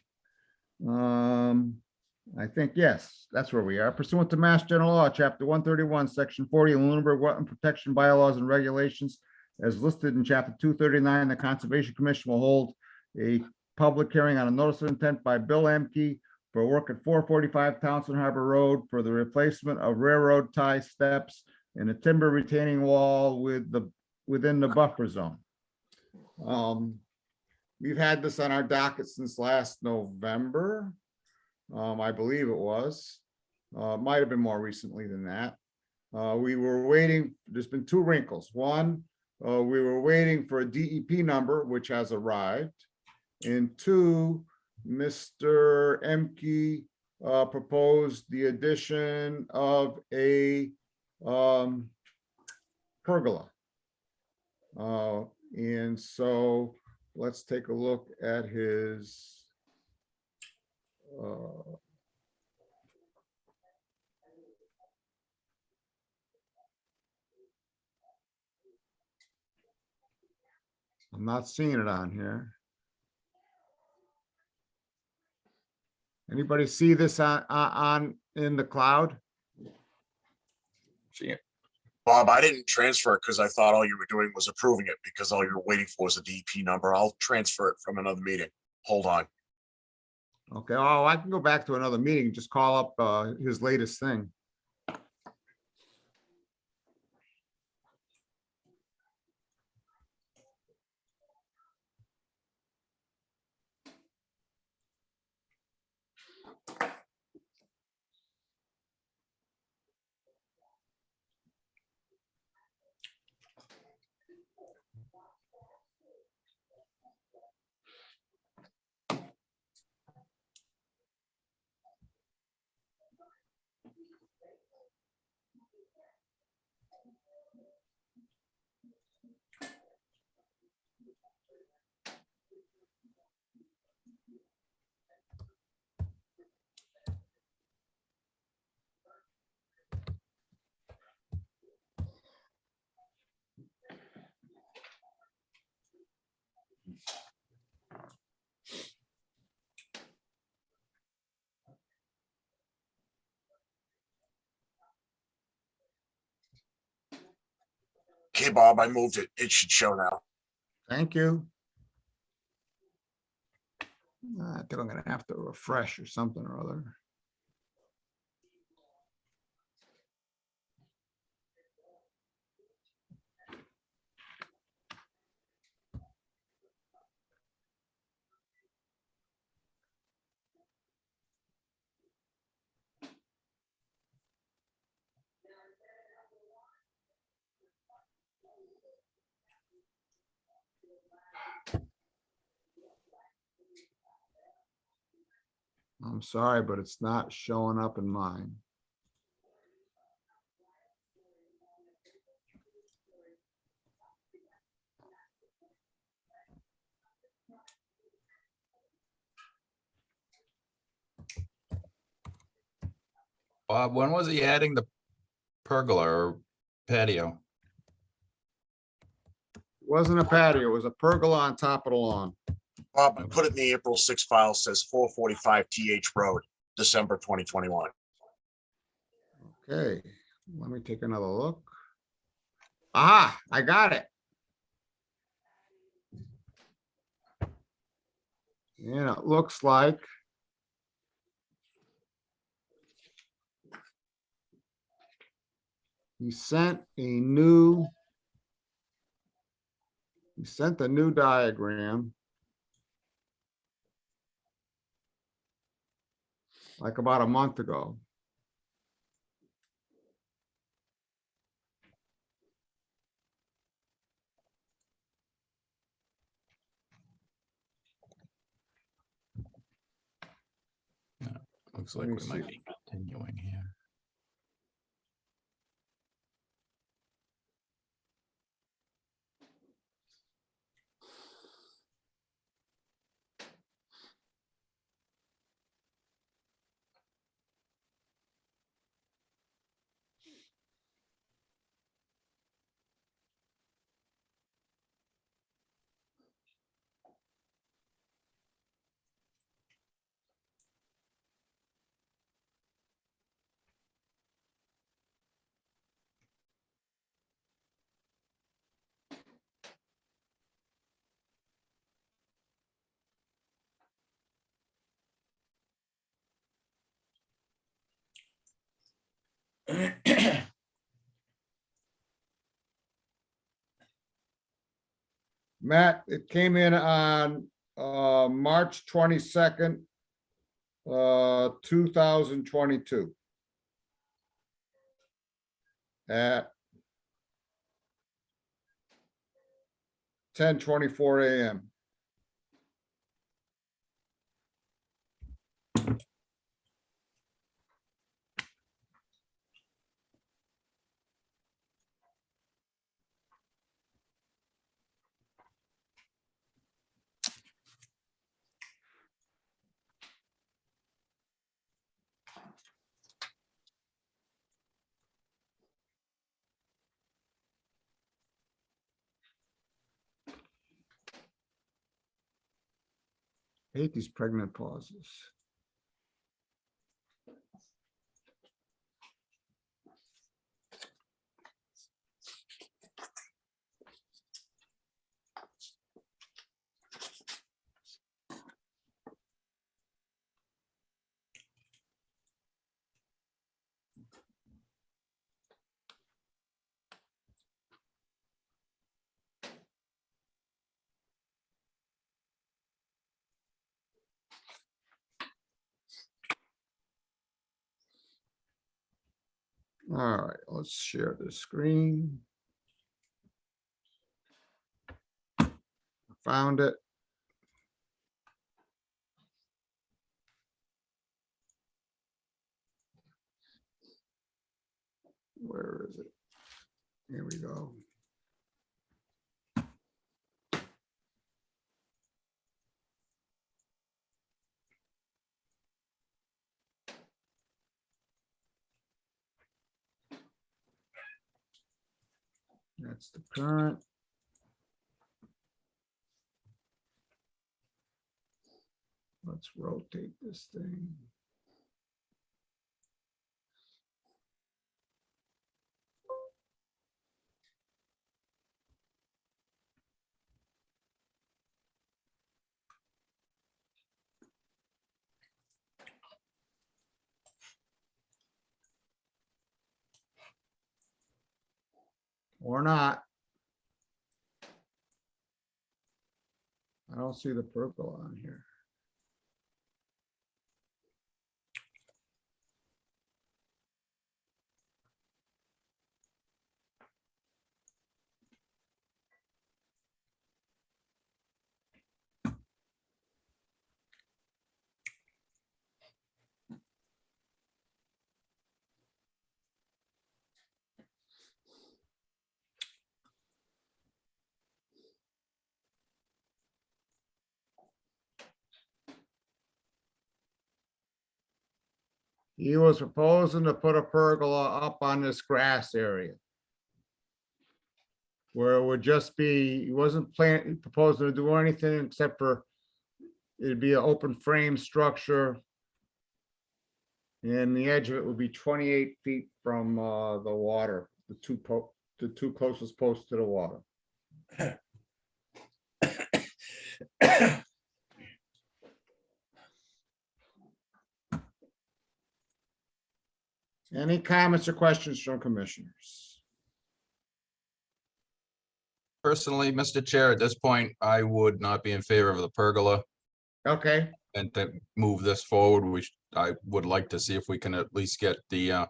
I think, yes, that's where we are. Pursuant to Mass General Law, Chapter 131, Section 40, Lunenburg Wetland Protection Bylaws and Regulations, as listed in Chapter 239, the Conservation Commission will hold a public hearing on a notice of intent by Bill Emke for work at 445 Townsend Harbor Road for the replacement of railroad tie steps and a timber retaining wall within the buffer zone. We've had this on our docket since last November. I believe it was. Might have been more recently than that. We were waiting. There's been two wrinkles. One, we were waiting for a DEP number, which has arrived. And two, Mr. Emke proposed the addition of a pergola. And so let's take a look at his I'm not seeing it on here. Anybody see this on in the cloud? See it. Bob, I didn't transfer it because I thought all you were doing was approving it because all you were waiting for was a DP number. I'll transfer it from another meeting. Hold on. Okay, oh, I can go back to another meeting, just call up his latest thing. Okay, Bob, I moved it. It should show now. Thank you. I think I'm gonna have to refresh or something or other. I'm sorry, but it's not showing up in mine. Bob, when was he adding the pergola or patio? Wasn't a patio, it was a pergola on top of the lawn. Bob, I put it in the April 6 file, says 445 TH Road, December 2021. Okay, let me take another look. Ah, I got it. Yeah, it looks like he sent a new diagram like about a month ago. Looks Let like me we might see. be continuing here. Matt, it came in on March 22nd, 2022. At 10:24 a.m. I hate these pregnant pauses. All right, let's share the screen. Found it. Where is it? Here we go. That's the current. Let's rotate this thing. Or not. I don't see the purple on here. He was proposing to put a pergola up on this grass area. Where it would just be, he wasn't proposing to do anything except for it'd be an open frame structure. And the edge of it would be 28 feet from the water, the two closest posts to the water. Any comments or questions from commissioners? Personally, Mr. Chair, at this point, I would not be in favor of the pergola. Okay, And to move this forward, I would like to see if we can at least get the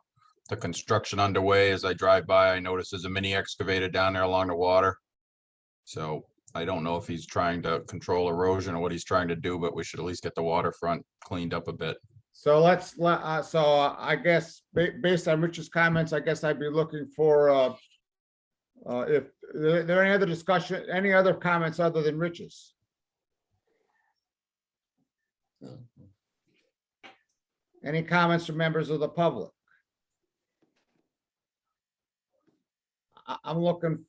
construction underway. As I drive by, I notice there's a mini excavator down there along the water. So I don't know if he's trying to control erosion or what he's trying to do, but we should at least get the waterfront cleaned up a bit. so I guess based on Rich's comments, I guess I'd be looking for if there are any other discussion, any other comments other than Rich's? Any comments from members of the public? I'm looking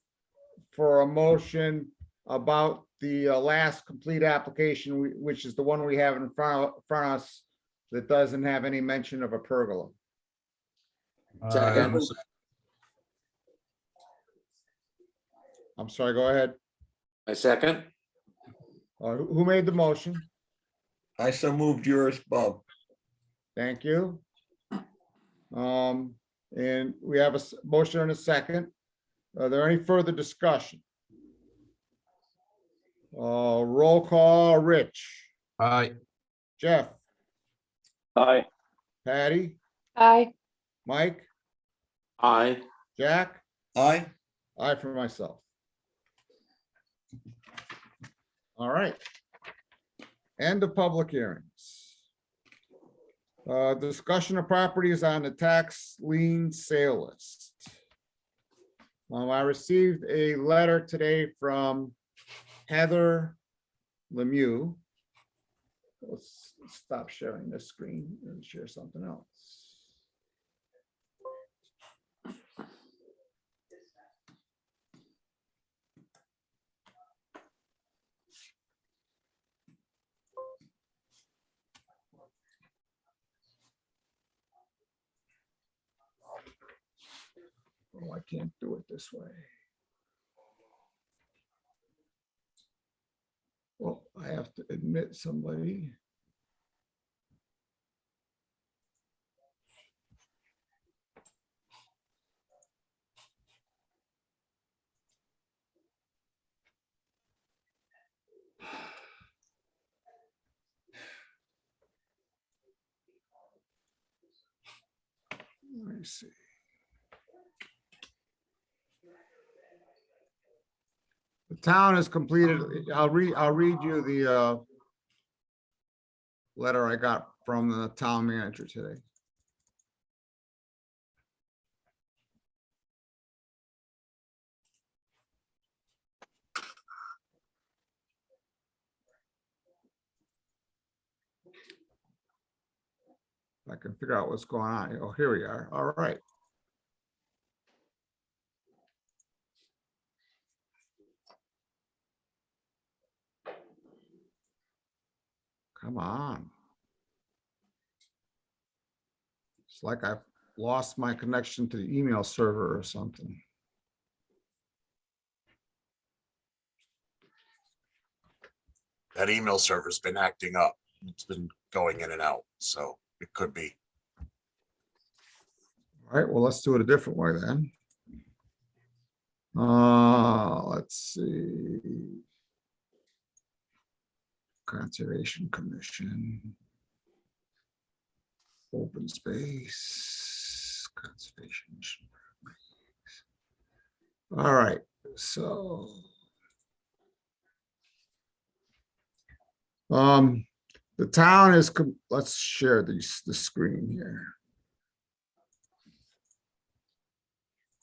for a motion about the last complete application, which is the one we have in front of us that doesn't have any mention of a pergola. Second. I'm sorry, go ahead. I second. Who made the motion? I so moved yours, Bob. Thank you. And we have a motion and a second. Are there any further discussion? Roll call, Rich, Aye. Jeff, Aye. Patty, Aye. Mike, Aye. Jack, Aye. aye for myself. All right. End of public hearings. Discussion of properties on the tax lien sale list. I received a letter today from Heather Lemieux. Let's stop sharing this screen and share something else. Oh, I can't do it this way. Well, I have to admit somebody. Let me see. The town has completed, I'll read you the letter I got from the town manager today. I can figure out what's going on. Oh, here we are. All right. Come on. It's like I've lost my connection to the email server or something. That email server's been acting up. It's been going in and out, so it could be. All right, well, let's do it a different way then. Let's see. Conservation Commission. Open space, conservation. All right, so. The town is, let's share the screen here.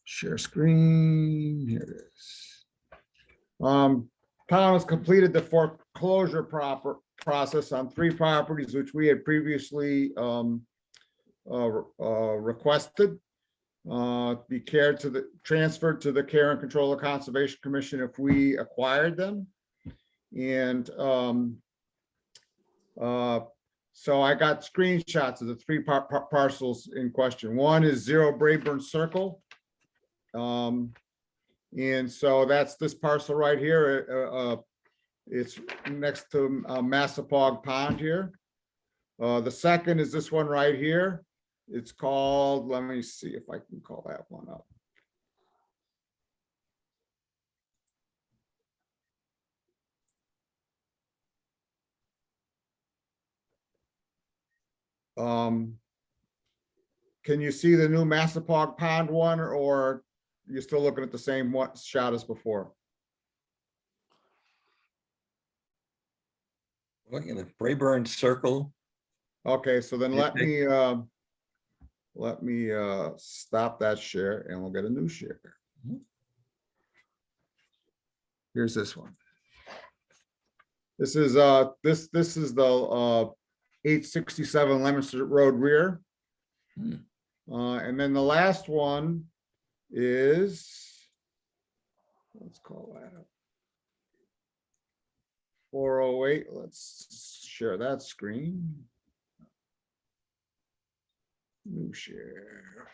Share screen, here it is. Town has completed the foreclosure process on 3 properties, which we had previously requested be transferred to the Care and Control of Conservation Commission if we acquired them. And so I got screenshots of the three parcels in question. One is 0 Brayburn Circle. And so that's this parcel right here. It's next to Massapog Pond here. The second is this one right here. It's called, let me see if I can call that one up. Can you see the new Massapog Pond one, or you're still looking at the same shot as before? Looking at the Brayburn Circle. Okay, so then let me stop that share and we'll get a new share. Here's this one. This is this is the 867 Leominster Road rear. And then the last one is, let's call that up. 408. Let's share that screen. New share.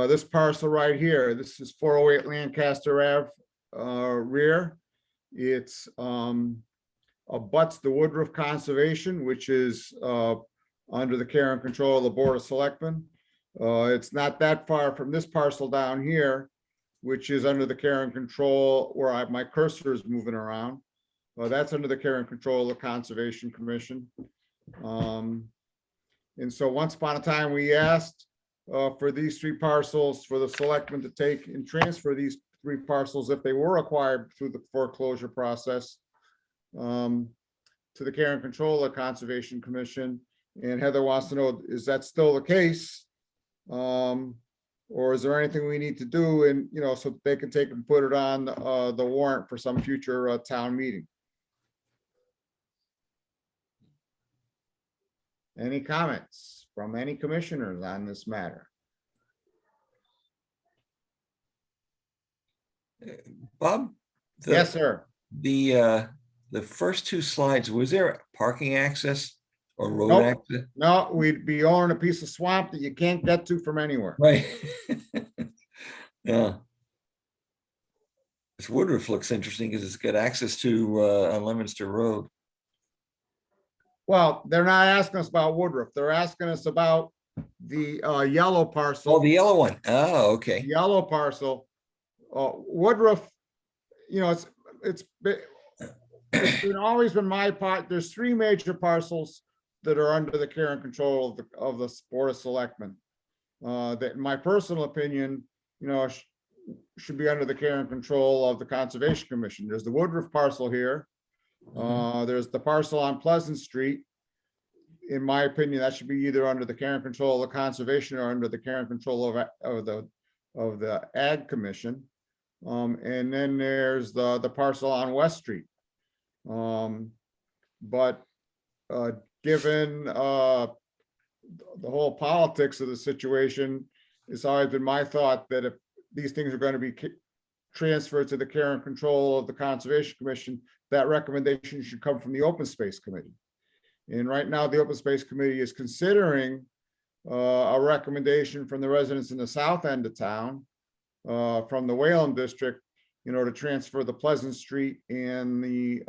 This parcel right here, this is 408 Lancaster Ave rear. It's abuts the Woodruff Conservation, which is under the care and control of the Board of Selectmen. It's not that far from this parcel down here, which is under the care and control where my cursor is moving around. That's under the care and control of the Conservation Commission. And so once upon a time, we asked for these three parcels for the selectmen to take and transfer these three parcels if they were acquired through the foreclosure process to the care and control of the Conservation Commission. And Heather wants to know, is that still the case? Or is there anything we need to do and, so they can take and put it on the warrant for some future town meeting? Any comments from any commissioners on this matter? Bob? Yes, sir. The first two slides, was there parking access or road Nope. access? No, we'd be owning a piece of swamp that you can't get to from anywhere. Right. Yeah. This Woodruff looks interesting because it's got access to on Leominster Road. Well, they're not asking us about Woodruff. They're asking us about the yellow parcel. Oh, the yellow one. Oh, okay. Yellow parcel. Woodruff, it's always been my part. There's three major parcels that are under the care and control of the Board of Selectmen. That in my personal opinion, should be under the care and control of the Conservation Commission. There's the Woodruff parcel here. There's the parcel on Pleasant Street. In my opinion, that should be either under the care and control of the Conservation or under the care and control of the Ag Commission. And then there's the parcel on West Street. But given the whole politics of the situation, it's always been my thought that if these things are going to be transferred to the care and control of the Conservation Commission, that recommendation should come from the Open Space Committee. And right now, the Open Space Committee is considering a recommendation from the residents in the south end of town, from the Wayland District, to transfer the Pleasant Street and the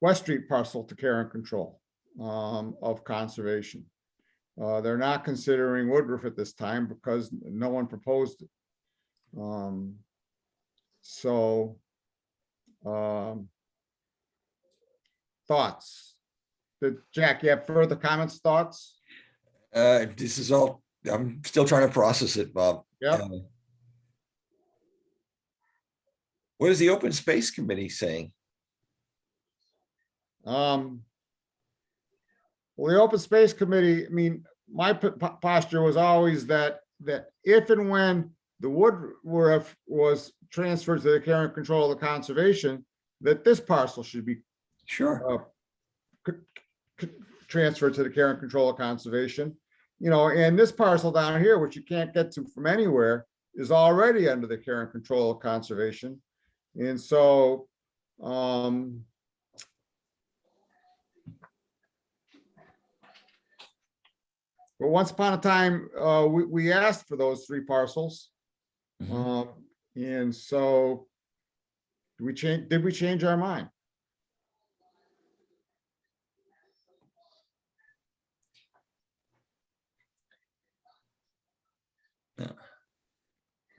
West Street parcel to care and control of conservation. They're not considering Woodruff at this time because no one proposed it. Thoughts? Jack, you have further comments, thoughts? This is all, I'm still trying to process it, Bob. Yeah. What is the Open Space Committee saying? Well, the Open Space Committee, my posture was always that if and when the Woodruff was transferred to the care and control of the Conservation, that this parcel should be Sure. Transfer to the care and control of conservation. You know, and this parcel down here, which you can't get to from anywhere, is already under the care and control of conservation. And so, but once upon a time, we asked for those 3 parcels. And so did we change our mind?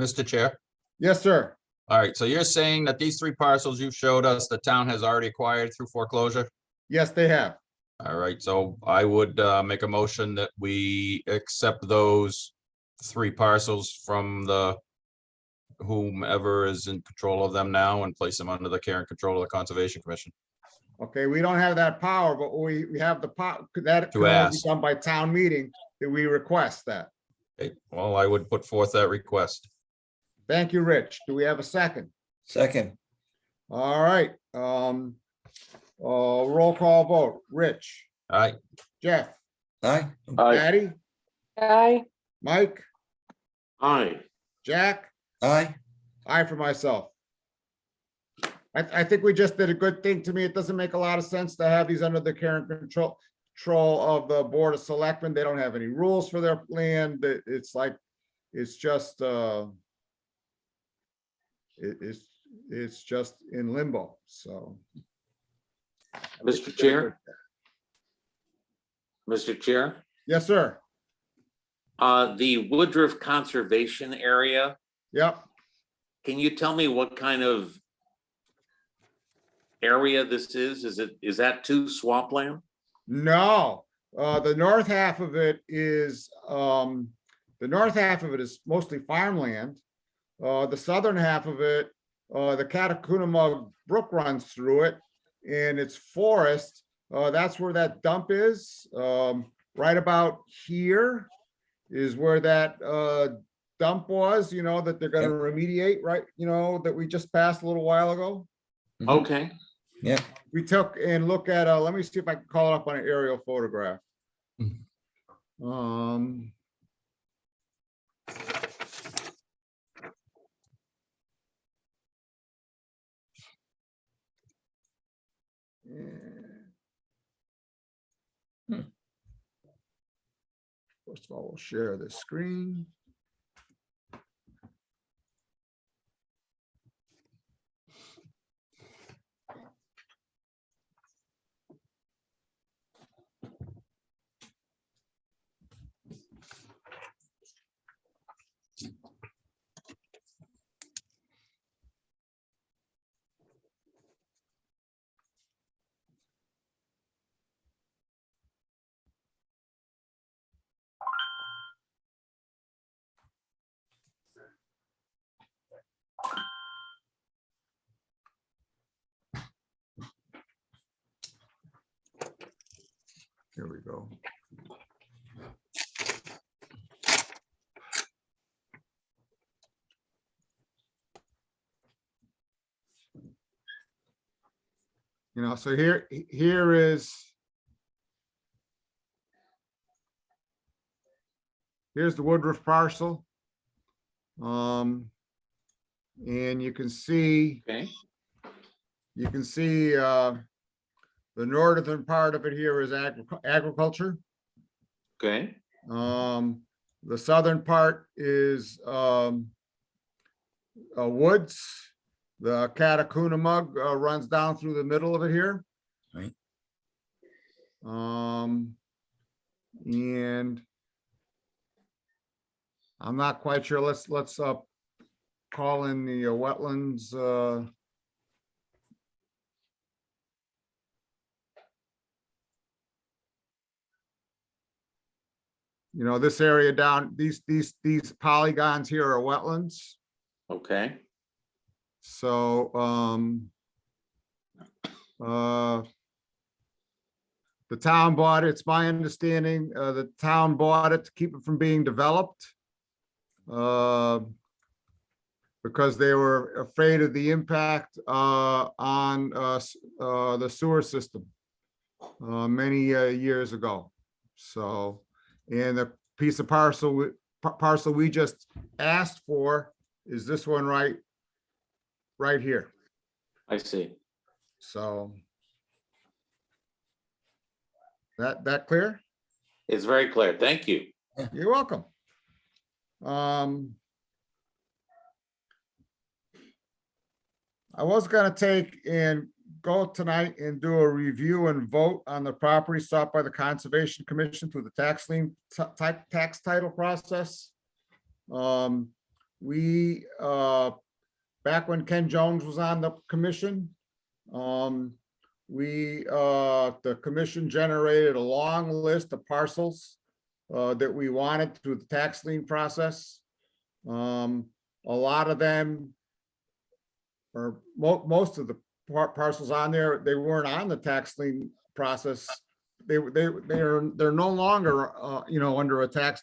Mr. Chair. Yes, sir. All right, so you're saying that these 3 parcels you showed us, the town has already acquired through foreclosure? Yes, they have. All right, so I would make a motion that we accept those 3 parcels from the whomever is in control of them now and place them under the care and control of the Conservation Commission. Okay, we don't have that power, but we have the power that can To only be ask. done by town meeting, that we request that. Okay, well, I would put forth that request. Thank you, Rich. Do we have a second? Second. All right, roll call vote. Rich, All right, Jeff, Aye. Patty, Aye. Mike, Aye. Jack, Aye. I for myself. I think we just did a good thing. To me, it doesn't make a lot of sense to have these under the care and control of the Board of Selectmen. They don't have any rules for their land. It's like, it's just, it's just in limbo, so. Mr. Chair? Mr. Chair, Yes, sir. the Woodruff Conservation Area, Yep. can you tell me what kind of area this is? Is that too swampland? No, the north half of it is, mostly farmland. The southern half of it, the Catacoonamug Brook runs through it, and it's forest. That's where that dump is. Right about here is where that dump was, you know, that they're gonna remediate, right? You know, that we just passed a little while ago. Okay. Yeah. We took and look at, let me see if I can call it up on an aerial photograph. First of all, we'll share the screen. Here we go. You know, so here is, here's the Woodruff parcel. And you can see, Okay. you can see the northern part of it here is agriculture. Okay. The southern part is woods. The Catacoonamug runs down through the middle of it here. Right. And I'm not quite sure. Let's call in the wetlands. You know, this area down, these polygons here are wetlands. Okay. So, the town bought it. It's my understanding, the town bought it to keep it from being developed. because they were afraid of the impact on the sewer system many years ago. So, and the piece of parcel we just asked for is this one right here. I see. So that clear? It's very clear. Thank you. You're welcome. I was gonna take and go tonight and do a review and vote on the property sought by the Conservation Commission through the tax lien tax title process. Back when Ken Jones was on the commission, the commission generated a long list of parcels that we wanted through the tax lien process. A lot of them, or most of the parcels on there, they weren't on the tax lien process. They're no longer under a tax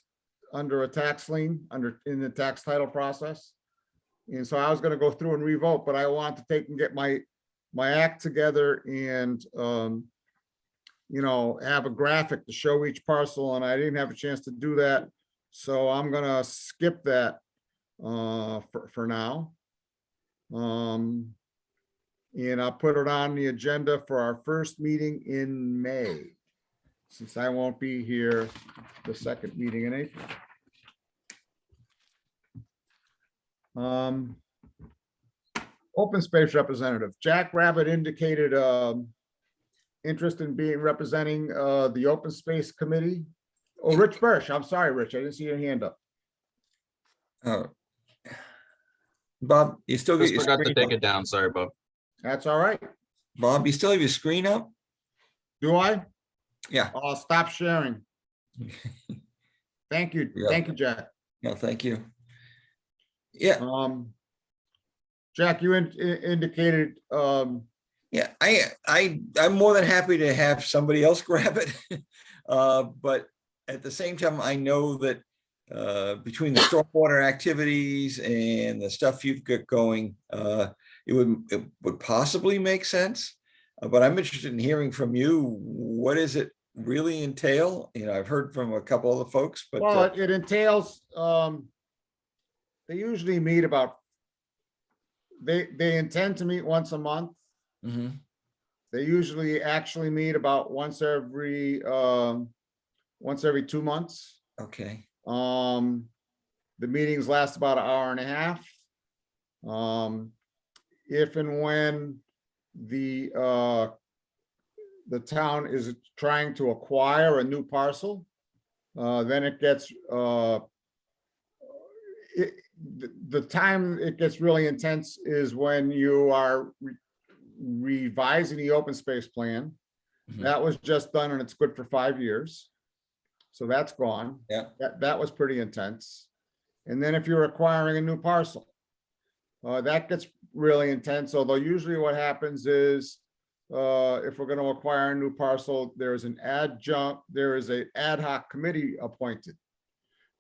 lien in the tax title process. And so I was going to go through and revote, but I want to take and get my act together and have a graphic to show each parcel, and I didn't have a chance to do that, so I'm gonna skip that for now. And I'll put it on the agenda for our first meeting in May, since I won't be here the second meeting in April. Open space representative, Jack Rabbit indicated interest in representing the open space committee. Oh, Rich Birch, I'm sorry, Rich, I didn't see your hand up. Bob, you still get Just your forgot to screen take up? it down. Sorry, Bob. That's all right. Bob, you still have your screen up? Do I? Yeah. I'll stop sharing. Thank you. Yeah. Thank you, Jack. No, thank you. Yeah. Jack, you indicated, Yeah, I'm more than happy to have somebody else grab it. But at the same time, I know that between the stormwater activities and the stuff you've got going, it would possibly make sense. But I'm interested in hearing from you. What does it really entail? I've heard from a couple of the folks, but well, it entails, they usually meet they intend to meet once a month. Mhm. They usually actually meet about once every 2 months. Okay. The meetings last about an hour and a half. If and when the town is trying to acquire a new parcel, then it gets the time it gets really intense is when you are revising the open space plan. Mhm. That was just done and it's good for 5 years. So that's gone. Yeah. That was pretty intense. And then if you're acquiring a new parcel, that gets really intense. Although usually what happens is if we're going to acquire a new parcel, there is an ad hoc committee appointed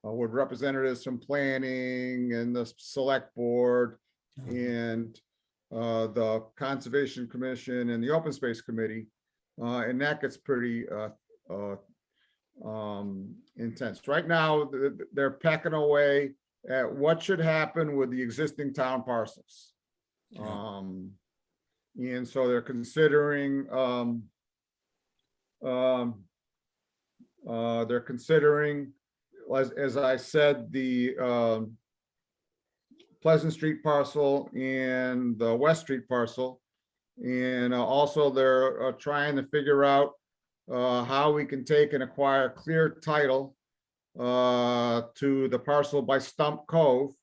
with representatives from planning and the select board and the Conservation Commission and the Open Space Committee, and that gets pretty intense. Right now, they're pecking away at what should happen with the existing town parcels. And so they're considering as I said, the Pleasant Street parcel and the West Street parcel. And also they're trying to figure out how we can take and acquire clear title to the parcel by Stump Cove.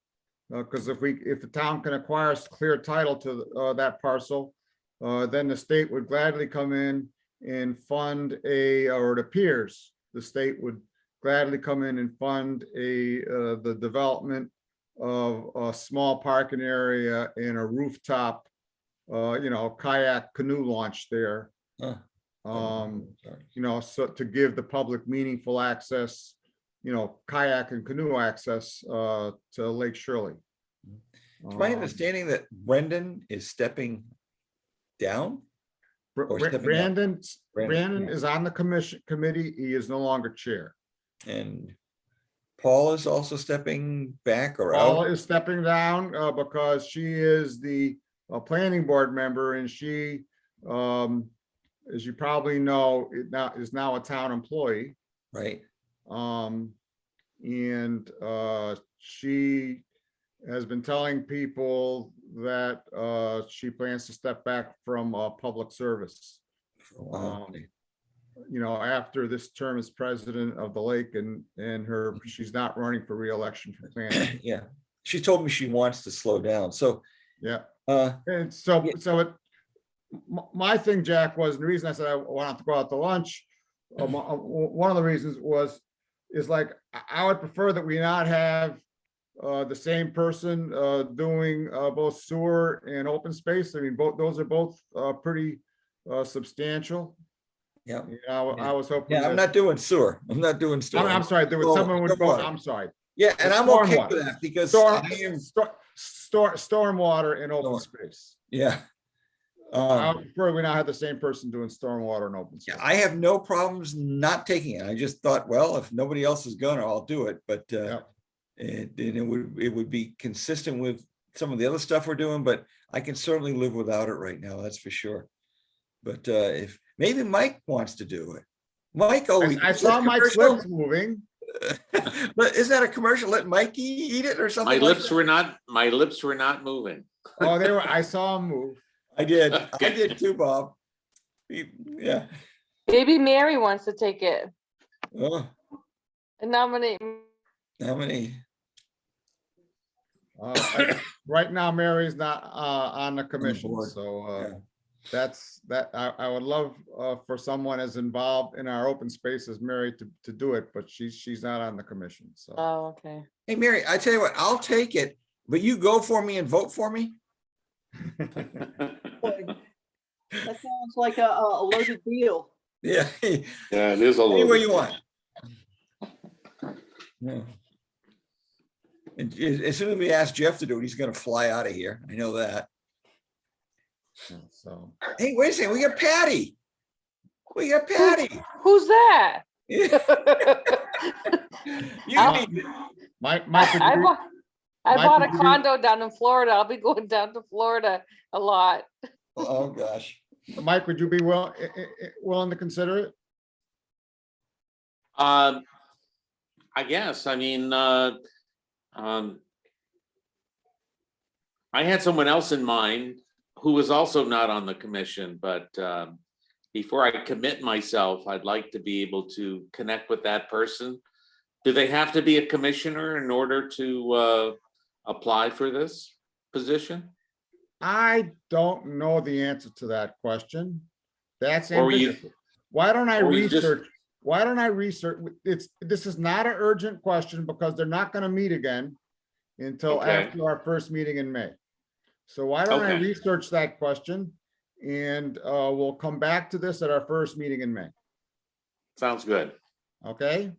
Because if the town can acquire clear title to that parcel, then the state would gladly come in and fund or it appears the state would gladly come in and fund the development of a small parking area and a rooftop, kayak canoe launch there. So to give the public meaningful access, kayak and canoe access to Lake Shirley. It's my understanding that Brendan is stepping down. or stepping up. Brandon Brandon, is on the committee. He is no longer chair. And Paul is also stepping back or Paula out. is stepping down because she is the planning board member, and she, as you probably know, is now a town employee. Right. And she has been telling people that she plans to step back from public service. You know, after this term as president of the lake, and she's not running for re-election for planning. Yeah, she told me she wants to slow down. So yeah, and so my thing, Jack, was, and the reason I said I wanted to go out to lunch. One of the reasons is like I would prefer that we not have the same person doing both sewer and open space. I mean, those are both pretty substantial. Yeah. I was hoping. Yeah, I'm not doing sewer. I'm not doing sewer. I'm sorry. There was someone would go. I'm sorry. Yeah, and I'm okay with that because stormwater and open space. Yeah. I would prefer we not have the same person doing stormwater and open space. I have no problems not taking it. I just thought, well, if nobody else is gonna, I'll do it. But it would be consistent with some of the other stuff we're doing. But I can certainly live without it right now. That's for sure. But if maybe Mike wants to do it, Mike. Oh, I saw Mike's lips moving. But isn't that a commercial? Let Mikey eat it or something? My lips were not moving. Oh, they were. I saw him move. I did. I did too, Bob. Yeah. Maybe Mary wants to take it Oh, and nominate. Right now, Mary's not on the commission, so that's that. I would love for someone as involved in our open space as Mary to do it, but she's not on the commission. So. Oh, okay. Hey, Mary, I tell you what, I'll take it, but you go for me and vote for me. That sounds like a loaded deal. Yeah. Yeah, it is a little. Anywhere you want. Yeah. And as soon as we ask Jeff to do it, he's gonna fly out of here. I know that. So. Hey, wait a second. We got Patty. Who's that? Mike, I bought a condo down in Florida. I'll be going down to Florida a lot. Oh, gosh. Mike, would you be willing to consider it? I guess. I mean, I had someone else in mind who was also not on the commission, but before I commit myself, I'd like to be able to connect with that person. Do they have to be a commissioner in order to apply for this position? I don't know the answer to that question. That's Or ambitious. Why don't I or you just- research? Why don't I research? This is not an urgent question because they're not going to meet again until Okay. after our first meeting in May. So why don't I Okay. research that question, and we'll come back to this at our first meeting in May. Sounds good. Okay?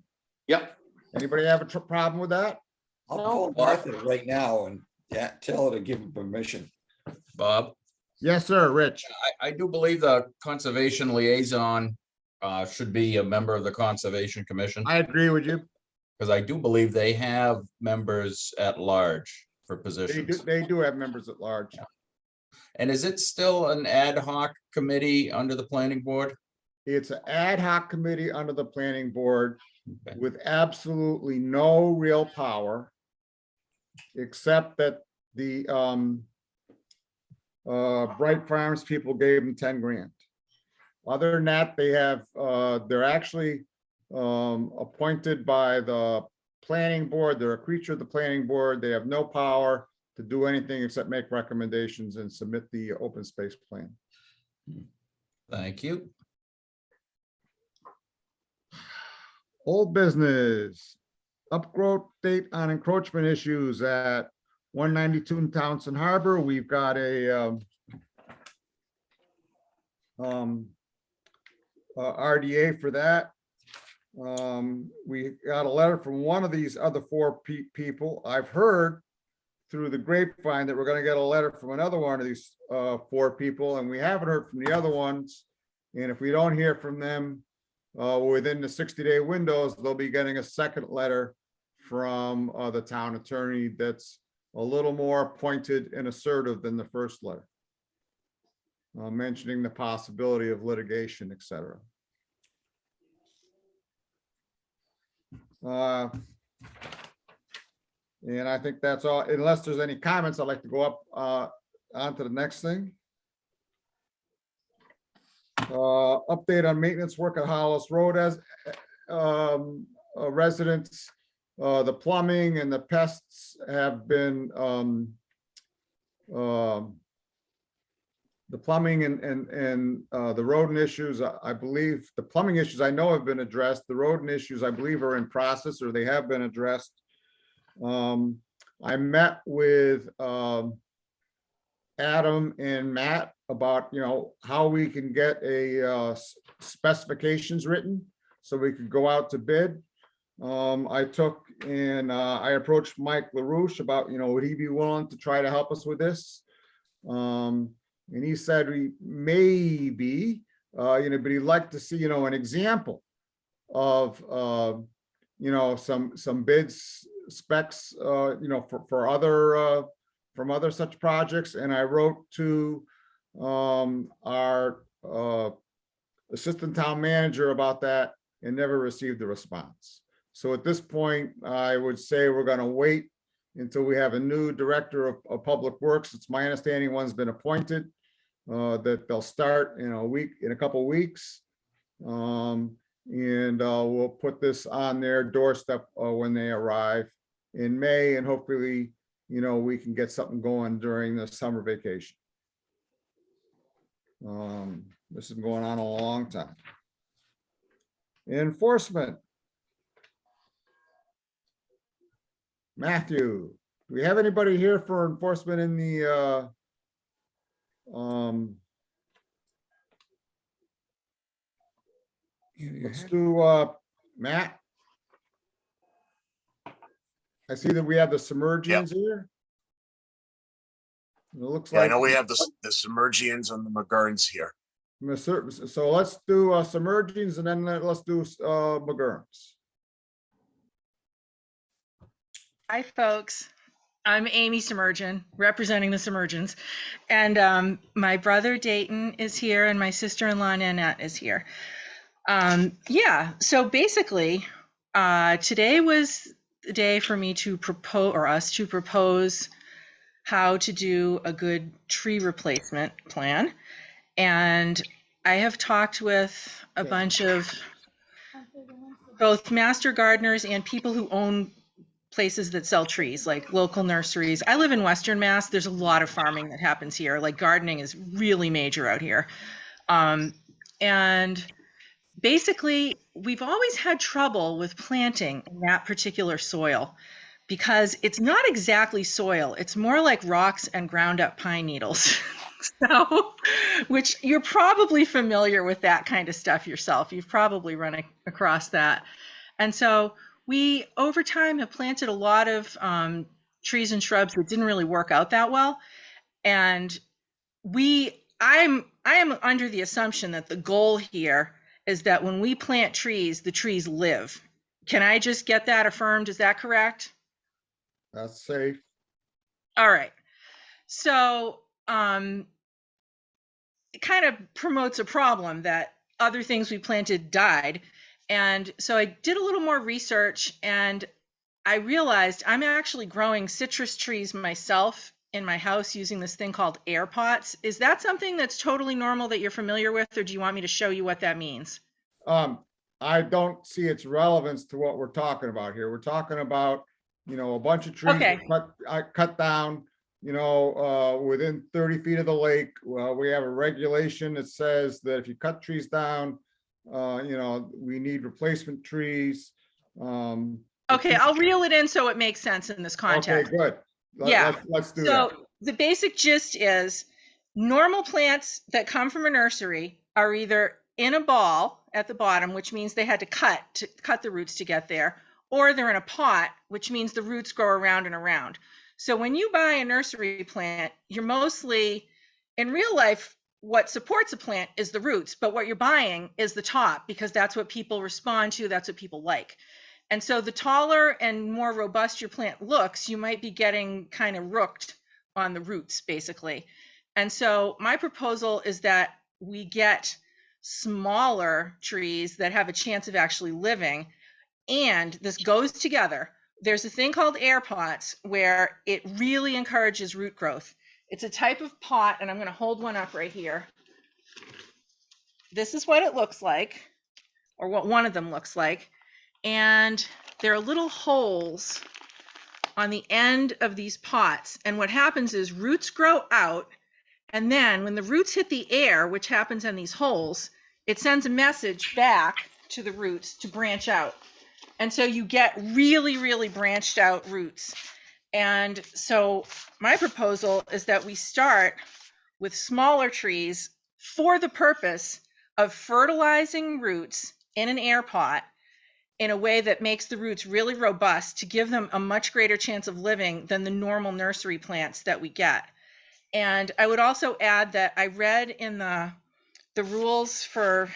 Yep. Anybody have a problem with that? I'll call Martha right now and tell her to give him permission. Bob? Yes, sir, Rich. I do believe the conservation liaison should be a member of the Conservation Commission. I agree with you. Because I do believe they have members at large for They positions. do have members at large. And is it still an ad hoc committee under the planning board? It's an ad hoc committee under the planning board with absolutely no real power, except that the Bright Farms people gave them 10 grand. Other than that, they have, they're actually appointed by the planning board. They're a creature of the planning board. They have no power to do anything except make recommendations and submit the open space plan. Thank you. Old business, update on encroachment issues at 192 in Townsend Harbor. We've got a RDA for that. We got a letter from one of these other four people. I've heard through the grapevine that we're gonna get a letter from another one of these 4 people, and we haven't heard from the other ones. And if we don't hear from them within the 60-day windows, they'll be getting a second letter from the town attorney that's a little more pointed and assertive than the first letter, mentioning the possibility of litigation, etc. And I think that's all. Unless there's any comments, I'd like to go up on to the next thing. Update on maintenance work at Hollis Road as residents. The plumbing and the pests have been the plumbing and the rodent issues, I believe the plumbing issues I know have been addressed. The rodent issues I believe are in process, or they have been addressed. I met with Adam and Matt about, how we can get a specifications written so we could go out to bid. I approached Mike LaRouche about, would he be willing to try to help us with this? And he said we maybe, but he'd like to see, an example of, some bids, specs, for other, from other such projects. And I wrote to our assistant town manager about that and never received a response. So at this point, I would say we're going to wait until we have a new director of public works. It's my understanding one's been appointed, that they'll start in a couple weeks. And we'll put this on their doorstep when they arrive in May, and hopefully, we can get something going during the summer vacation. This has been going on a long time. Enforcement. Matthew, do we have anybody here for enforcement in the let's do Matt. I see that we have the submergians here. It looks Yeah, I like know we have the Submergians and the McGurns here. so let's do submergians and then let's do McGurns. Hi, folks. I'm Amy Submergin, representing the Submergins. And my brother Dayton is here and my sister-in-law Nanette is here. Yeah, so basically, today was the day for me to propose, or us to propose, how to do a good tree replacement plan. And I have talked with a bunch of both master gardeners and people who own places that sell trees, like local nurseries. I live in Western Mass. There's a lot of farming that happens here. Like gardening is really major out here. And basically, we've always had trouble with planting in that particular soil because it's not exactly soil. It's more like rocks and ground up pine needles. So, which you're probably familiar with that kind of stuff yourself. You've probably run across that. And so we, over time, have planted a lot of trees and shrubs that didn't really work out that well. And I am under the assumption that the goal here is that when we plant trees, the trees live. Can I just get that affirmed? Is that correct? That's safe. All right. So it kind of promotes a problem that other things we planted died. And so I did a little more research and I realized I'm actually growing citrus trees myself in my house using this thing called air pots. Is that something that's totally normal that you're familiar with, or do you want me to show you what that means? I don't see its relevance to what we're talking about here. We're talking about, a bunch of trees cut down, within 30 feet of the lake. Well, we have a regulation that says that if you cut trees down, we need replacement trees. Okay, I'll reel it in so it makes sense in this context. Okay, good. Let's do that. So the basic gist is normal plants that come from a nursery are either in a ball at the bottom, which means they had to cut the roots to get there, or they're in a pot, which means the roots grow around and around. So when you buy a nursery plant, you're mostly, in real life, what supports a plant is the roots, but what you're buying is the top because that's what people respond to, that's what people like. And so the taller and more robust your plant looks, you might be getting kind of rooked on the roots, basically. And so my proposal is that we get smaller trees that have a chance of actually living. And this goes together. There's a thing called air pots where it really encourages root growth. It's a type of pot, and I'm going to hold one up right here. This is what it looks like, or what one of them looks like. And there are little holes on the end of these pots. And what happens is roots grow out. And then when the roots hit the air, which happens in these holes, it sends a message back to the roots to branch out. And so you get really, really branched out roots. And so my proposal is that we start with smaller trees for the purpose of fertilizing roots in an air pot in a way that makes the roots really robust to give them a much greater chance of living than the normal nursery plants that we get. And I would also add that I read in the rules for,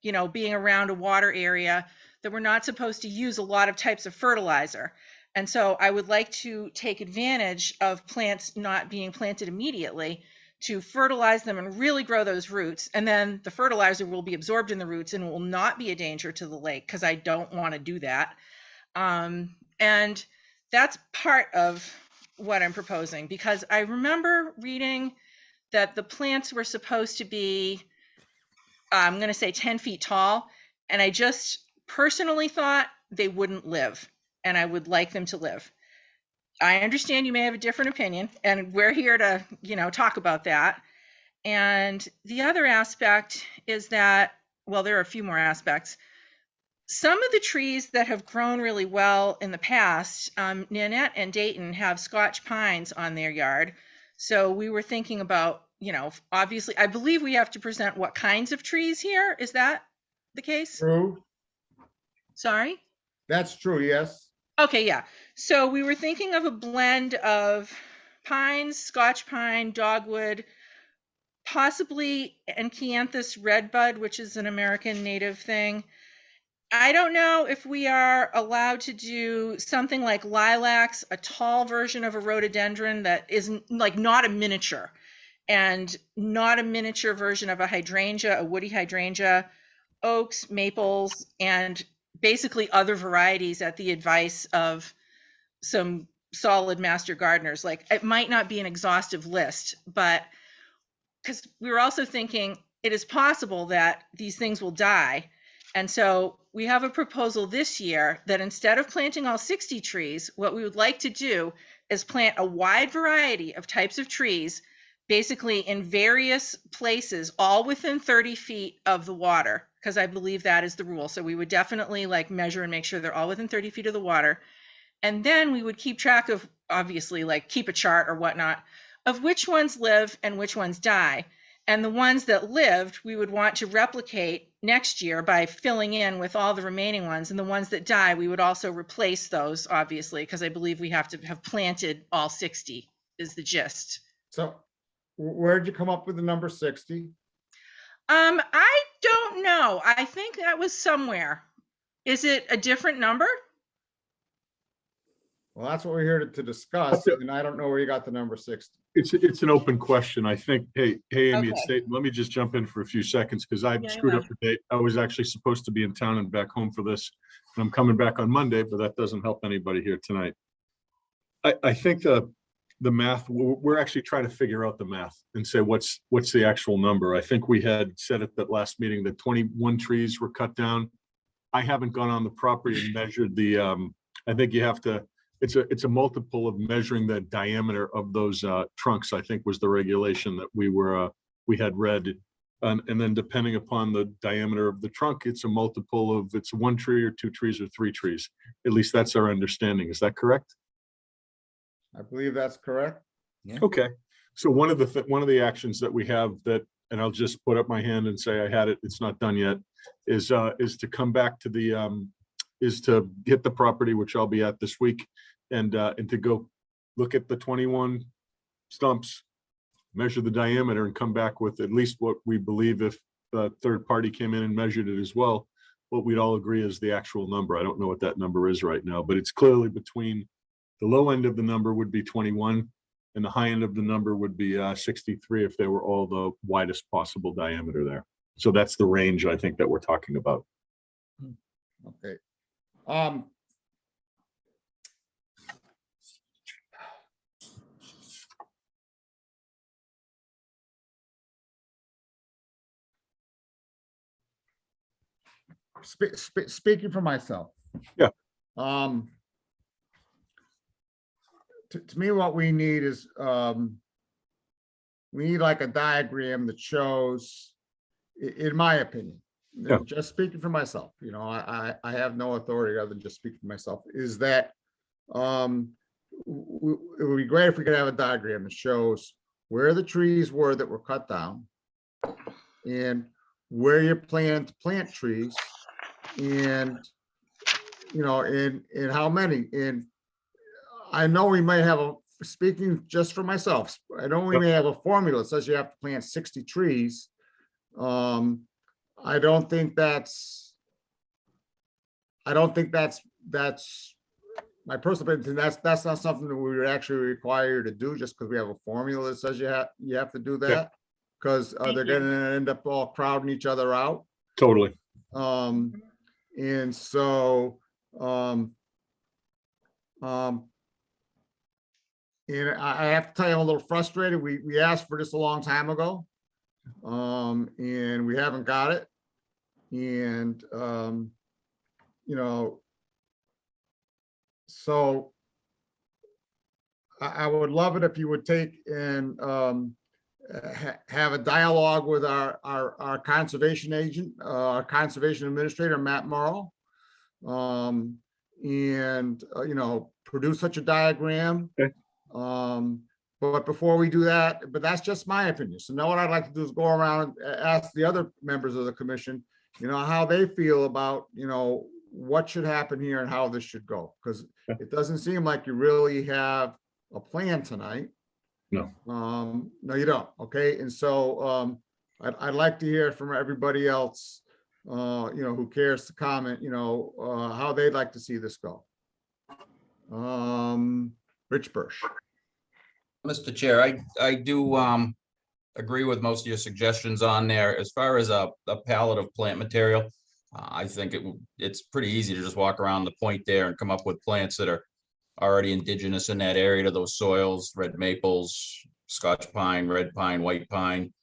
being around a water area that we're not supposed to use a lot of types of fertilizer. And so I would like to take advantage of plants not being planted immediately to fertilize them and really grow those roots. And then the fertilizer will be absorbed in the roots and will not be a danger to the lake because I don't want to do that. And that's part of what I'm proposing, because I remember reading that the plants were supposed to be, I'm going to say 10 feet tall. And I just personally thought they wouldn't live, and I would like them to live. I understand you may have a different opinion, and we're here to, talk about that. And the other aspect is that, well, there are a few more aspects. Some of the trees that have grown really well in the past, Nanette and Dayton have Scotch pines on their yard. So we were thinking about, obviously, I believe we have to present what kinds of trees here. Is that the case? True. Sorry? That's true, yes. Okay, yeah. So we were thinking of a blend of pines, Scotch pine, dogwood, possibly Enchanthus redbud, which is an American native thing. I don't know if we are allowed to do something like lilacs, a tall version of a rhododendron that isn't not a miniature, and not a miniature version of a hydrangea, a woody hydrangea, oaks, maples, and basically other varieties at the advice of some solid master gardeners. It might not be an exhaustive list, but because we were also thinking it is possible that these things will die. And so we have a proposal this year that instead of planting all 60 trees, what we would like to do is plant a wide variety of types of trees, basically in various places, all within 30 feet of the water, because I believe that is the rule. So we would definitely measure and make sure they're all within 30 feet of the water. And then we would keep track of, obviously, keep a chart or whatnot, of which ones live and which ones die. And the ones that lived, we would want to replicate next year by filling in with all the remaining ones. And the ones that die, we would also replace those, obviously, because I believe we have to have planted all 60 is the gist. So where'd you come up with the number 60? I don't know. I think that was somewhere. Is it a different number? Well, that's what we're here to discuss, and I don't know where you got the number 60. It's an open question. I think, hey, Amy, it's Okay. Dayton. Let me just jump in for a few seconds because I Yeah, screwed you up the date. I was actually supposed to be in town and back home for this. And I'm coming back on Monday, but that doesn't help anybody here tonight. I think the math, we're actually trying to figure out the math and say what's the actual number. I think we had said at that last meeting that 21 trees were cut down. I haven't gone on the property and measured the, I think you have to, it's a multiple of measuring the diameter of those trunks, I think was the regulation that we had read. And then depending upon the diameter of the trunk, it's a multiple of, it's one tree or two trees or three trees. At least that's our understanding. Is that correct? I believe that's correct. Yeah. Okay. So one of the actions that we have that, and I'll just put up my hand and say I had it, it's not done yet, is to come back to the, is to hit the property, which I'll be at this week, and to go look at the 21 stumps, measure the diameter and come back with at least what we believe, if the third party came in and measured it as well, what we'd all agree is the actual number. I don't know what that number is right now, but it's clearly between, the low end of the number would be 21 and the high end of the number would be 63 if they were all the widest possible diameter there. So that's the range I think that we're talking about. Okay. Speaking for myself. Yeah. To me, what we need is, we need like a diagram that shows, in my opinion, Yeah. just speaking for myself, you know, I have no authority other than just speaking for myself, is that it would be great if we could have a diagram that shows where the trees were that were cut down and where you plan to plant trees, and you know, and how many. And I know we may have a, speaking just for myself, I know we may have a formula that says you have to plant 60 trees. I don't think that's my personal opinion. That's not something that we would actually require to do just because we have a formula that says you have to do that, because they're going to end up all crowding each other out. Totally. And so, and I have to tell you, I'm a little frustrated. We asked for this a long time ago, and we haven't got it. And, you know, so I would love it if you would take and have a dialogue with our conservation agent, our conservation administrator, Matt Morrow, and you know, produce such a diagram. Okay. But before we do that, but that's just my opinion. So now what I'd like to do is go around and ask the other members of the commission, you know, how they feel about, you know, what should happen here and how this should go, because it doesn't seem like you really have a plan tonight. No. No, you don't. Okay. And so I'd like to hear from everybody else, you know, who cares to comment, you know, how they'd like to see this go. Rich Birch. Mr. Chair, I do agree with most of your suggestions on there. As far as a palette of plant material, I think it's pretty easy to just walk around the point there and come up with plants that are already indigenous in that area to those soils: red maples, Scotch pine, red pine, white pine,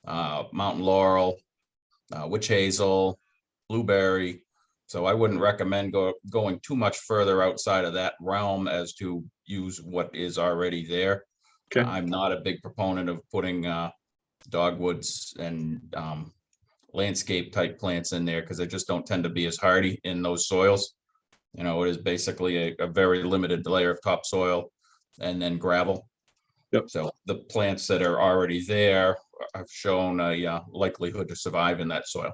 mountain laurel, witch hazel, blueberry. So I wouldn't recommend going too much further outside of that realm as to use what is already there. Okay. I'm not a big proponent of putting dogwoods and landscape type plants in there because they just don't tend to be as hardy in those soils. You know, it is basically a very limited layer of topsoil and then gravel. Yep. So the plants that are already there have shown a likelihood to survive in that soil.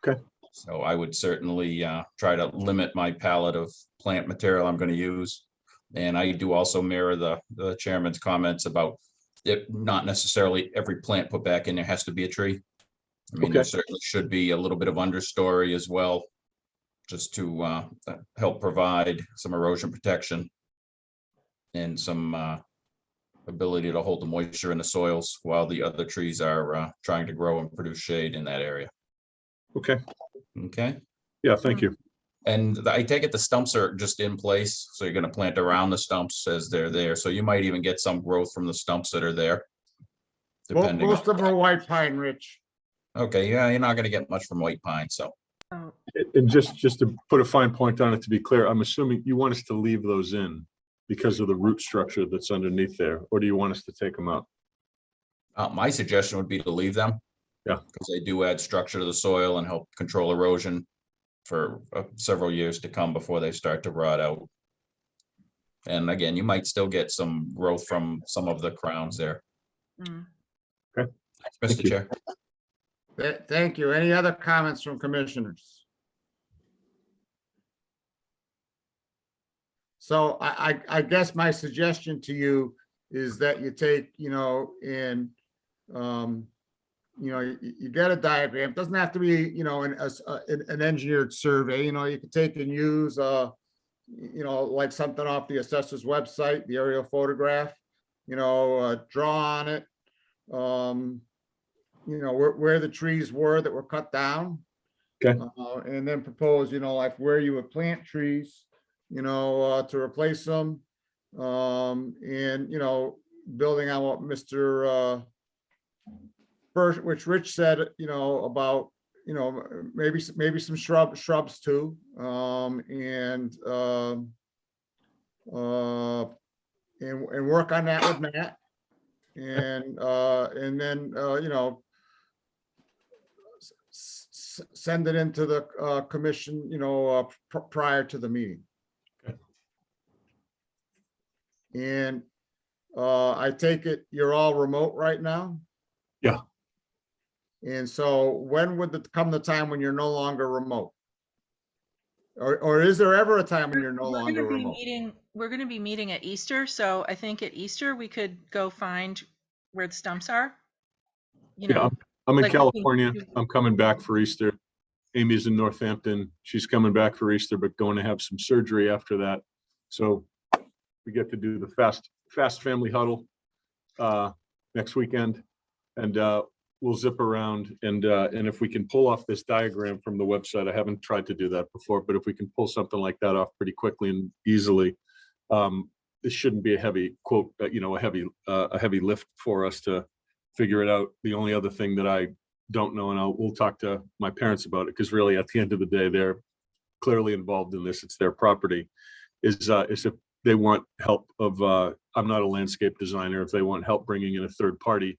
Okay. So I would certainly try to limit my palette of plant material I'm going to use. And I do also mirror the chairman's comments about it, not necessarily every plant put back in there has to be a tree. I mean, there certainly should be a little bit of understory as well, just to help provide some erosion protection and some ability to hold the moisture in the soils while the other trees are trying to grow and produce shade in that area. Okay. Okay. Yeah, thank you. And I take it the stumps are just in place, so you're going to plant around the stumps as they're there. So you might even get some growth from the stumps that are there. Depending. Most of them are white pine, Rich. Okay, yeah, you're not going to get much from white pine, so. And just to put a fine point on it, to be clear, I'm assuming you want us to leave those in because of the root structure that's underneath there, or do you want us to take them out? My suggestion would be to leave them. Yeah. Because they do add structure to the soil and help control erosion for several years to come before they start to rot out. And again, you might still get some growth from some of the crowns there. Okay. Mr. Chair. Thank you. Any other comments from commissioners? So I guess my suggestion to you is that you take, and, you get a diagram. It doesn't have to be, an engineered survey, you can take and use, like something off the assessor's website, the aerial photograph, draw on it. Where the trees were that were cut down. Okay. And then propose, like where you would plant trees, to replace them. And, building on what Mr. First, which Rich said, about, maybe some shrubs too. And work on that with Matt. And then, send it into the commission, prior to the meeting. Okay. And I take it you're all remote right now? Yeah. And so when would come the time when you're no longer remote? Or is there ever a time when you're no longer remote? We're going to be meeting at Easter, so I think at Easter we could go find where the stumps are. Yeah, I'm in like California. I'm coming back for Easter. Amy's in Northampton. She's coming back for Easter, but going to have some surgery after that. So we get to do the fast family huddle next weekend, and we'll zip around. And if we can pull off this diagram from the website, I haven't tried to do that before, but if we can pull something like that off pretty quickly and easily, this shouldn't be a heavy quote, a heavy lift for us to figure it out. The only other thing that I don't know, and we'll talk to my parents about it, because really at the end of the day, they're clearly involved in this. It's their property. Is if they want help of, I'm not a landscape designer, if they want help bringing in a third party,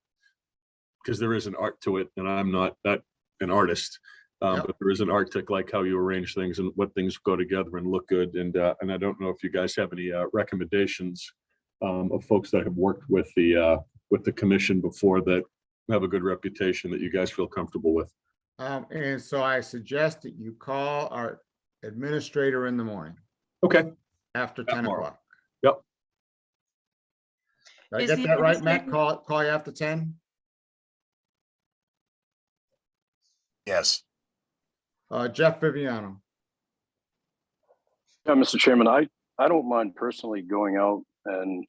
because there is an art to it, and I'm not an artist, but there is an art to like how you arrange things and what things go together and look good. And I don't know if you guys have any recommendations of folks that have worked with the commission before that have a good reputation that you guys feel comfortable with. And so I suggest that you call our administrator in the morning. Okay. After 10 o'clock. Yep. Did I get that right, Matt? Call you after 10? Yes. Jeff Viviano. Yeah, Mr. Chairman, I don't mind personally going out and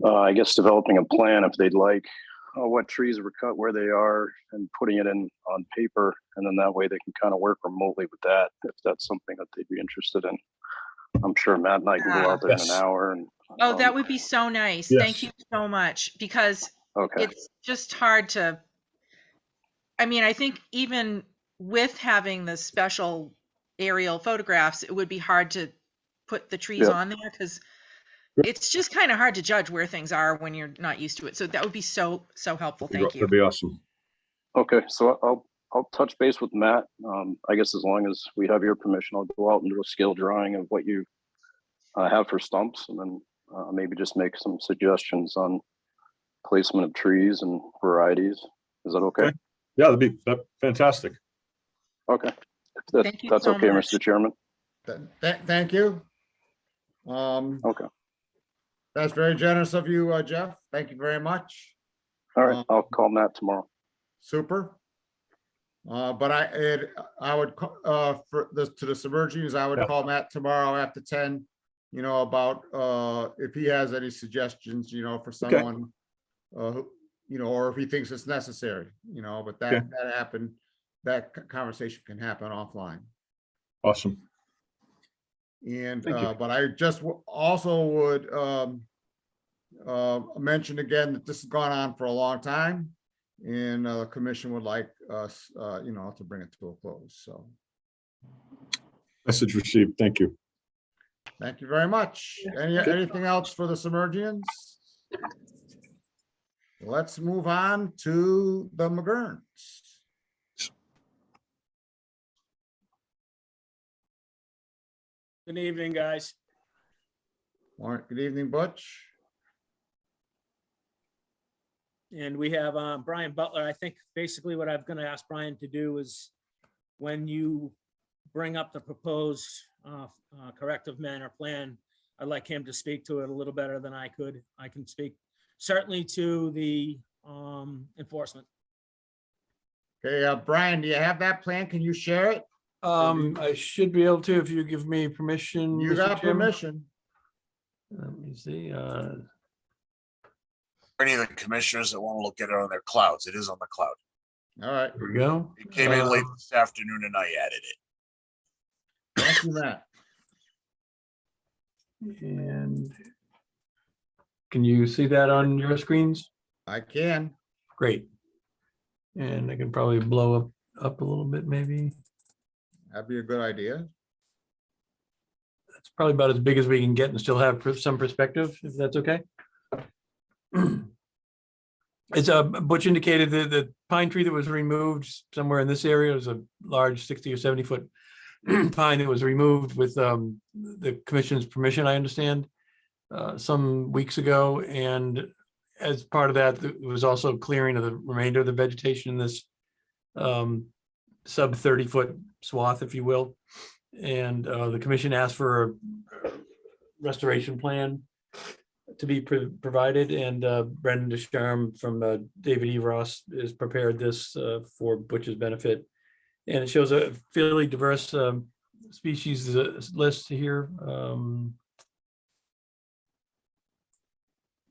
I guess developing a plan if they'd like, what trees were cut, where they are, and putting it in on paper. And then that way they can kind of work remotely with that, if that's something that they'd be interested in. I'm sure Matt and I can go out there in an hour. And that would be so nice. Yes. Thank you so much, because it's just hard to, I think even with having the special aerial photographs, it would be hard to put the trees on there, because it's just kind of hard to judge where things are when you're not used to it. So that would be so helpful. Thank you. That'd be awesome. Okay, so I'll touch base with Matt. I guess as long as we have your permission, I'll go out and do a scale drawing of what you have for stumps, and then maybe just make some suggestions on placement of trees and varieties. Is that okay? Yeah, that'd be fantastic. Okay. Thank you That's so okay, much. Mr. Chairman. Thank you. Okay. That's very generous of you, Jeff. Thank you very much. All right, I'll call Matt tomorrow. Super. But I would to the Submergians, I would call Matt tomorrow after 10, about if he has any suggestions, for someone, or if he thinks it's necessary, but that happened, that conversation can happen offline. Awesome. And but I just also would mention again that this has gone on for a long time, and the commission would like us, to bring it to a close. So, Message received. Thank you. thank you very much. Anything else for the Submergians? Let's move on to the McGurns. Good evening, guys. All right, good evening, Butch. And we have Brian Butler. I think basically what I'm going to ask Brian to do is when you bring up the proposed corrective manner plan. I'd like him to speak to it a little better than I could. I can speak certainly to the enforcement. Okay, Brian, do you have that plan? Can you share it? I should be able to if you give me permission. You Mr. got Chairman. permission. Let me see. Any of the commissioners that want to look at it on their clouds, it is on the cloud. All right. Here we go. It came in late this afternoon and I added it. Thank you, Matt. And can you see that on your screens? I can. Great. And I can probably blow up a little bit, maybe. That'd be a good idea. That's probably about as big as we can get and still have some perspective, if that's okay. It's Butch indicated that the pine tree that was removed somewhere in this area was a large 60 or 70 foot pine that was removed with the commission's permission, I understand, some weeks ago. And as part of that, there was also clearing of the remainder of the vegetation in this sub 30 foot swath, if you will. And the commission asked for a restoration plan to be provided, and Brendan Descharme from David E. Ross has prepared this for Butch's benefit. And it shows a fairly diverse species list here.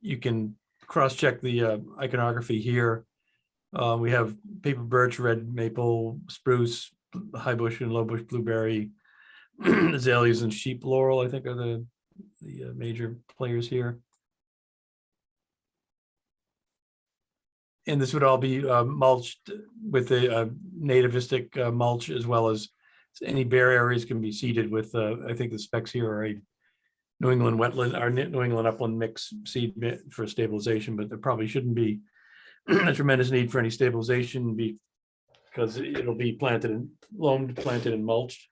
You can cross-check the iconography here. We have paper birch, red maple, spruce, high bush and low bush blueberry, azaleas and sheep laurel, I think are the major players here. And this would all be mulched with a nativistic mulch, as well as any bare areas can be seeded with, I think the specs here are a New England wetland, or New England upland mix seed for stabilization, but there probably shouldn't be a tremendous need for any stabilization because it'll be planted and loamed, planted and mulched.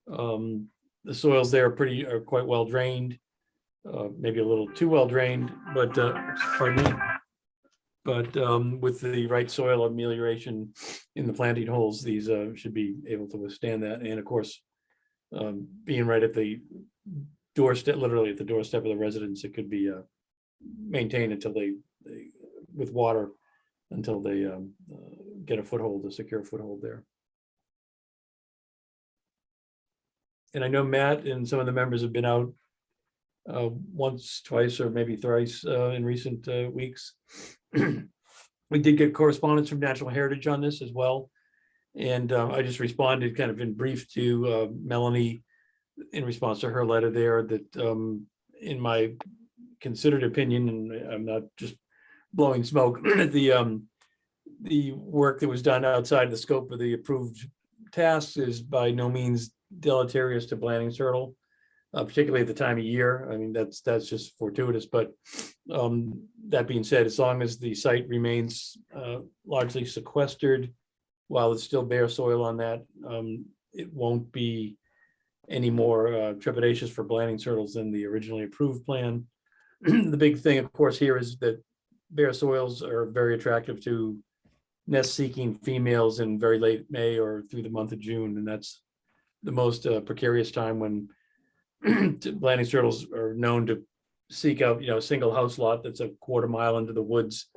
The soils there are quite well drained, maybe a little too well drained, but pardon me. But with the right soil amelioration in the planting holes, these should be able to withstand that. And of course, being right at the doorstep, literally at the doorstep of the residence, it could be maintained until they with water until they get a foothold, a secure foothold there. And I know Matt and some of the members have been out once, twice, or maybe thrice in recent weeks. We did get correspondence from Natural Heritage on this as well. And I just responded kind of in brief to Melanie in response to her letter there that in my considered opinion, and I'm not just blowing smoke, the work that was done outside the scope of the approved tasks is by no means deleterious to Blanding's turtle. Particularly at the time of year. I mean, that's just fortuitous, but that being said, as long as the site remains largely sequestered, while it's still bare soil on that, it won't be any more trepidatious for Blanding turtles than the originally approved plan. The big thing, of course, here is that bare soils are very attractive to nest-seeking females in very late May or through the month of June, and that's the most precarious time when Blanding turtles are known to seek out, a single house lot that's a quarter mile into the woods,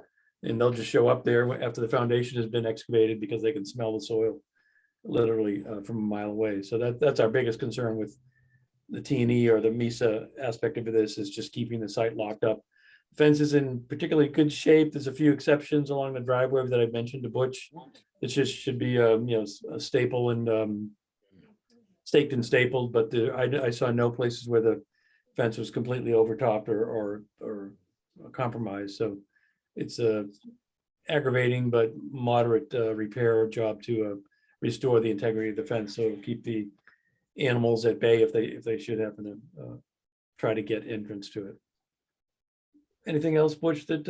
and they'll just show up there after the foundation has been excavated because they can smell the soil literally from a mile away. So that's our biggest concern with the T&E or the MESA aspect of this, is just keeping the site locked up. Fence is in particularly good shape. There's a few exceptions along the driveway that I mentioned to Butch. It just should be a staple and staked and stapled, but I saw no places where the fence was completely overtopped or compromised. So it's a aggravating but moderate repair job to restore the integrity of the fence. So keep the animals at bay if they should happen to try to get entrance to it. Anything else, Butch, that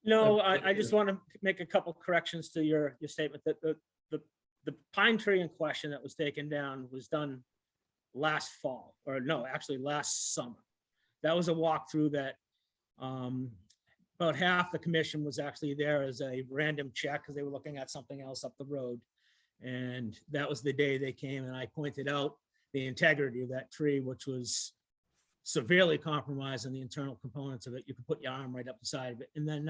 No, I just want to make a couple corrections to your statement that the pine tree in question that was taken down was done last fall, or no, actually last summer. That was a walkthrough that about half the commission was actually there as a random check because they were looking at something else up the road. And that was the day they came and I pointed out the integrity of that tree, which was severely compromised in the internal components of it. You could put your arm right up the side of it. And then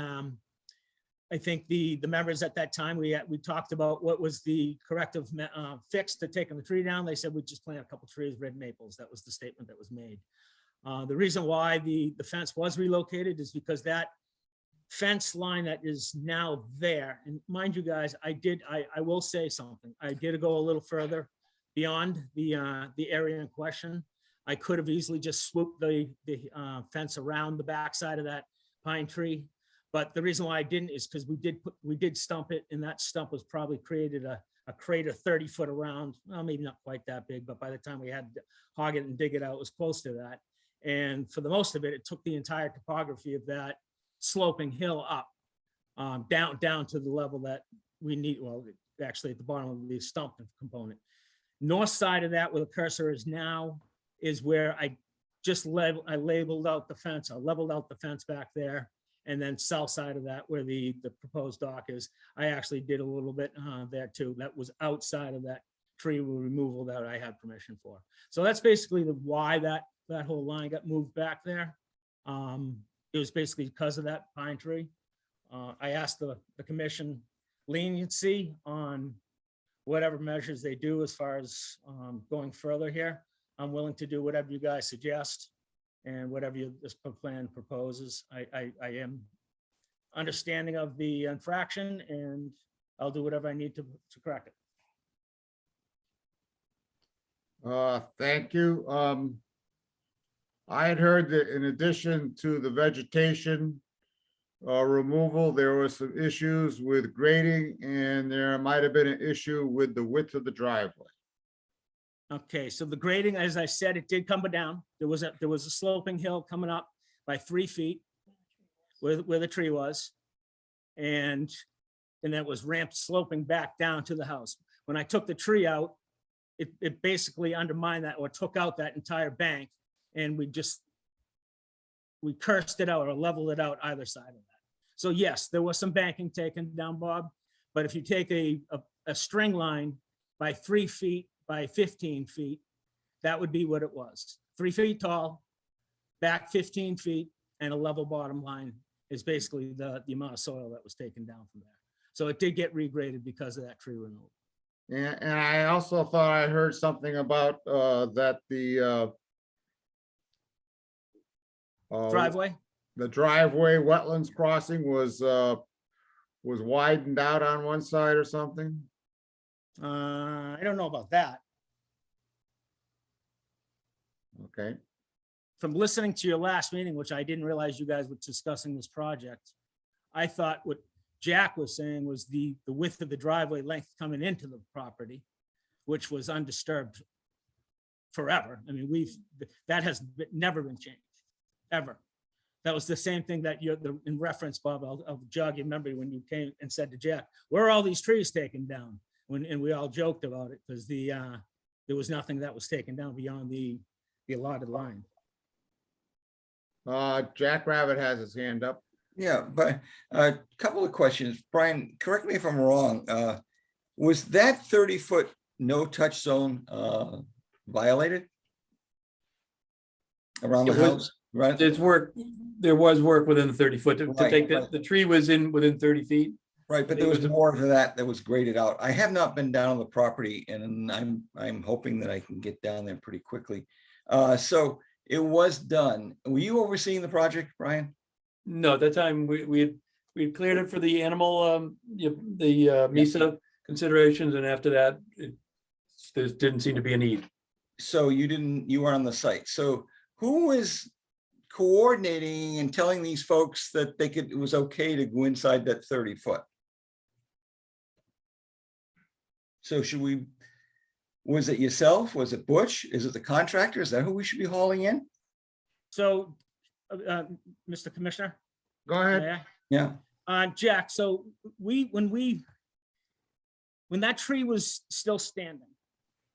I think the members at that time, we talked about what was the corrective fix to taking the tree down. They said, we'd just plant a couple trees, red maples. That was the statement that was made. The reason why the fence was relocated is because that fence line that is now there, and mind you guys, I will say something. I did go a little further beyond the area in question. I could have easily just swooped the fence around the backside of that pine tree. But the reason why I didn't is because we did stump it, and that stump was probably created a crater 30 foot around, well, maybe not quite that big, but by the time we had to hog it and dig it out, it was close to that. And for the most of it, it took the entire topography of that sloping hill up, down to the level that we need, well, actually at the bottom of the stump component. North side of that where the cursor is now is where I labeled out the fence. I leveled out the fence back there. And then south side of that where the proposed dock is, I actually did a little bit there too. That was outside of that tree removal that I had permission for. So that's basically why that whole line got moved back there. It was basically because of that pine tree. I asked the commission leniency on whatever measures they do as far as going further here. I'm willing to do whatever you guys suggest and whatever this plan proposes. I am understanding of the infraction, and I'll do whatever I need to correct it. Thank you. I had heard that in addition to the vegetation removal, there was some issues with grading, and there might have been an issue with the width of the driveway. Okay, so the grading, as I said, it did come down. There was a sloping hill coming up by 3 feet where the tree was. And that was ramped sloping back down to the house. When I took the tree out, it basically undermined that or took out that entire bank. And we cursed it out or leveled it out either side of that. So yes, there was some banking taken down, Bob. But if you take a string line by 3 feet by 15 feet, that would be what it was. 3 feet tall, back 15 feet, and a level bottom line is basically the amount of soil that was taken down from there. So it did get regraded because of that tree removal. And I also thought I heard something about that the driveway. The driveway wetlands crossing was widened out on one side or something. I don't know about that. Okay. From listening to your last meeting, which I didn't realize you guys were discussing this project, I thought what Jack was saying was the width of the driveway length coming into the property, which was undisturbed forever. I mean, that has never been changed, ever. That was the same thing that in reference, Bob, I'll jog your memory when you came and said to Jack, where are all these trees taken down? And we all joked about it because there was nothing that was taken down beyond the allotted line. Jack Rabbit has his hand up. Yeah, but a couple of questions. Brian, correct me if I'm wrong. Was that 30-foot no-touch zone violated around the It was- house? Right. There was work within the 30 foot to Right, take right. the tree was within 30 feet. Right, but there was more to that was graded out. I have not been down on the property, and I'm hoping that I can get down there pretty quickly. So it was done. Were you overseeing the project, Brian? No, at that time we had cleared it for the animal, the MISA considerations, and after that, there didn't seem to be a need. So you were on the site. So who was coordinating and telling these folks that it was okay to go inside that 30 foot? So was it yourself? Was it Butch? Is it the contractor? Is that who we should be hauling in? So, Mr. Commissioner? Go ahead. Yeah. Jack, so when that tree was still standing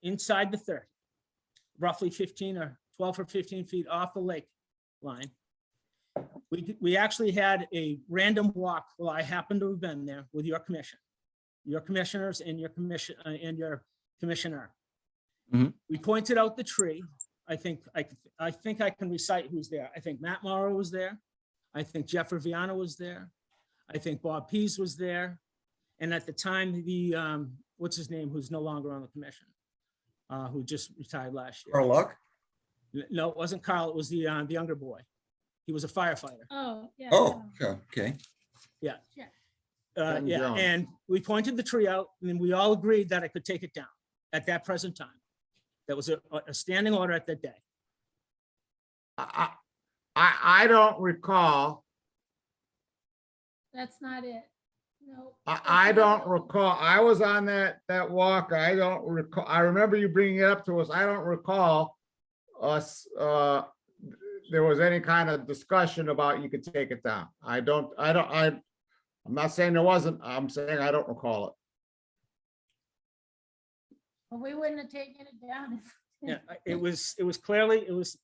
inside the 30, roughly 15 or 12 or 15 feet off the lake line, we actually had a random walk. Well, I happened to have been there with your commission. your commissioners and your commission, and your commissioner. Mhm. We pointed out the tree. I think I can recite who's there. I think Matt Morrow was there. I think Jeff Riviano was there. I think Bob Pease was there. And at the time, the, what's his name, who's no longer on the commission, who just retired last year. Carl Luck? No, it wasn't Carl. It was the younger boy. He was a firefighter. Oh, yeah. Oh, okay. Yeah. Yeah. Ken Yeah, Jones. and we pointed the tree out and then we all agreed that I could take it down at that present time. That was a standing order at that day. I don't recall, That's not it. No. I don't recall, I was on that walk, I don't recall, I remember you bringing it up to us, I don't recall us, there was any kind of discussion about you could take it down. I'm not saying there wasn't, I'm saying I don't recall it. Well, we wouldn't have taken it down. if- Yeah, it was clearly, it was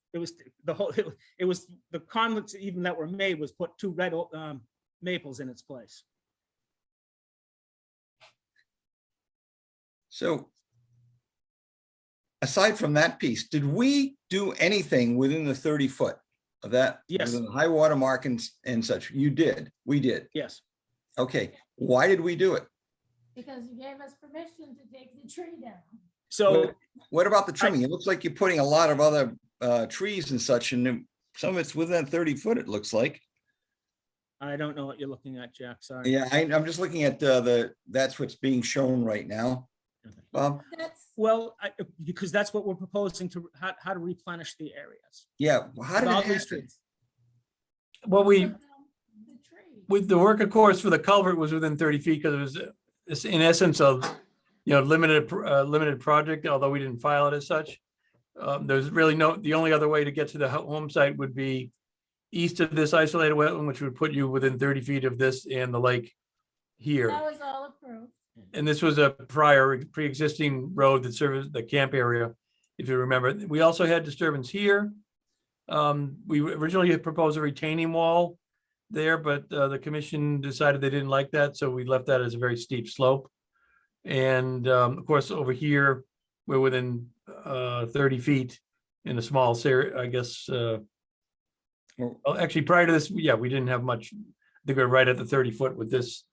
the whole, it was the comments even that were made was put two red maples in its place. So aside from that piece, did we do anything within the 30 foot of that? Yes. Within the high water mark and such? You did. We did. Yes. Okay. Why did we do it? Because you gave us permission to take the tree down. So What about the trimming? It looks like you're putting a lot of other trees and such, and some of it's within 30 foot, it looks like. I don't know what you're looking at, Jack, sorry. Yeah, I'm just looking at that's what's being shown right now. Bob? Well, because that's what we're proposing to, how to replenish the areas. Yeah, how did With all it these happen? trees. Well, with the work, of course, for the culvert was within 30 feet because it was it's in essence of, limited project, although we didn't file it as such. There's really the only other way to get to the home site would be east of this isolated wetland, which would put you within 30 feet of this and the lake here. That was all approved. And this was a prior pre-existing road that serves the camp area, if you remember. We also had disturbance here. We originally had proposed a retaining wall there, but the commission decided they didn't like that, so we left that as a very steep slope. And of course, over here, we're within 30 feet in a small area, I guess. Well, actually, prior to this, yeah, we didn't have much. I think we're right at the 30 foot with this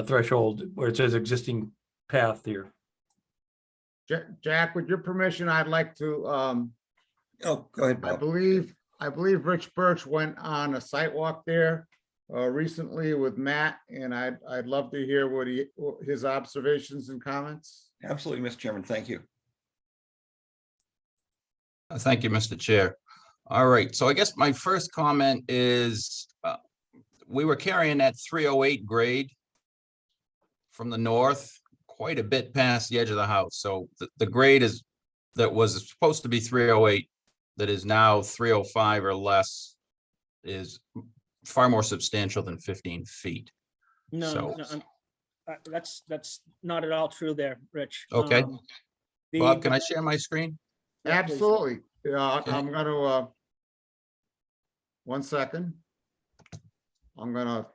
threshold where it says existing path here. Jack, with your permission, I'd like to, oh, go ahead, I Bob. believe Rich Birch went on a site walk there recently with Matt, and I'd love to hear what his observations and comments. Absolutely, Mr. Chairman. Thank you. Thank you, Mr. Chair. All right, so I guess my first comment is we were carrying that 308 grade from the north quite a bit past the edge of the house. So the grade that was supposed to be 308 that is now 305 or less is far more substantial than 15 feet. No, So- that's not at all true there, Rich. Okay. The- Bob, can I share my screen? Yeah, please. Absolutely. Yeah, Okay. I'm gonna, 1 second. I'm gonna,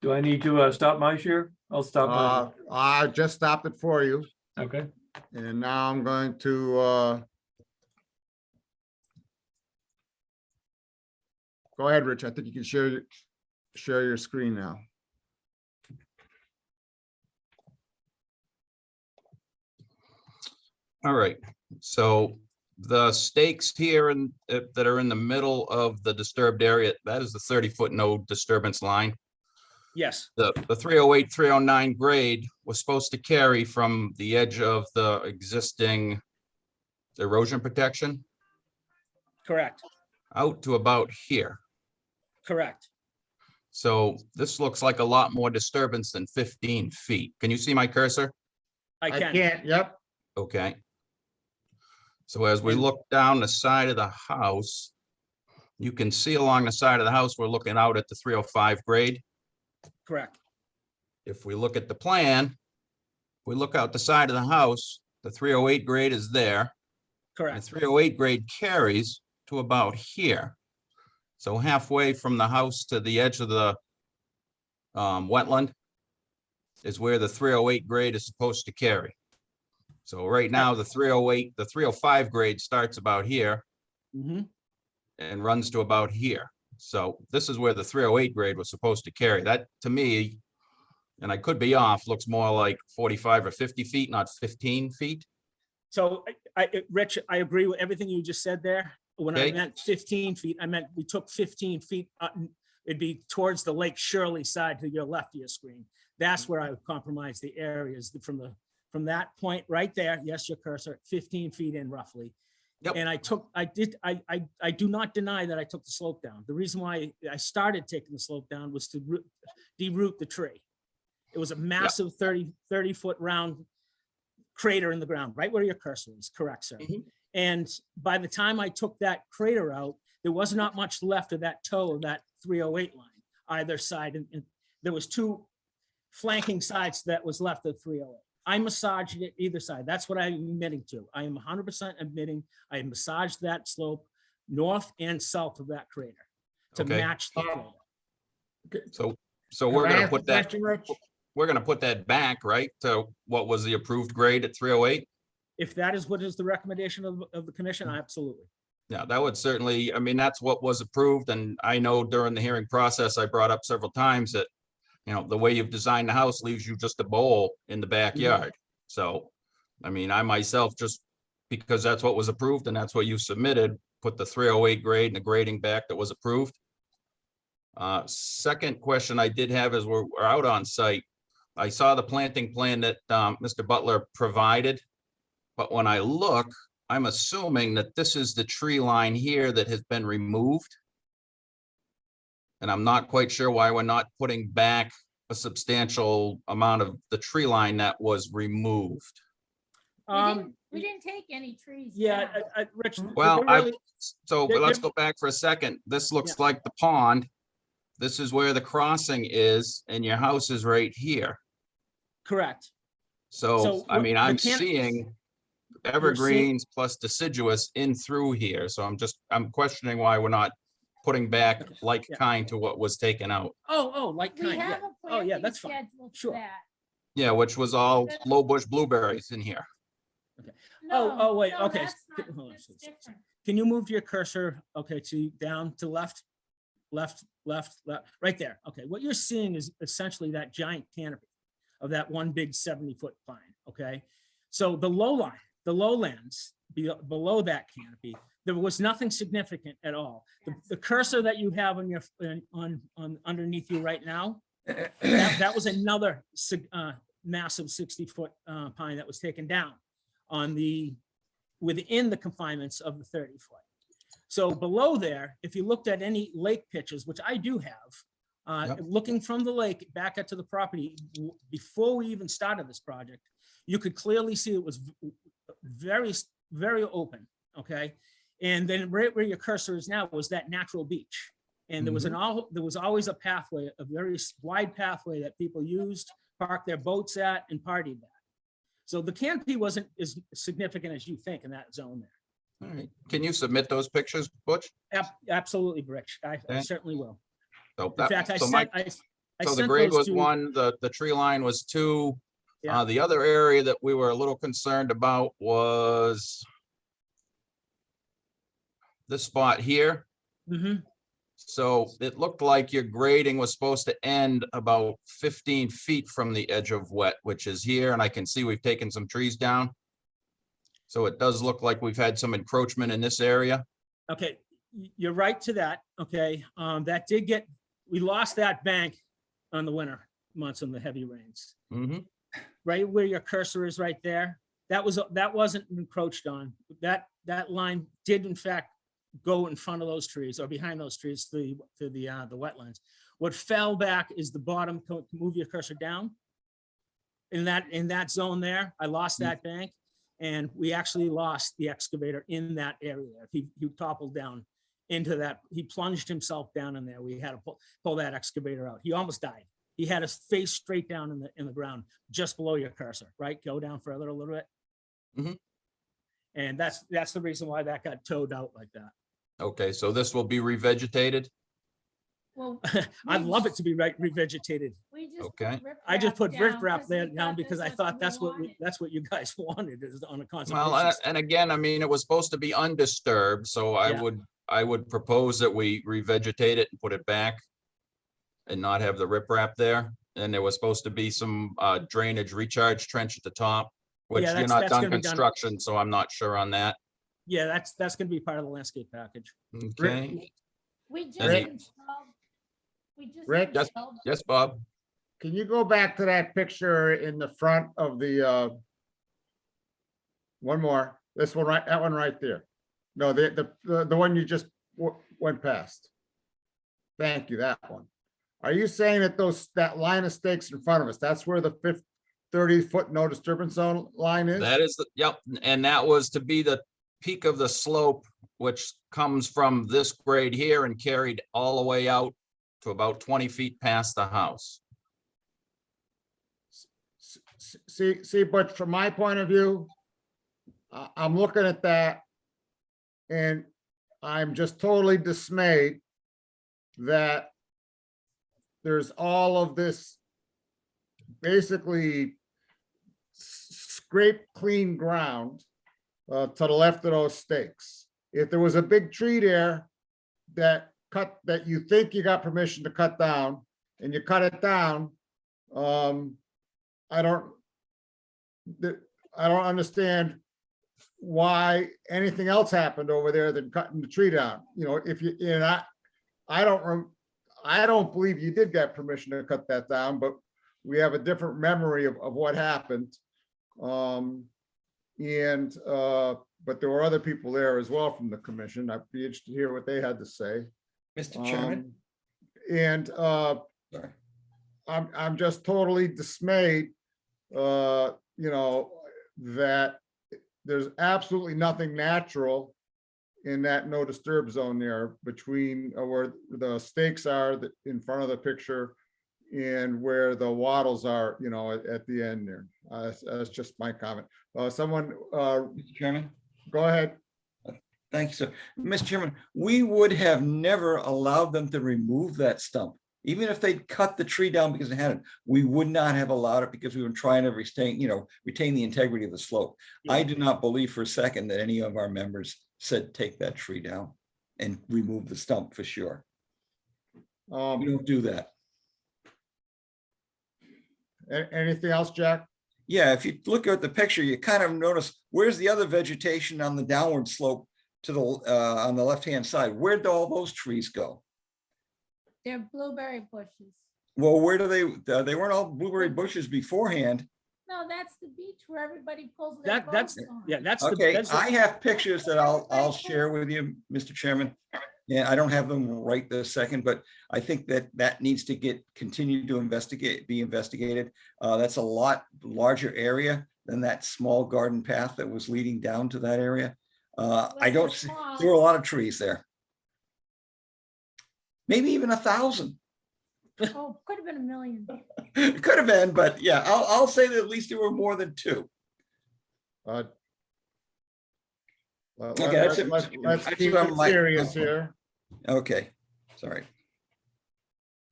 Do I need to stop my share? I'll stop. I just stopped it for you, mine. Okay. and now I'm going to, go ahead, Rich. I think you can share your screen now. All right, so the stakes here that are in the middle of the disturbed area, that is the 30-foot no disturbance line. Yes, The 308, 309 grade was supposed to carry from the edge of the existing erosion protection correct, out to about here. correct. So this looks like a lot more disturbance than 15 feet. Can you see my cursor? I can. can't, yep. Okay. So as we look down the side of the house, you can see along the side of the house, we're looking out at the 305 grade. Correct. If we look at the plan, we look out the side of the house, the 308 grade is there. And the Correct. 308 grade carries to about here. So halfway from the house to the edge of the wetland, is where the 308 grade is supposed to carry. So right now, the 308, the 305 grade starts about here Mhm. and runs to about here. So this is where the 308 grade was supposed to carry. That, to me, and I could be off, looks more like 45 or 50 feet, not 15 feet. So Rich, I agree with everything you just said there. When I Okay. meant 15 feet, I meant we took 15 feet. It'd be towards the Lake Shirley side to your left of your screen. That's where I would compromise the areas from that point right there. Yes, your cursor, 15 feet in roughly. Yep. And I do not deny that I took the slope down. The reason why I started taking the slope down was to deroot the tree. It was a massive 30 foot round crater in the ground, right where your cursor is. Correct, sir. And by the time I took that crater out, there was not much left of that toe of that 308 line, either side. And there was two flanking sides that was left of 308. I massaged it either side. That's what I'm admitting to. I am 100% admitting I massaged that slope north and south of that crater to Okay. match the crater. So we're Can I gonna ask a put that, question, Rich? we're gonna put that back, right, to what was the approved grade at 308? If that is what is the recommendation of the commission, absolutely. Yeah, that would certainly, I mean, that's what was approved, and I know during the hearing process, I brought up several times that, you know, the way you've designed the house leaves you just a bowl in the backyard. So, I mean, I myself, just because that's what was approved and that's what you submitted, put the 308 grade and the grading back that was approved. Second question I did have is we're out on site. I saw the planting plan that Mr. Butler provided, but when I look, I'm assuming that this is the tree line here that has been removed. And I'm not quite sure why we're not putting back a substantial amount of the tree line that was removed. We didn't take any trees. Yeah, down. Rich. Well, really- but let's go back for a second. This looks like the pond. This is where the crossing is, and your house is right here. Correct. So, I mean, the I'm can- seeing evergreens plus deciduous in through here. So I'm questioning why we're not putting back like kind to what was taken out. Like We kind, yeah. have a Oh, yeah, planting that's fine. schedule for Sure. that. Yeah, which was all low bush blueberries in here. Oh, wait, No, okay. that's not- Hold on. that's different. Can you move your cursor, okay, to down to left, right there. Okay, what you're seeing is essentially that giant canopy of that one big 70-foot pine, okay? So the lowlands below that canopy, there was nothing significant at all. The cursor that you have on your, on underneath you right now, that was another massive 60-foot pine that was taken down within the confinements of the 30-foot. So below there, if you looked at any lake pitches, which I do have, looking from the lake back up to the property, before we even started this project, you could clearly see it was very, very open, okay? And then right where your cursor is now was that natural beach. And there was there was always a pathway, a very wide pathway that people used, parked their boats at, and partied at. So the canopy wasn't as significant as you think in that zone there. All right. Can you submit those pictures, Butch? Absolutely, Rich. I Okay. certainly will. So In fact, so the sent grade those was to- 1, the tree line was 2. Yeah. The other area that we were a little concerned about was this spot here. So it looked like your grading was supposed to end about 15 feet from the edge of wet, which is here, and I can see we've taken some trees down. So it does look like we've had some encroachment in this area. Okay, you're right to that, okay? That did get, we lost that bank on the winter months on the heavy rains. Right where your cursor is right there, that wasn't encroached on. That line did in fact go in front of those trees or behind those trees to the wetlands. What fell back is the bottom, move your cursor down. In that zone there, I lost that bank, and we actually lost the excavator in that area. He toppled down into that, he plunged himself down in there. We had to pull that excavator out. He almost died. He had his face straight down in the ground, just below your cursor, right? Go down further a little bit. And that's the reason why that got towed out like that. Okay, so this will be revegetated? Well, I'd love it to be revegetated. we Okay. I just put down riprap 'cause there we down thought because that's I what thought we that's wanted. that's what you guys wanted is on a Well, conservation. and again, I mean, it was supposed to be undisturbed, so Yeah. I would propose that we revegetate it and put it back and not have the riprap there. And there was supposed to be some drainage recharge trench at the top, which Yeah, you're that's- not that's done gonna be done. construction, so I'm not sure on that. Yeah, that's gonna be part of the landscape package. Okay. We just Any- installed. We just Rick? Yes, installed. yes, Bob. Can you go back to that picture in the front of the, one more, this one, right, that one right there. No, the one you just went past. Thank you, that one. Are you saying that that line of stakes in front of us, that's where the 30-foot no disturbance zone line is? That is, yep, and that was to be the peak of the slope, which comes from this grade here and carried all the way out to about 20 feet past the house. See, but from my point of view, I'm looking at that and I'm just totally dismayed that there's all of this basically scrape clean ground to the left of those stakes. If there was a big tree there that you think you got permission to cut down and you cut it down, I don't understand why anything else happened over there than cutting the tree down. You know, if you, and I don't believe you did get permission to cut that down, but we have a different memory of what happened. But there were other people there as well from the commission. I'd be interested to hear what they had to say. Mr. Chairman. Sorry. I'm just totally dismayed, you know, that there's absolutely nothing natural in that no disturb zone there between where the stakes are in front of the picture and where the wattles are, you know, at the end there. That's just my comment. Someone, Mr. Chairman. Go ahead. Thank you, sir. Mr. Chairman, we would have never allowed them to remove that stump. Even if they'd cut the tree down because it had it, we would not have allowed it because we were trying to retain the integrity of the slope. Yeah. I do not believe for a second that any of our members said take that tree down and remove the stump for sure. We don't do that. Anything else, Jack? Yeah, if you look at the picture, you kind of notice where's the other vegetation on the downward slope to the on the left-hand side. Where'd all those trees go? They're blueberry bushes. Well, where do they weren't all blueberry bushes beforehand. No, that's the beach where everybody pulls their boats on. Yeah, that's okay. That's I have pictures that I'll share with you, Mr. Chairman. Yeah, I don't have them right this second, but I think that needs to continue to be investigated. That's a lot larger area than that small garden path that was leading down to that area. I don't see, there were a lot of trees there. Maybe even 1,000. Oh, could have been 1 million. It could have been, but yeah, I'll say that at least there were more than 2. Okay, that's it. Let's keep it serious here. Okay, sorry.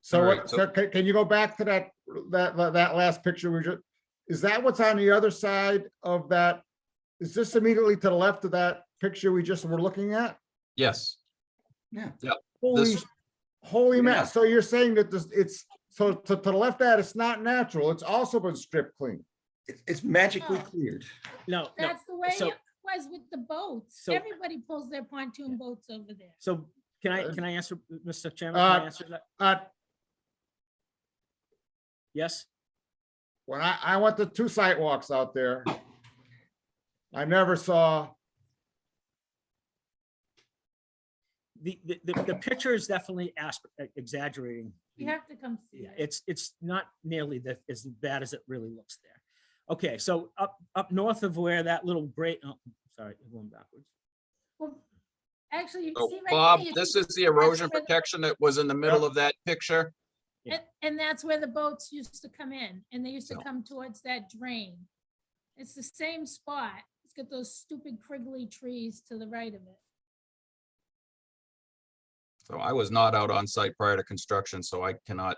So, right, so can you go back to that last picture? Is that what's on the other side of that? Is this immediately to the left of that picture we just were looking at? Yes. Yeah. Yeah. Holy mess. So you're saying that it's so to the left of that it's not natural. It's also been stripped clean. It's magically cleared. No, that's the way so, it was with the boats. So, everybody pulls their pontoon boats over there. So can I answer, Mr. Chairman? Can I answer that? Yes. When I went to 2 sidewalks out there, I never saw. The picture is definitely exaggerating. You have to come see it. It's not nearly as bad as it really looks there. Okay, so up north of where that little break, oh, sorry, I'm going backwards. Well, actually, you So see right Bob, there, this is the erosion protection that was in the middle of that picture. and that's where the boats used to come in, and they used to come towards that drain. It's the same spot. It's got those stupid criggly trees to the right of it. So I was not out on site prior to construction, so I cannot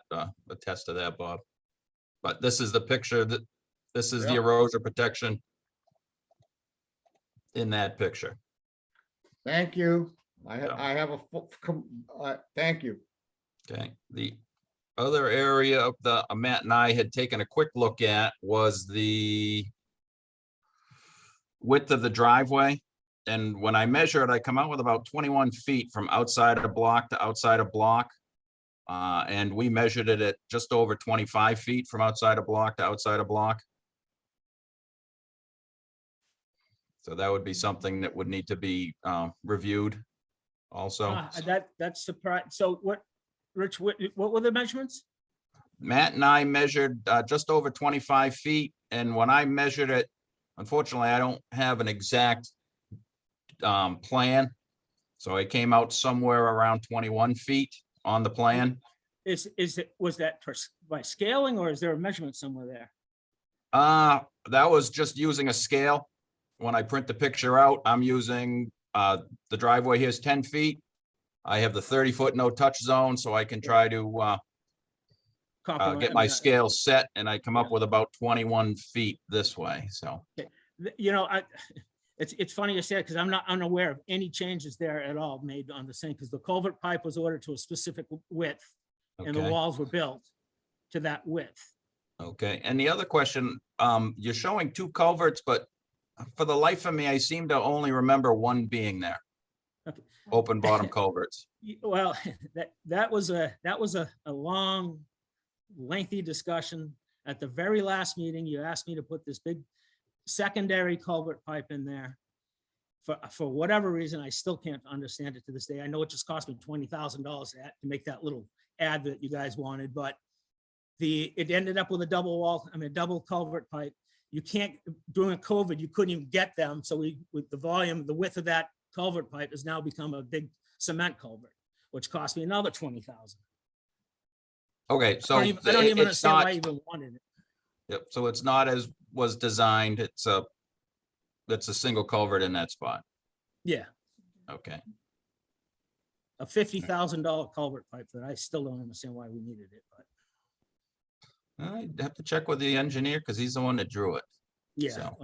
attest to that, Bob. But this is the picture that, this is the Yep. erosion protection in that picture. Thank you. Yeah. I have a full, thank you. Okay, the other area of the, Matt and I had taken a quick look at was the width of the driveway. And when I measure it, I come out with about 21 feet from outside of block to outside of block. And we measured it at just over 25 feet from outside of block to outside of block. So that would be something that would need to be reviewed also. That's surprising. So what, Rich, what were the measurements? Matt and I measured just over 25 feet, and when I measured it, unfortunately, I don't have an exact plan. So I came out somewhere around 21 feet on the plan. Was that by scaling, or is there a measurement somewhere there? That was just using a scale. When I print the picture out, I'm using the driveway here is 10 feet. I have the 30-foot no touch zone, so I can try to get my scale set, and I come up with about 21 feet this way. So, You know, it's funny you said, because I'm not unaware of any changes there at all made on the same, because the culvert pipe was ordered to a specific width, and the okay. walls were built to that width. Okay, and the other question, you're showing 2 culverts, but for the life of me, I seem to only remember one being there. Okay. Open bottom culverts. Well, that was a long, lengthy discussion. At the very last meeting, you asked me to put this big secondary culvert pipe in there. For whatever reason, I still can't understand it to this day. I know it just cost me $20,000 to make that little ad that you guys wanted, but it ended up with a double culvert pipe. You can't, during COVID, you couldn't even get them. So with the volume, the width of that culvert pipe has now become a big cement culvert, which cost me another $20,000. Okay, so I don't even it's understand not, why I even wanted it. yep, so it's not as was designed. It's a single culvert in that spot. Yeah, Okay, a $50,000 culvert pipe that I still don't understand why we needed it, but I'd have to check with the engineer because he's the one that drew it. yeah. So.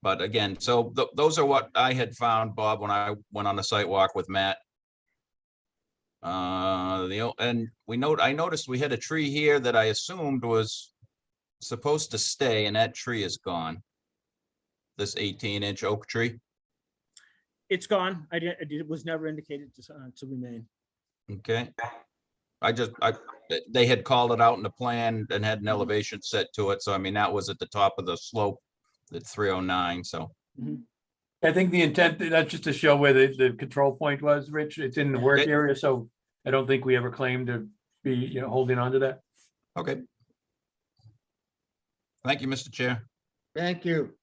But again, so those are what I had found, Bob, when I went on the site walk with Matt. And I noticed we had a tree here that I assumed was supposed to stay, and that tree is gone. This 18-inch oak tree. It's gone. It was never indicated to remain. Okay. They had called it out in the plan and had an elevation set to it. So I mean, that was at the top of the slope at 309. So I think the intent, that's just to show where the control point was, Rich. It's in the work area, so I don't think we ever claimed to be, holding on to that. Okay. Thank you, Mr. Chair. Thank you.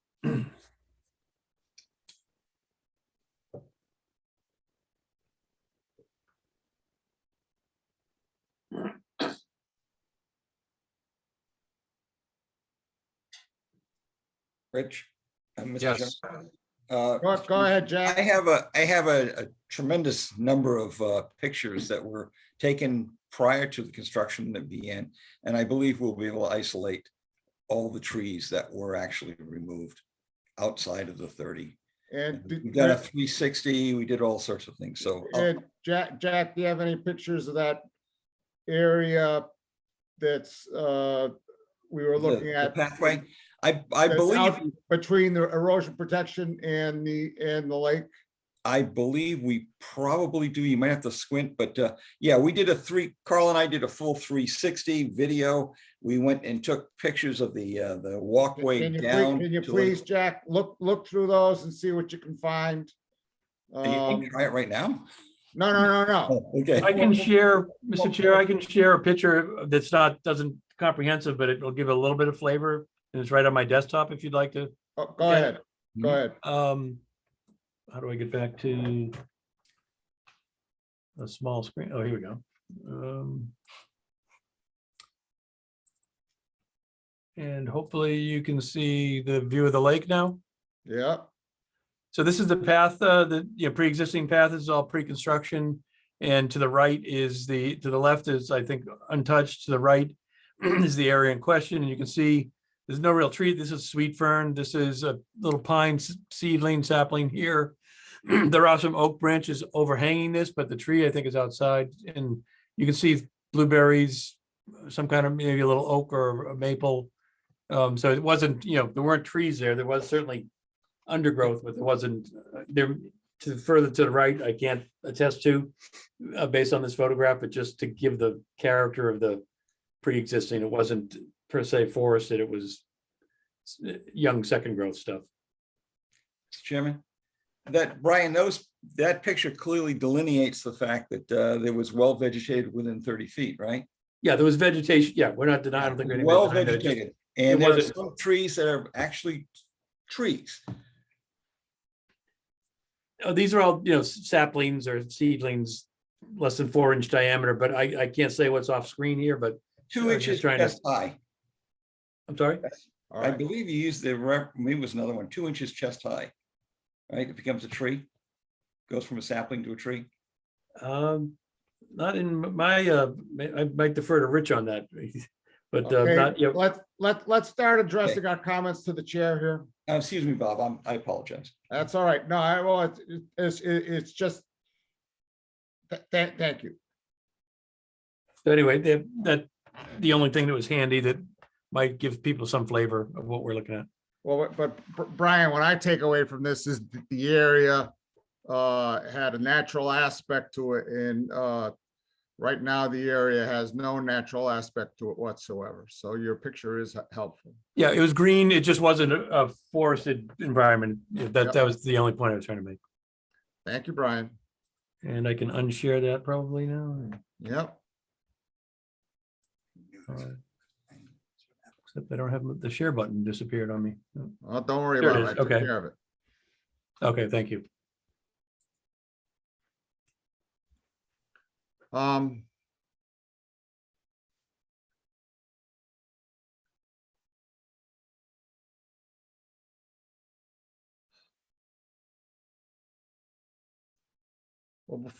Rich? Mr. Yes. Chairman? Go ahead, Jack. I have a tremendous number of pictures that were taken prior to the construction that began, and I believe we'll be able to isolate all the trees that were actually removed outside of the 30. And We got a 360, we did all sorts of things, so. Jack, do you have any pictures of that area that's we were looking the at? pathway, I that's believe. out between the erosion protection and the lake. I believe we probably do. You might have to squint, but yeah, we did Carl and I did a full 360 video. We went and took pictures of the walkway down. Can you please, Jack, look through those and see what you can find? You can try it right now. No. Oh, okay. I can share, Mr. Chair, I can share a picture that's doesn't comprehensive, but it'll give a little bit of flavor. And it's right on my desktop if you'd like to. Oh, go ahead. Go ahead. How do I get back to a small screen? Oh, here we go. And hopefully you can see the view of the lake now. Yeah. So this is the path, the pre-existing path is all pre-construction, and to the right is to the left is, I think, untouched. To the right, is the area in question, and you can see there's no real tree. This is sweet fern. This is a little pine seedling sapling here. There are some oak branches overhanging this, but the tree I think is outside, and you can see blueberries, some kind of maybe a little oak or a maple. So it wasn't, there weren't trees there. There was certainly undergrowth, but there wasn't there. Further to the right, I can't attest to based on this photograph, but just to give the character of the pre-existing, it wasn't per se forested, it was young second growth stuff. Mr. Chairman, Brian, that picture clearly delineates the fact that there was well vegetated within 30 feet, right? Yeah, there was vegetation. Yeah, we're not denying. I don't think anybody's Well denying that. It just- vegetated, and it there are wasn't- some trees that are actually trees. Oh, these are all, saplings or seedlings, less than 4-inch diameter, but I can't say what's off screen here, but 2 inches chest high. I'm sorry? I believe you used maybe it was another one, 2 inches chest high, right? It becomes a tree, goes from a sapling to a tree. Not in my, I might defer to Rich on that, but Okay, not yet. let's start addressing our comments to the chair here. Excuse me, Bob, I apologize. That's all right. No, it's just, thank you. So anyway, the only thing that was handy that might give people some flavor of what we're looking at. Well, but Brian, what I take away from this is that the area had a natural aspect to it, and right now the area has no natural aspect to it whatsoever. So your picture is helpful. Yeah, it was green. It just wasn't a forested environment. That was the only point I was trying to make. Thank you, Brian. And I can unshare that probably now. Yep. Except I don't have the share button disappeared on me. Well, don't worry There it about it. is. I took Okay. care of it. Okay, thank you. Well,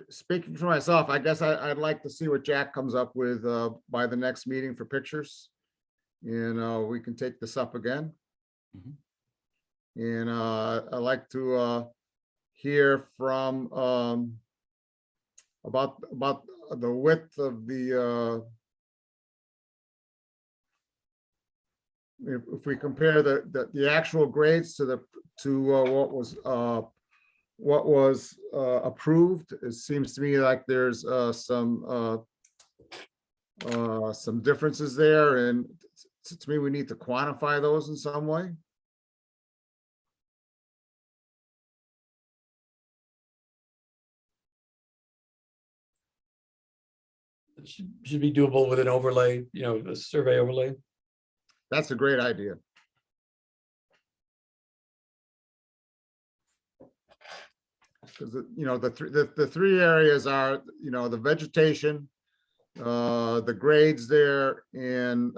speaking for myself, I guess I'd like to see what Jack comes up with by the next meeting for pictures. And we can take this up again. And I'd like to hear from about the width of the if we compare the actual grades to what was approved. It seems to me like there's some differences there, and to me, we need to quantify those in some way. It should be doable with an overlay, a survey overlay. That's a great idea. Because the three areas are, the vegetation, the grades there, and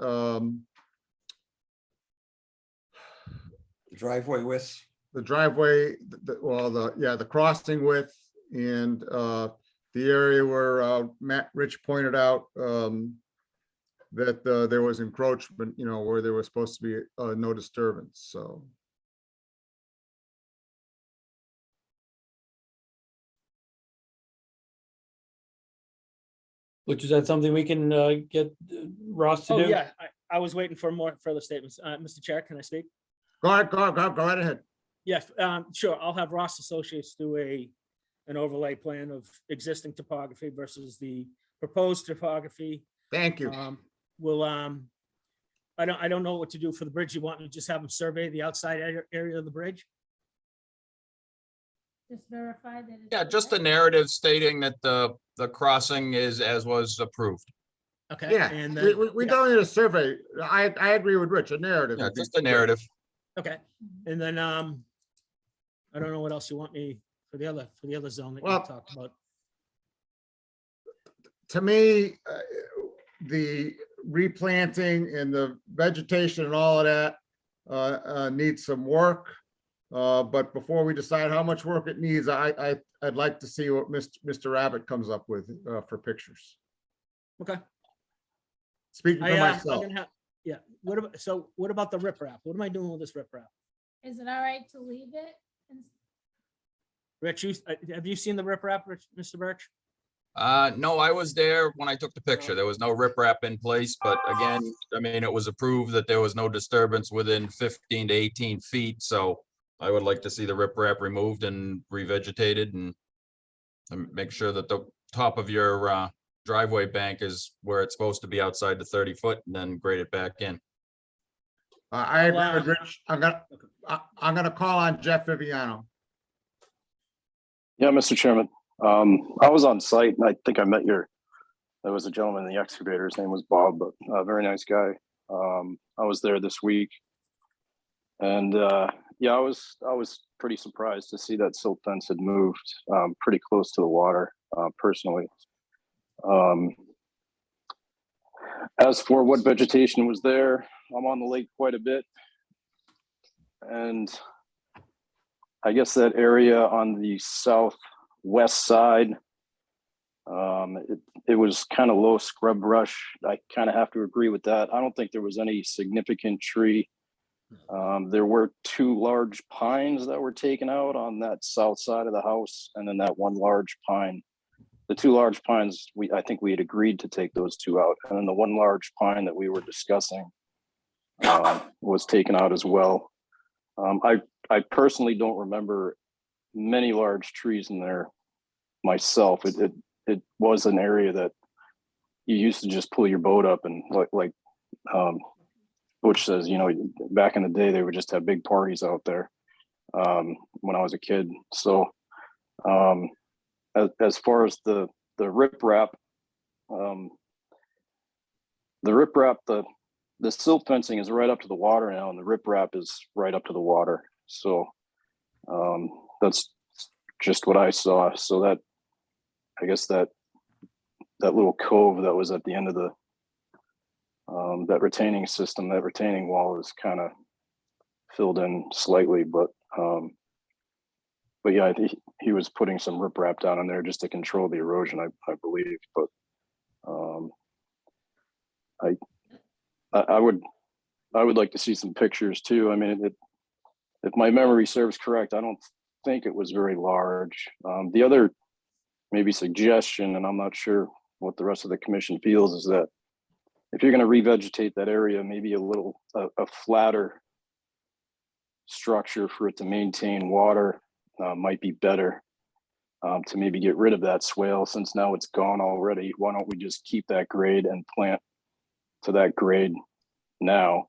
The driveway width. the driveway, the crossing width, and the area where Rich pointed out that there was encroachment, where there was supposed to be no disturbance, so. Which is that something we can get Ross to Oh, do? yeah, I was waiting for more further statements. Mr. Chair, can I speak? Go ahead, go right ahead. Yeah, sure. I'll have Ross Associates do an overlay plan of existing topography versus the proposed topography. Thank you. I don't know what to do for the bridge. You want me to just have them survey the outside area of the bridge? Just verify that. it's Yeah, just a correct. narrative stating that the crossing is as was approved. Okay. Yeah, And we don't need a survey. I agree with Rich, a narrative. Yeah, would be just a narrative. Okay, and then I don't know what else you want me for the other zone that you Well, talked about. To me, the replanting and the vegetation and all of that needs some work. But before we decide how much work it needs, I'd like to see what Mr. Rabbit comes up with for pictures. Okay. Speaking for I'm myself. gonna have, yeah, what about the riprap? What am I doing with this riprap? Is it all right to leave it? And Rich, have you seen the riprap, Mr. Birch? No, I was there when I took the picture. There was no riprap in place, but again, I mean, it was approved that there was no disturbance within 15 to 18 feet, so I would like to see the riprap removed and revegetated and make sure that the top of your driveway bank is where it's supposed to be outside the 30 foot and then grade it back in. I agree with Rich. I'm gonna call on Jeff Viviano. Yeah, Mr. Chairman. I was on site and I think I met there was a gentleman in the excavator. His name was Bob, but a very nice guy. I was there this week. And yeah, I was pretty surprised to see that silt fence had moved pretty close to the water, personally. As for what vegetation was there, I'm on the lake quite a bit. And I guess that area on the southwest side, it was kind of low scrub brush. I kind of have to agree with that. I don't think there was any significant tree. There were 2 large pines that were taken out on that south side of the house, and then that one large pine. The 2 large pines, I think we had agreed to take those 2 out, and then the one large pine that we were discussing was taken out as well. I personally don't remember many large trees in there myself. It was an area that you used to just pull your boat up and like Butch says, you know, back in the day, they would just have big parties out there when I was a kid. So as far as the riprap, the silt fencing is right up to the water now, and the riprap is right up to the water. So that's just what I saw. So that, I guess that little cove that was at the end of the that retaining system, that retaining wall is kind of filled in slightly, but yeah, he was putting some riprap down in there just to control the erosion, I believe. But I would like to see some pictures too. I mean, if my memory serves correct, I don't think it was very large. The other maybe suggestion, and I'm not sure what the rest of the commission feels, is that if you're going to revegetate that area, maybe a flatter structure for it to maintain water might be better, to maybe get rid of that swale, since now it's gone already. Why don't we just keep that grade and plant to that grade now?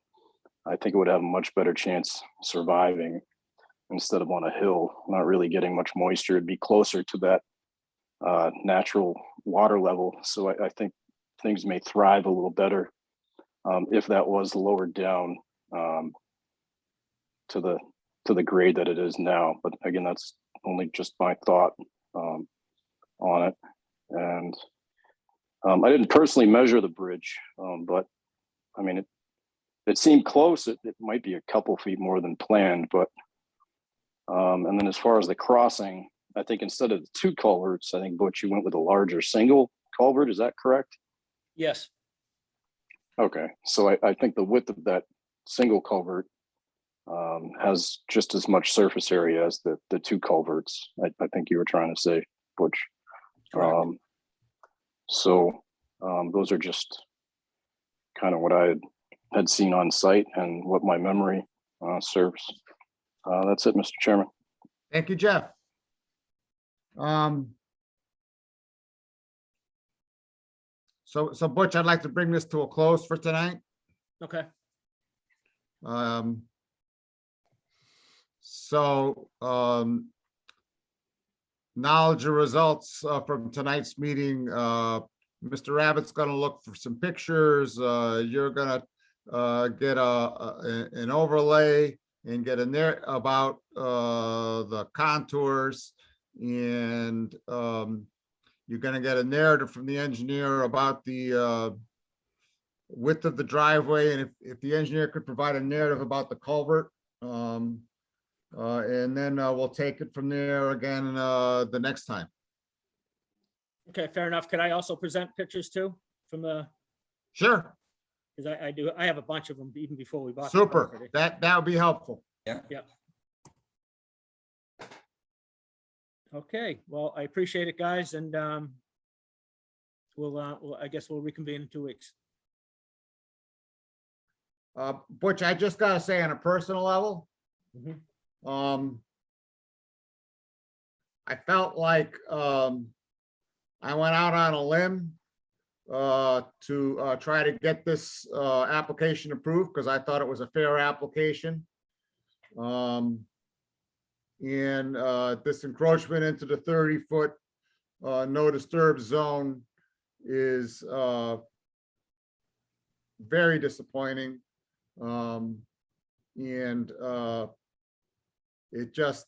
I think it would have a much better chance surviving instead of on a hill, not really getting much moisture. It'd be closer to that natural water level. So I think things may thrive a little better if that was lowered down to the grade that it is now. But again, that's only just my thought on it. And I didn't personally measure the bridge, but I mean, it seemed close. It might be a couple feet more than planned, but and then as far as the crossing, I think instead of the 2 culverts, I think Butch, you went with a larger single culvert. Is that correct? Yes. Okay, so I think the width of that single culvert has just as much surface area as the 2 culverts. I think you were trying to say, Butch. So those are just kind of what I had seen on site and what my memory serves. That's it, Mr. Chairman. Thank you, Jeff. So Butch, I'd like to bring this to a close for tonight. Okay. Knowledge of results from tonight's meeting. Mr. Rabbit's gonna look for some pictures. You're gonna get an overlay and get a narrative about the contours, and you're gonna get a narrative from the engineer about the width of the driveway, and if the engineer could provide a narrative about the culvert, And then we'll take it from there again the next time. Okay, fair enough. Could I also present pictures too from the, Sure, because I have a bunch of them even before we bought. the super. property. That would be helpful. Yep. Okay, well, I appreciate it, guys, and I guess we'll reconvene in 2 weeks. Butch, I just gotta say on a personal level, I felt like I went out on a limb to try to get this application approved because I thought it was a fair application. And this encroachment into the 30-foot no disturb zone is very disappointing. And it just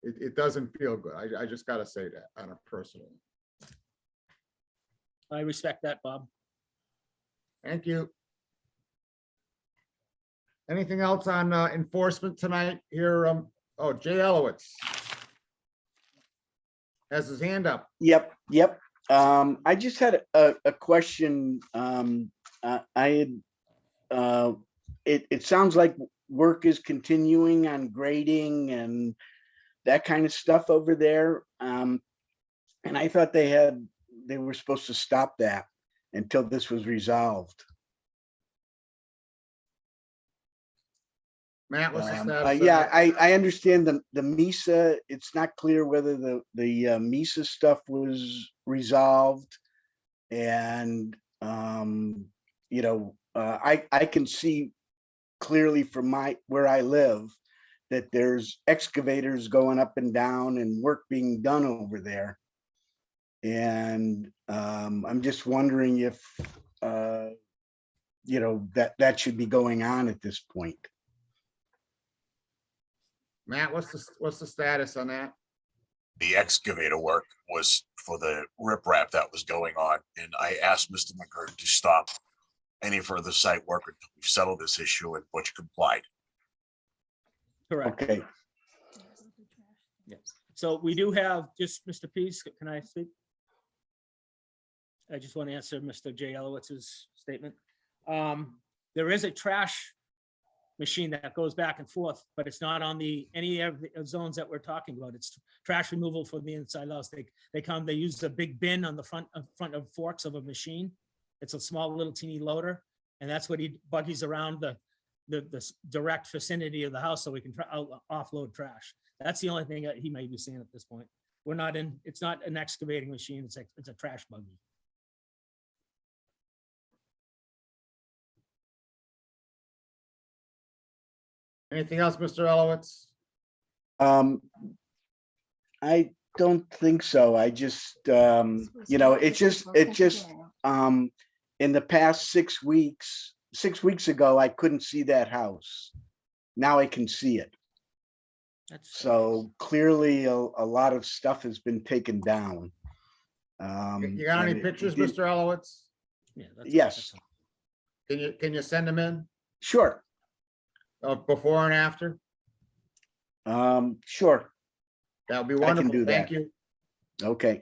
it doesn't feel good. I just got to say that on a personal. I respect that, Bob. Thank you. Anything else on enforcement tonight here? Oh, Jay Elowitz has his hand up. Yep. I just had a question. It sounds like work is continuing on grading and that kind of stuff over there. And I thought they were supposed to stop that until this was resolved. Matt, what's the status? Yeah, I understand the MISA. It's not clear whether the MISA stuff was resolved, and you know, I can see clearly from where I live that there's excavators going up and down and work being done over there, and I'm just wondering if you know, that should be going on at this point. Matt, what's the status on that? The excavator work was for the riprap that was going on, and I asked Mr. McGurk to stop any further site work until we settle this issue, and Butch complied. Correct. Okay. Yes. So we do have, just Mr. Pease, can I speak? I just want to answer Mr. J. Elowitz's statement. There is a trash machine that goes back and forth, but it's not on any of the zones that we're talking about. It's trash removal from the inside house. They use a big bin on the front of forks of a machine. It's a small little teeny loader, and that's what he buggies around the direct vicinity of the house so we can offload trash. That's the only thing that he may be seeing at this point. It's not an excavating machine. It's a trash buggy. Anything else, Mr. Elowitz? I don't think so. I just, you know, it just, in the past 6 weeks, 6 weeks ago, I couldn't see that house. Now I can see it. So clearly a lot of stuff has been taken down. You got any pictures, Mr. Elowitz? Yeah. Yes. Can you send them in? Sure. Before and after? Sure. That would be I can wonderful. do Thank that. you. Okay.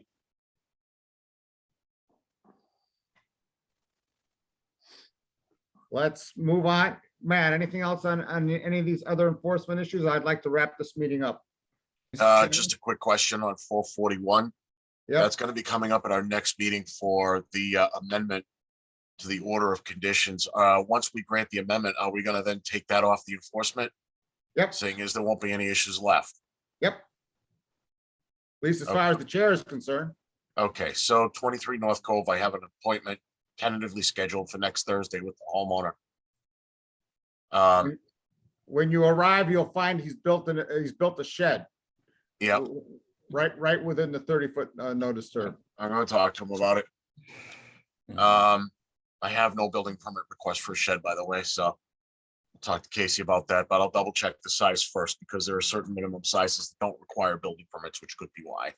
Let's move on. Matt, anything else on any of these other enforcement issues? I'd like to wrap this meeting up. Just a quick question on 441. Yeah, That's going to be coming up at our next meeting for the amendment to the order of conditions. Once we grant the amendment, are we going to then take that off the enforcement? Yep. Seeing as there won't be any issues left. Yep. At least as far as the chair is concerned. Okay, so 23 North Cove, I have an appointment tentatively scheduled for next Thursday with the homeowner. When you arrive, you'll find he's built a shed. Yep. Right within the 30-foot no disturb. I'm going to talk to him about it. I have no building permit request for a shed, by the way, so I'll talk to Casey about that, but I'll double check the size first because there are certain minimum sizes that don't require building permits, which could be why.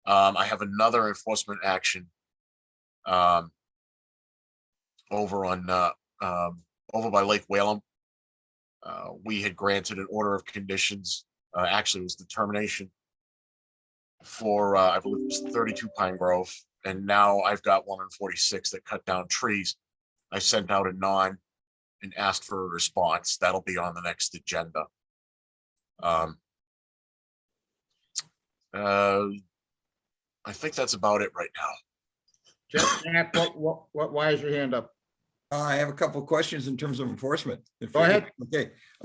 I have another enforcement action over by Lake Whalum. We had granted an order of conditions, actually it was determination for, I believe it was 32 Pine Grove. And now I've got 146 that cut down trees. I sent out a non and asked for a response. That'll be on the next agenda. I think that's about it right now. Jack, why is your hand up? I have a couple of questions in terms of enforcement. Go ahead.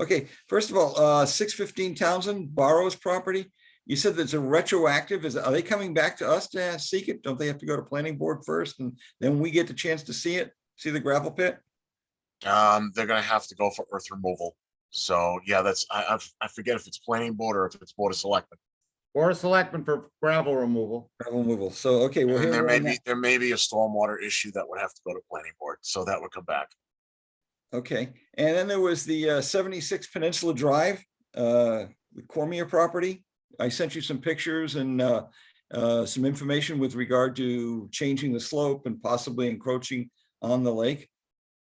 Okay. First of all, 615 Townsend Barrows property. You said that's a retroactive. Are they coming back to us to seek it? Don't they have to go to planning board first and then we get the chance to see it, see the gravel pit? They're gonna have to go for earth removal. So yeah, that's, I forget if it's planning board or if it's board of selectmen. Board of Selectmen for gravel removal. Gravel removal. So, okay, well, And there may be a stormwater issue that would have to go to planning board. So that would come back. okay. And then there was the 76 Peninsula Drive, the Cormier property. I sent you some pictures and some information with regard to changing the slope and possibly encroaching on the lake.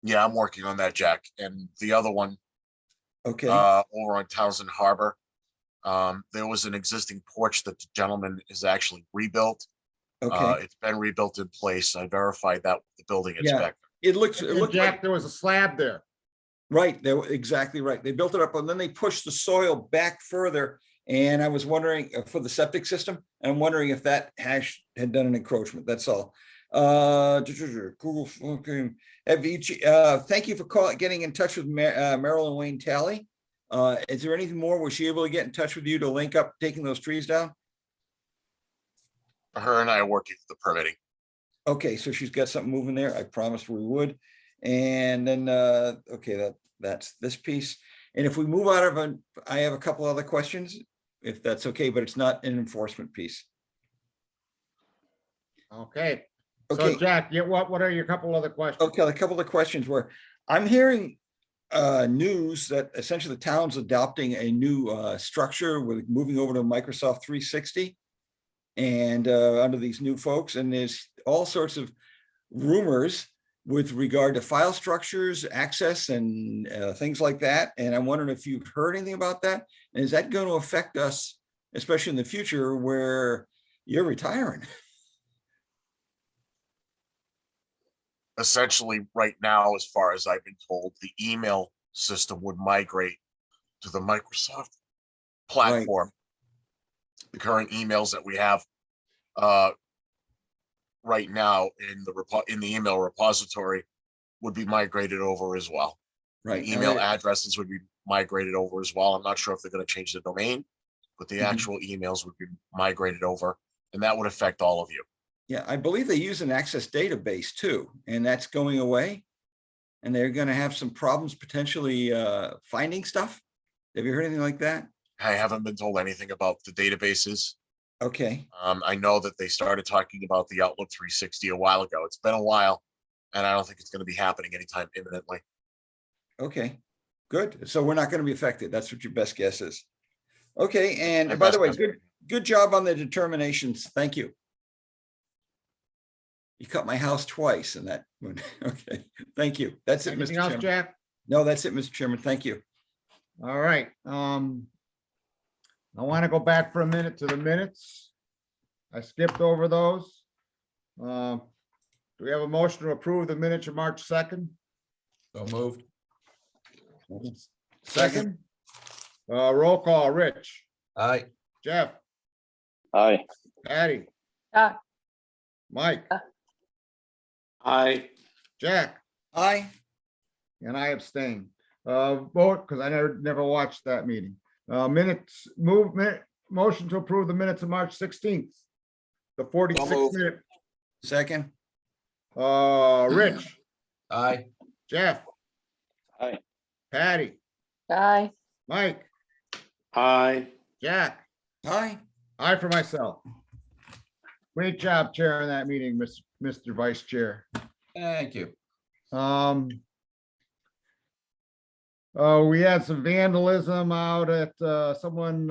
Yeah, I'm working on that, Jack. And the other one, Okay, over on Townsend Harbor, there was an existing porch that the gentleman is actually rebuilt. okay. It's been rebuilt in place. I verified that with the building Yeah. inspector. It looked Jack, like, there was a slab there. right, they were exactly right. They built it up and then they pushed the soil back further. And I was wondering for the septic system, I'm wondering if that hash had done an encroachment, that's all. Google, okay. Thank you for getting in touch with Marilyn Wayne Talley. Is there anything more? Was she able to get in touch with you to link up taking those trees down? Her and I are working for the permitting. Okay, so she's got something moving there. I promised we would. And then, okay, that's this piece. And if we move out of I have a couple other questions, if that's okay, but it's not an enforcement piece. Okay. Okay. So Jack, what are your couple other questions? Okay, a couple of questions were, I'm hearing news that essentially the town's adopting a new structure with moving over to Microsoft 360 and under these new folks, and there's all sorts of rumors with regard to file structures, access, and things like that. And I'm wondering if you've heard anything about that, and is that going to affect us, especially in the future where you're retiring? Essentially, right now, as far as I've been told, the email system would migrate to the Microsoft platform. The current emails that we have right now in the email repository would be migrated over as well. Right. The email addresses would be migrated over as well. I'm not sure if they're going to change the domain, but the actual emails would be migrated over, and that would affect all of you. Yeah, I believe they use an access database too, and that's going away. And they're going to have some problems potentially finding stuff. Have you heard anything like that? I haven't been told anything about the databases. Okay. I know that they started talking about the Outlook 360 a while ago. It's been a while, and I don't think it's going to be happening anytime imminently. Okay, good. So we're not going to be affected. That's what your best guess is. Okay, and My by the best way, guess. good job on the determinations. Thank you. You cut my house twice in that one. Okay, thank you. That's it, Anything Mr. else, Chairman. Jack? No, that's it, Mr. Chairman. Thank you. All right. I want to go back for a minute to the minutes. I skipped over those. Do we have a motion to approve the minutes of March 2nd? So moved. Second. Roll call, Rich, Aye. Jeff, Aye. Patty, Aye. Mike, Aye. Jack, Aye. and I abstain. Vote, because I never watched that meeting. Minutes, motion to approve the minutes of March 16th. The 46-minute. Second. Rich, Aye. Jeff, Aye. Patty, Aye. Mike, Aye. Jack, Aye. I for myself. Great job chairing that meeting, Mr. Vice Chair. Thank you. We had some vandalism out at, someone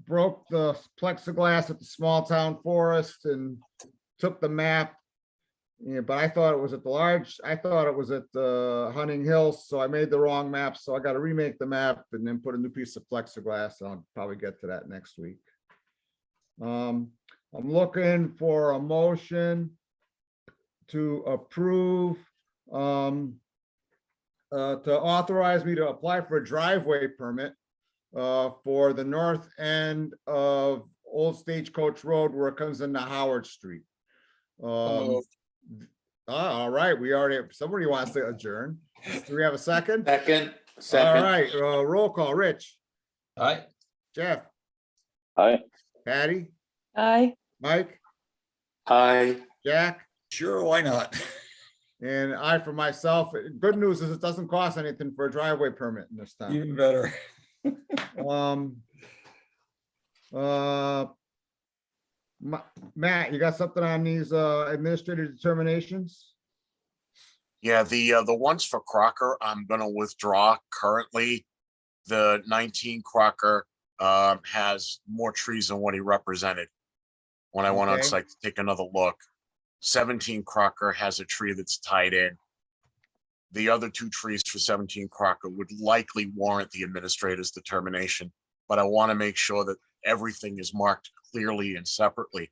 broke the plexiglass at the small town forest and took the map Yeah, but I thought it was at the large, I thought it was at the Hunting Hills, so I made the wrong map, so I gotta remake the map and then put a new piece of plexiglass. I'll probably get to that next week. I'm looking for a motion to approve, to authorize me to apply for a driveway permit for the north end of Old Stagecoach Road where it comes into Howard Street. All right, we already, somebody wants to adjourn. Do we have a second? Second. All right, roll call. Rich, Aye. Jeff, Aye. Patty, Aye. Mike, Aye. Jack, Sure, why not? and I for myself. Good news is it doesn't cost anything for a driveway permit in this town. Even better. Matt, you got something on these administrative determinations? Yeah, the ones for Crocker, I'm gonna withdraw currently. The 19 Crocker has more trees than what he represented. When I went on Okay. site to take another look, 17 Crocker has a tree that's tied in. The other two trees for 17 Crocker would likely warrant the administrator's determination, but I want to make sure that everything is marked clearly and separately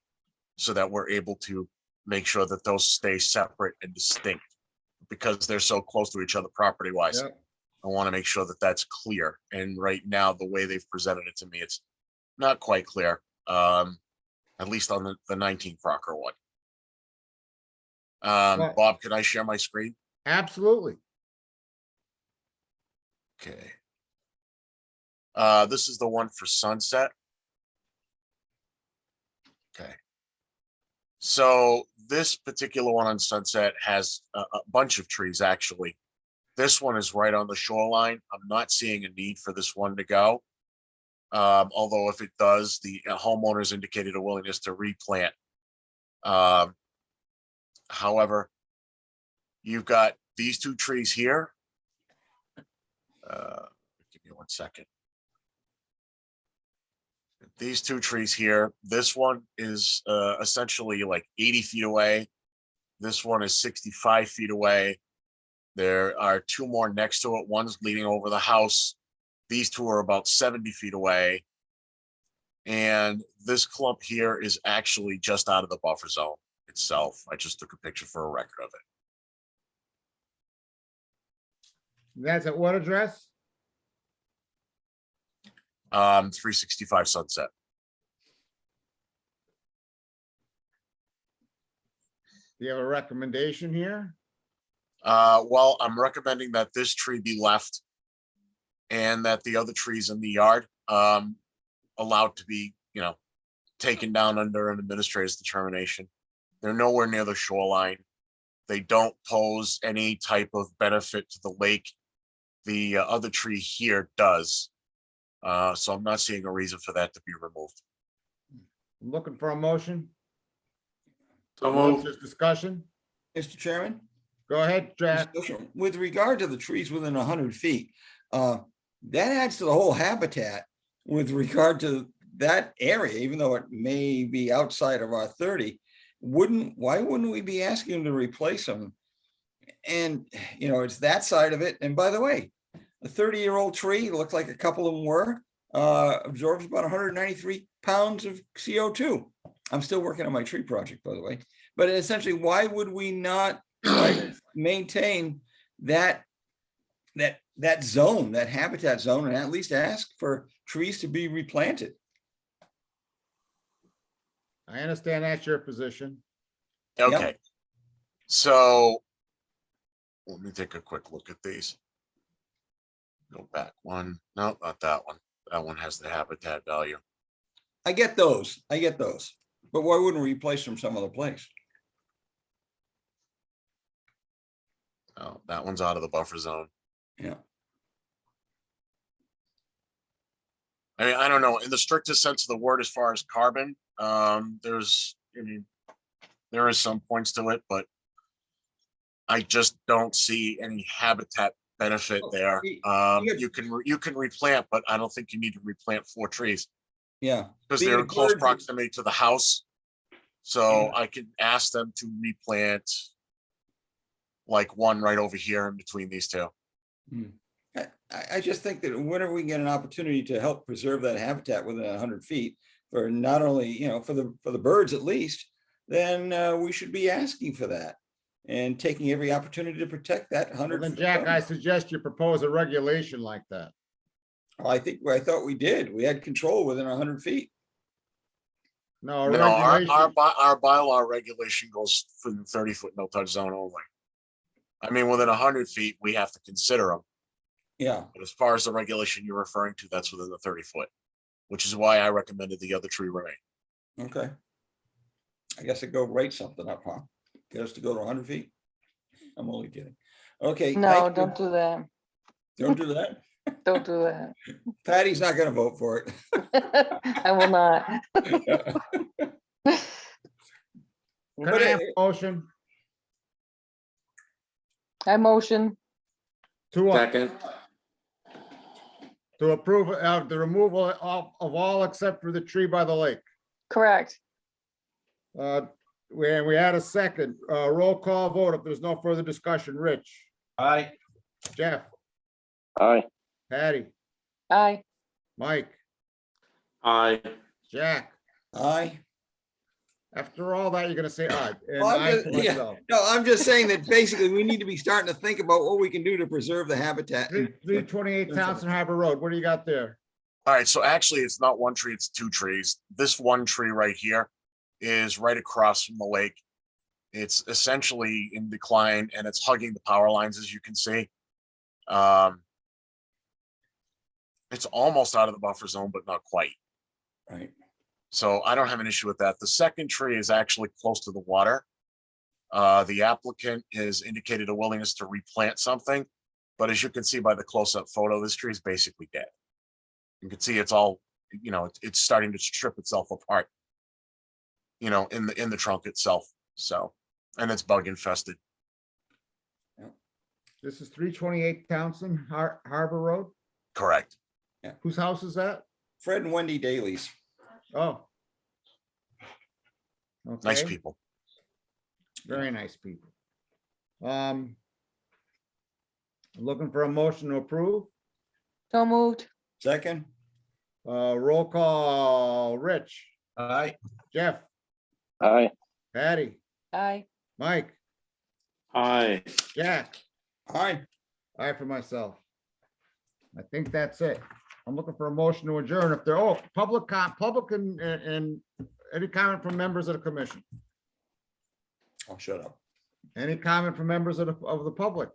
so that we're able to make sure that those stay separate and distinct because they're so close to each other property wise. Yep. I want to make sure that that's clear. And right now, the way they've presented it to me, it's not quite clear. At least on the 19 Crocker one. Right. Bob, can I share my screen? Absolutely. Okay. This is the one for Sunset. Okay. So this particular one on Sunset has a bunch of trees, actually. This one is right on the shoreline. I'm not seeing a need for this one to go. Although if it does, the homeowners indicated a willingness to replant. However, you've got these two trees here. Give me 1 second. These two trees here, this one is essentially like 80 feet away. This one is 65 feet away. There are two more next to it. One's leading over the house. These two are about 70 feet away. And this clump here is actually just out of the buffer zone itself. I just took a picture for a record of it. That's at what address? 365 Sunset. Do you have a recommendation here? Well, I'm recommending that this tree be left and that the other trees in the yard allowed to be, taken down under an administrator's determination. They're nowhere near the shoreline. They don't pose any type of benefit to the lake. The other tree here does. So I'm not seeing a reason for that to be removed. I'm looking for a motion. So What's moved. this discussion? Mr. Chairman? Go ahead, Jack. With regard to the trees within 100 feet, that adds to the whole habitat with regard to that area, even though it may be outside of our 30. Why wouldn't we be asking them to replace them? And, it's that side of it. And by the way, a 30-year-old tree, looks like a couple of them were, absorbs about 193 pounds of CO2. I'm still working on my tree project, by the way. But essentially, why would we not maintain that zone, that habitat zone, and at least ask for trees to be replanted? I understand that's your position. Okay. Yep. So let me take a quick look at these. Go back one. No, not that one. That one has the habitat value. I get those. But why wouldn't we replace them some other place? Oh, that one's out of the buffer zone. Yeah. I mean, I don't know. In the strictest sense of the word, as far as carbon, there is some points to it, but I just don't see any habitat benefit there. You can replant, but I don't think you need to replant 4 trees. Yeah. Because Being they're a in close bird- proximity to the house. So I can ask them to replant like one right over here in between these two. I just think that whenever we get an opportunity to help preserve that habitat within 100 feet, for not only, you know, for the birds at least, then we should be asking for that and taking every opportunity to protect that 100. Then Jack, I suggest you propose a regulation like that. I thought we did. We had control within 100 feet. No, No, our regulation, bylaw regulation goes for the 30-foot no-touch zone only. I mean, within 100 feet, we have to consider them. Yeah. But as far as the regulation you're referring to, that's within the 30-foot, which is why I recommended the other tree remain. Okay. I guess I go write something up, huh? Get us to go to 100 feet? I'm only kidding. Okay. No, thank you. don't do that. Don't do that. Don't do that. Patty's not gonna vote for it. I will not. can I have a motion I motion. Second, to approve the removal of all except for the tree by the lake? Correct. We had a second, roll call vote. If there's no further discussion, Rich, Aye. Jeff, Aye. Patty, Aye. Mike, aye. Jack. Aye. After all that, you're gonna say aye. And Well, aye for myself. No, I'm just saying that basically we need to be starting to think about what we can do to preserve the habitat. 328 Townsend Harbor Road. What do you got there? All right, so actually it's not one tree, it's two trees. This one tree right here is right across from the lake. It's essentially in decline and it's hugging the power lines, as you can see. It's almost out of the buffer zone, but not quite. Right. So I don't have an issue with that. The second tree is actually close to the water. The applicant has indicated a willingness to replant something, but as you can see by the close-up photo, this tree is basically dead. You can see it's all, you know, it's starting to strip itself apart, you know, in the trunk itself. So, and it's bug infested. This is 328 Townsend Harbor Road. Correct. Yeah. Whose house is that? Fred and Wendy Daly's. Oh. Nice Okay. people. Very nice people. Looking for a motion to approve. So moved. Second. Roll call, Rich, Aye. Jeff, Aye. Patty, Aye. Mike, Aye. Jack. Aye. Aye for myself. I think that's it. I'm looking for a motion to adjourn. If there, public and any comment from members of the commission? I'll shut up. Any comment from members of the public?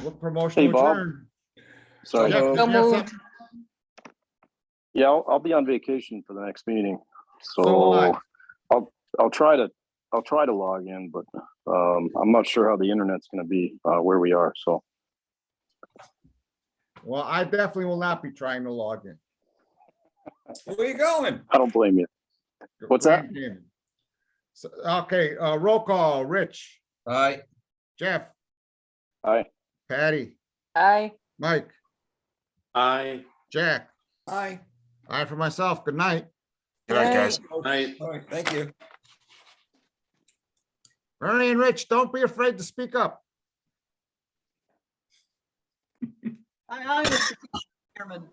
Look for motion Hey, to Bob. adjourn. Sorry. Jeff, did So you have moved. something? Yeah, I'll be on vacation for the next meeting, So will I. so I'll try to log in, but I'm not sure how the internet's going to be where we are. So Well, I definitely will not be trying to log in. Where are you going? I don't blame you. What's that? Grand Canyon. So, okay, roll call, Rich, Aye. Jeff, Aye. Patty, Aye. Mike, Aye. Jack. Aye. Aye for myself. Good night. Good night, guys. Aye. All right, thank you. Ernie and Rich, don't be afraid to speak up. Mr. Chairman.